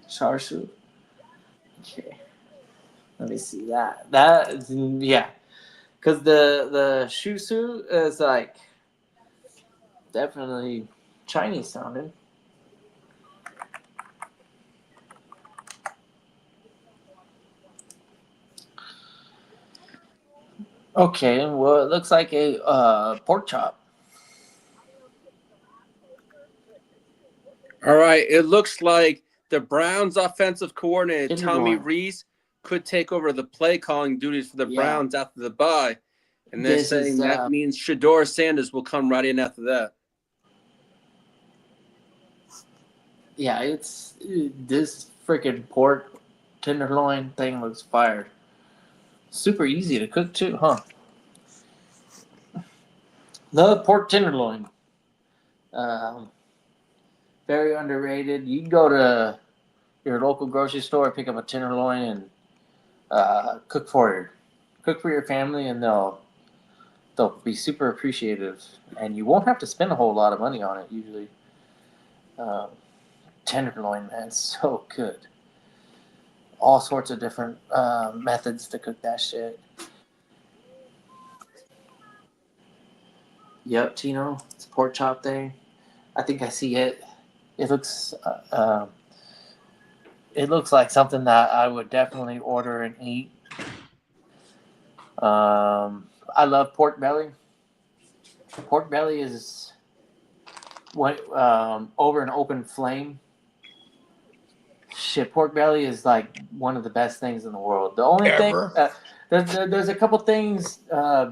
Charshu. Okay, let me see that. Yeah, because the shusu is like definitely Chinese sounding. Okay, well, it looks like a pork chop. All right. It looks like the Browns' offensive coordinator, Tommy Tenderloin. Rees, could take over the play calling duties for the Yeah. Browns after the bye. And they're This saying is, that means Shador Sanders will come right in after that. Yeah, it's this freaking pork tenderloin thing looks fire. Super easy to cook too, huh? The pork tenderloin. Um, very underrated. You can go to your local grocery store, pick up a tenderloin, and cook for your family, and they'll be super appreciative, and you won't have to spend a whole lot of money on it usually. Um, tenderloin, man, so good. All sorts of different methods to cook that shit. Yep, Tino, it's a pork chop thing. I think I see it. It looks it looks like something that I would definitely order and eat. I love pork belly. Pork belly is what over an open flame. Shit, pork belly is like one of the best things in the world. The only thing Ever. there's a couple things.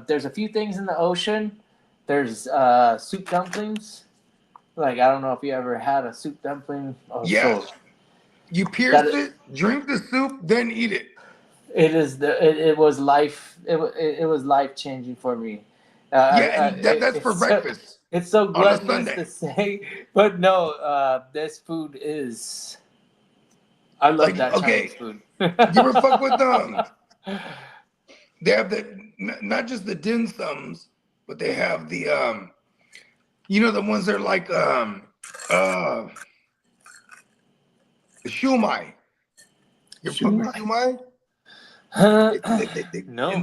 There's a few things in the ocean. There's soup dumplings. Like I don't know if you ever had a soup dumpling. Oh, Yes. so You pierce that it, drink the soup, then eat it. it was life. It was life changing for me. Yeah, and that's for So, breakfast. It's so on a gluttonous Sunday. to say, but no, this food is. I love Like, that okay, Chinese food. you ever fuck with them? They have not just the dim sums, but they have the the ones that are like the shumai. You fuck with shumai? No.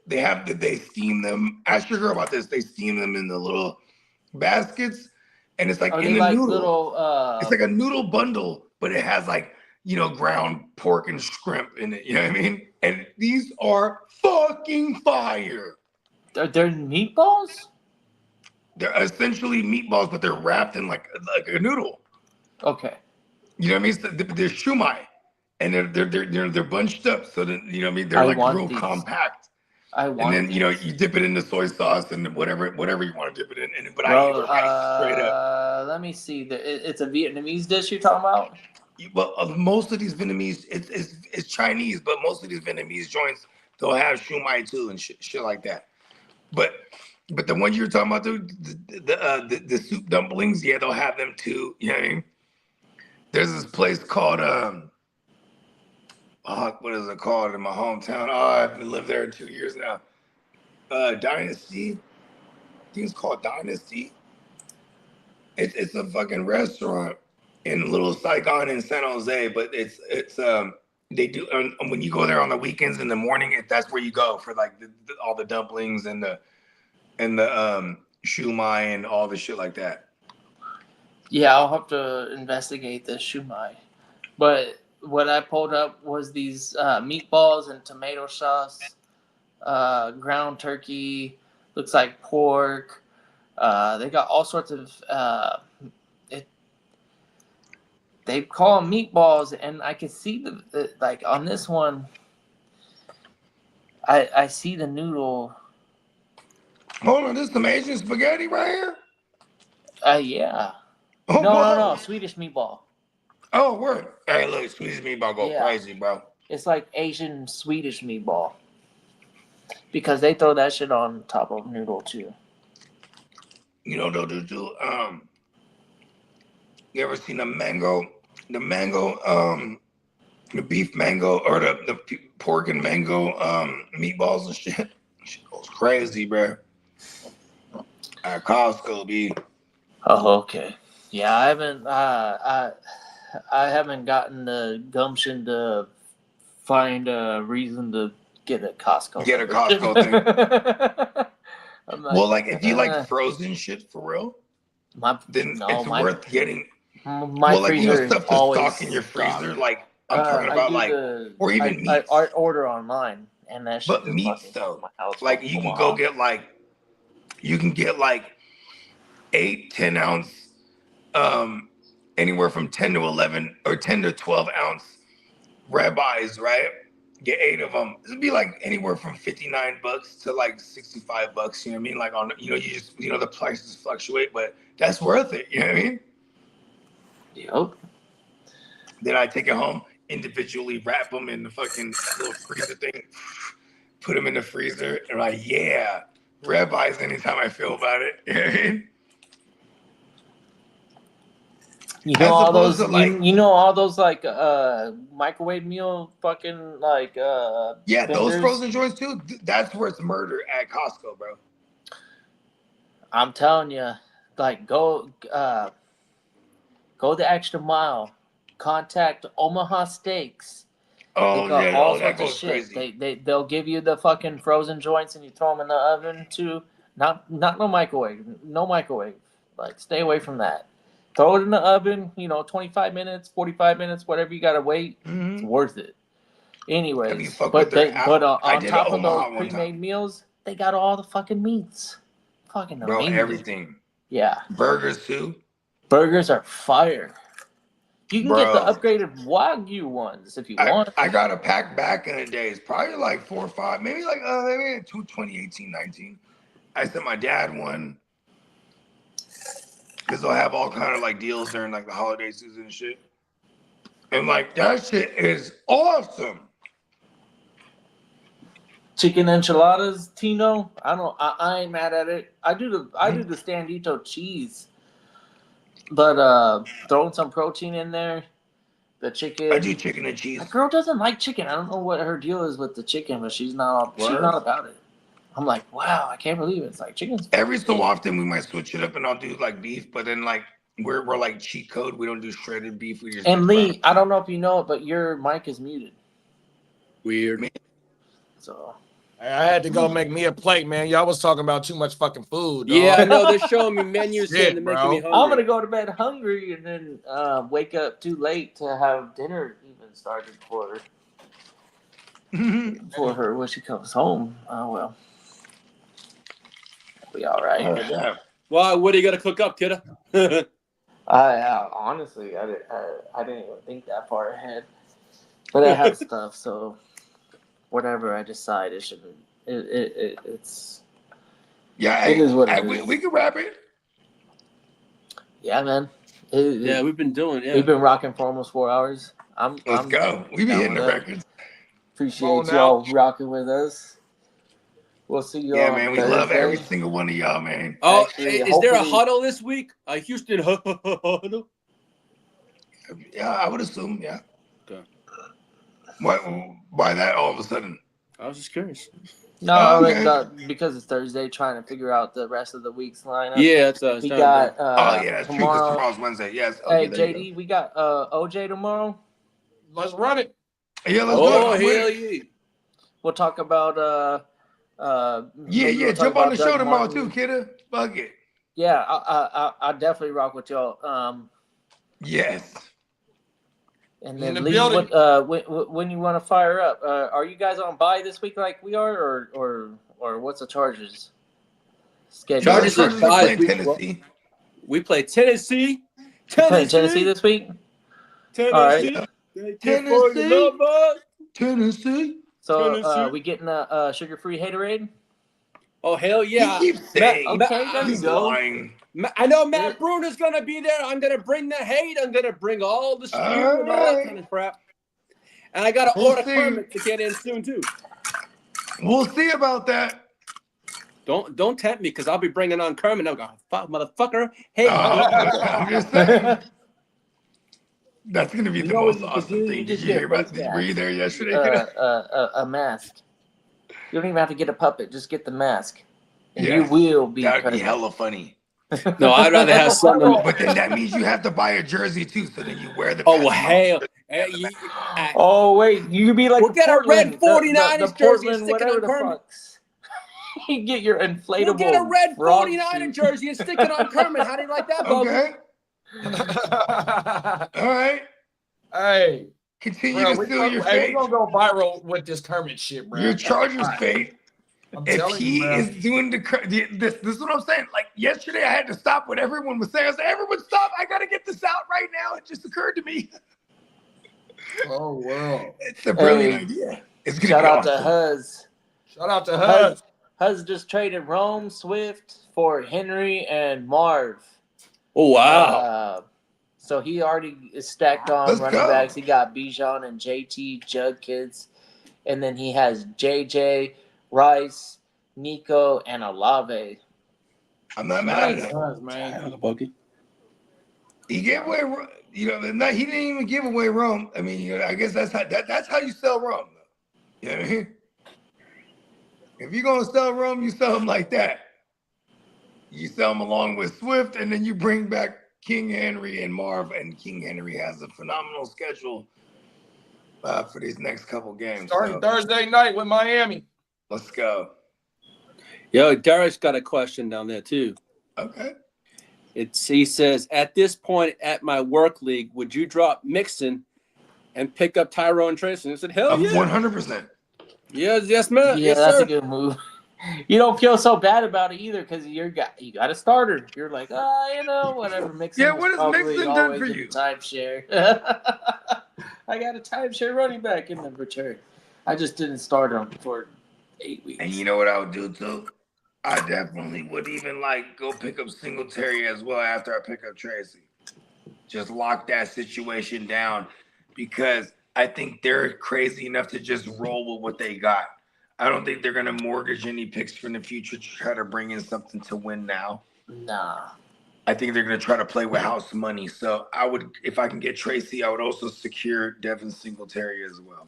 They steam them. Ask your girl about this. They steam them in the little baskets, and it's like Are in they a like noodle. little? It's like a noodle bundle, but it has like ground pork and shrimp in it. You know what I mean? And these are fucking fire. They're meatballs. They're essentially meatballs, but they're wrapped in like a noodle. Okay. You know what I mean? So they're shumai, and they're bunched up, so that you know what I mean. They're I like want real these. compact. I And want. then these. you dip it into soy sauce and whatever you want to dip it in. But I eat Bro, the rice straight up. let me see. It's a Vietnamese dish you're talking about. Well, most of these Vietnamese, it's Chinese, but most of these Vietnamese joints they'll have shumai too and shit like that. But the one you're talking about, the soup dumplings, yeah, they'll have them too. You know what I mean? There's this place called what is it called in my hometown? Oh, I've lived there 2 years now. Dynasty. I think it's called Dynasty. It's a fucking restaurant in Little Saigon in San Jose, but it's they do when you go there on the weekends in the morning. That's where you go for like all the dumplings and the shumai and all the shit like that. Yeah, I'll have to investigate the shumai. But what I pulled up was these meatballs and tomato sauce, ground turkey, looks like pork. They got all sorts of. They call them meatballs, and I can see the like on this one. I see the noodle. Hold on, this is some Asian spaghetti right here. Yeah. Oh, No, whoa. Swedish meatball. Oh, word. Hey, look, Swedish meatball go crazy, bro. It's like Asian Swedish meatball. Because they throw that shit on top of noodle too. You know they'll do too. You ever seen the mango, the beef mango or the pork and mango meatballs and shit? Shit goes crazy, bro. At Costco, B. Oh, okay. Yeah, I haven't. I haven't gotten the gumption to find a reason to get a Costco. Get a membership. Costco thing. I'm Well, like if you like frozen shit for real, then it's worth getting. My freezer stuff to always stock in your freezer. stocked. Like I'm talking about, or even meats. I order online, and that shit. But meats fucking though, my house like you can go get you can get 8, 10 ounce, anywhere from 10 to 11 or 10 to 12 ounce ribeyes, right? Get 8 of them. This would be like anywhere from $59 to like $65. You know what I mean? Like on, you just, the prices fluctuate, but that's worth it. You know what I mean? Yep. Then I take it home, individually wrap them in the fucking little freezer thing, put them in the freezer, and yeah, ribeyes anytime I feel about it. You know what I mean? You know all those, you know all those microwave meal fucking yeah, vendors? those frozen joints too. That's where it's murder at Costco, bro. I'm telling you, go the extra mile. Contact Omaha Steaks. Oh they got yeah, all that sorts of goes shit. crazy. They'll give you the fucking frozen joints and you throw them in the oven too. Not no microwave. Like stay away from that. Throw it in the oven, 25 minutes, 45 minutes, whatever you gotta wait. Mm-hmm. It's worth it. Anyways, on top of those pre-made meals, they got all the fucking meats. Fucking amazing. Bro, everything. Yeah. Burgers too. Burgers are fire. You can get the upgraded Wagyu ones if you want. I got a pack back in the days, probably like 4 or 5, maybe maybe 2018, 19. I sent my dad one. Because they'll have all kind of deals during the holiday season and shit. And that shit is awesome. Chicken enchiladas, Tino. I ain't mad at it. I do the standito cheese, but throwing some protein in there. The chicken. I do chicken and cheese. That girl doesn't like chicken. I don't know what her deal is with the chicken, but she's not about it. I'm like, wow, I can't believe it. It's like chicken's Every so often we might switch it up and I'll do like beef, but then like we're like cheat code. We don't do shredded beef. We just And do Lee, I don't know if you know it, but your mic is muted. Weird. So I had to go make me a plate, man. Y'all was talking about too much fucking food. Dog. Yeah, I know they're showing me menus here Shit, and they're bro. making me hungry. I'm gonna go to bed hungry and then wake up too late to have dinner even started for her when she comes home. Oh well, that'll be all right. Yeah. Well, what are you gonna cook up, kiddo? I honestly, I didn't even think that far ahead, but I have stuff, so whatever I decide, it's Yeah, it is what it is. We can wrap it. Yeah, man. Yeah, we've been doing. Yeah, We've been rocking for almost 4 hours. Let's go. We be down hitting the with that. records. Appreciate y'all rocking with us. We'll see you Yeah, on man. We Thursday. love every single one of y'all, man. Oh, Actually, is there a hopefully- huddle this week? A Houston huddle? Yeah, I would assume. Yeah. Okay. Why that all of a sudden? I was just curious. No, Oh, I okay. mean, because it's Thursday, trying to figure out the rest of the week's lineup. Yeah, it's We got Oh yeah, that's true. 'Cause tomorrow. tomorrow's Wednesday. Yes. Hey, Okay, there you JD, we got OJ tomorrow. Let's run it. go. Yeah, let's Oh, go. I'm with hell it. yeah. We'll talk about maybe we'll talk Jump on about the show Doug tomorrow Martin. too, kidda. Fuck it. Yeah, I definitely rock with y'all. Yes. And In then the Lee, building. when you want to fire up, are you guys on bye this week like we are, or what's the Chargers schedule? Chargers Chargers are are playing week Tennessee. We play Tennessee. You playing Tennessee this week? Tennessee. All right. Tennessee. So Tennessee. we getting a sugar-free haterade? Oh, hell yeah. He keeps saying Okay, there you he's go. lying. I know Matt Bruner's going to be there. I'm going to bring the hate. I'm going to bring all the spew and all that kind of crap. And I got to We'll order see. Kermit to get in soon, too. We'll see about that. Don't tempt me because I'll be bringing on Kermit. I'm going, fuck, motherfucker. Hey, I'm just saying. That's going to be You the know what most you could awesome do? thing. You Did just you get hear about face Were you there yesterday? a mask. You don't even have to get a puppet. Just get the mask. And Yes. you will be. That would be Kermit. hella funny. no, I'd rather have something. But then that means you have to buy a jersey too, so then you wear the Oh, mask. hell. Oh wait, you could be like We'll get a red 49ers the jersey and Portland, stick it whatever on the Kermit. fucks. You get your inflatable. We'll get a red frog 49er suit. jersey and stick it on Kermit. How do you like that, Bubba? Okay. All right. Hey, Continue bro, to we're steal your gonna fate. go viral with this Kermit shit, bro. Your Chargers fate. I'm If telling he you, bro. is doing this is what I'm saying. Like yesterday, I had to stop what everyone was saying. I said, "Everyone, stop! I gotta get this out right now." It just occurred to me. Oh wow! It's a brilliant idea. It's gonna Shout be out awesome. to Huz. Shout out to Huz. Huz just traded Rome Swift for Henry and Marv. Oh, wow. So he already is stacked on Let's running go. backs. He got Bijan and JT Jug kids, and then he has JJ, Rice, Nico, and Olave. I'm not mad at him. Huz, man. He gave away, he didn't even give away Rome. I mean, I guess that's how you sell Rome. You know what I mean? If you're gonna sell Rome, you sell them like that. You sell them along with Swift, and then you bring back King Henry and Marv. And King Henry has a phenomenal schedule for these next couple games. Starting So, Thursday night with Miami. let's go. Yo, Derek's got a question down there, too. Okay. He says, at this point at my work league, would you drop Mixon and pick up Tyrone Tracy? I said, hell yeah. 100%. Yes, man. Yeah, Yes, that's sir. a good move. You don't feel so bad about it either because you got a starter. You're like, whatever. Mixon. Yeah, what has probably Mixon done always for in you? Timeshare. I got a timeshare running back in the return. I just didn't start him for 8 weeks. And you know what I would do too? I definitely would even go pick up Singletary as well after I pick up Tracy. Just lock that situation down because I think they're crazy enough to just roll with what they got. I don't think they're going to mortgage any picks from the future to try to bring in something to win now. Nah. I think they're going to try to play with house money. So I would, if I can get Tracy, I would also secure Devin Singletary as well.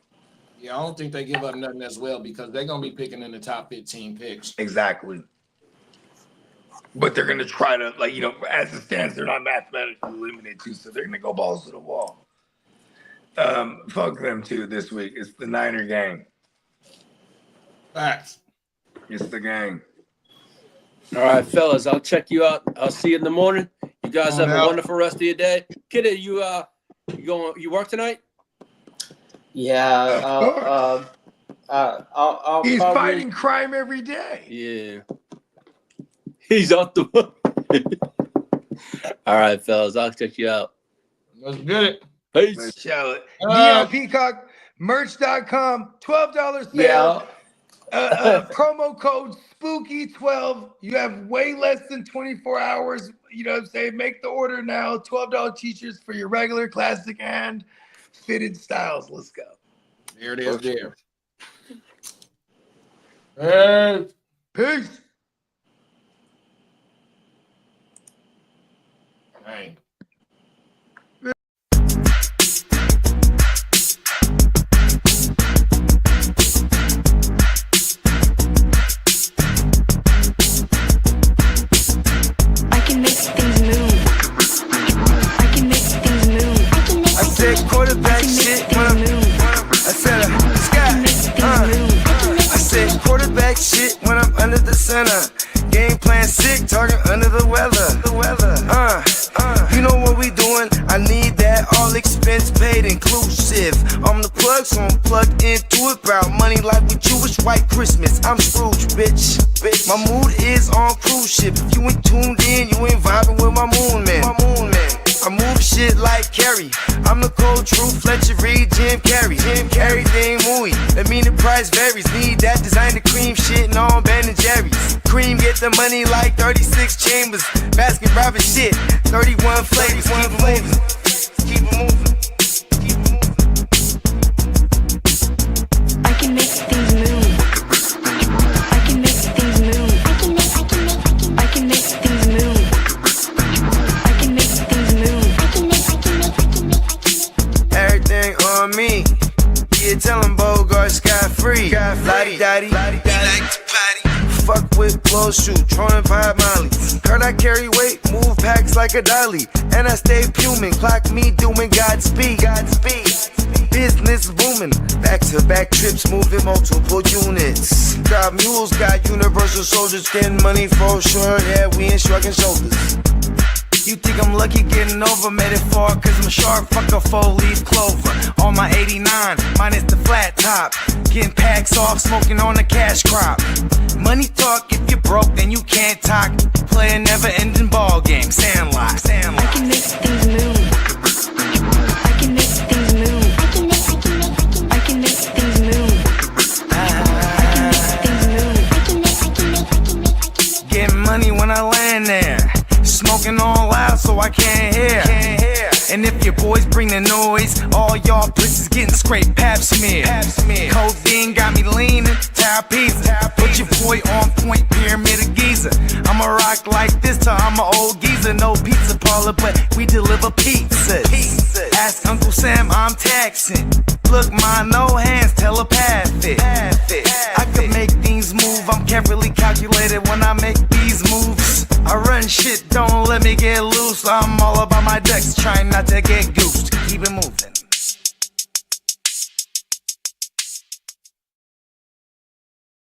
Yeah, I don't think they give up nothing as well because they're going to be picking in the top 15 picks. Exactly. But they're going to try to, like, you know, as it stands, they're not mathematically limited to, so they're going to go balls to the wall. Fuck them too this week. It's the Niner gang. Facts. It's the gang. All right, fellas, I'll check you out. I'll see you in the morning. You guys have a wonderful rest of your day. Kidda, you work tonight? Yeah. I'll He's probably... fighting crime every day. Yeah. He's out the All right, fellas, I'll check you out. Let's get it. Peace. Let's show it. Neon Peacock merch.com, $12 sale. Promo code SPOOKY12. You have way less than 24 hours. You know what I'm saying? Make the order now. $12 t-shirts for your regular, classic, and fitted styles. Let's go. There it is there. Hey. Peace. Hey. I can make things move. I can make things move. I said quarterback shit when I'm I said I said quarterback shit when I'm under the center. Game plan sick, talking under the weather. You know what we doing? I need that all expense paid inclusive. I'm the plug, so I'm plugged into it. About money like with Jewish white Christmas. I'm Scrooge, bitch. My mood is on cruise ship. If you ain't tuned in, you ain't vibing with my moon man. I move shit like Kerry. I'm the cold truth, Fletcher Reed, Jim Carrey. Everything movie, that mean the price varies. Need that designer cream shit and all Ben and Jerry's. Cream get the money like 36 chambers. Baskin Robbins shit, 31 flavors. Keep it moving. I can make things move. I can make things move. I can make things move. I can make things move. Everything on me. Yeah, tell him Bogart scot-free. Lottie-dottie, like to potty. Fuck with blow shoot, trolling pipe molly. Card I carry weight, move packs like a dolly. And I stay fuming, clock me doing Godspeed. Business booming, back-to-back trips, moving multiple units. Got mules, got universal soldiers, getting money for sure. Yeah, we ain't shrugging shoulders. You think I'm lucky getting over, made it far, cause I'm sharp, fuck a 4-leaf clover. On my 89, minus the flat top. Getting packs off, smoking on the cash crop. Money talk, if you're broke, then you can't talk. Play a never-ending ball game, Sandlot. I can make things move. I can make things move. I can make things move. Getting money when I land there. Smoking all loud so I can't hear. And if your boys bring the noise, all y'all pussies getting scraped pap smear. Codeine got me leaning, tap pizza. Put your boy on point, pyramid of Giza. I'ma rock like this till I'm an old geezer. No pizza parlor, but we deliver pizzas. Ask Uncle Sam, I'm taxing. Look, ma, no hands, telepathic. I can make things move, I'm carefully calculated when I make these moves. I run shit, don't let me get loose. I'm all about my decks, trying not to get goosed. Keep it moving.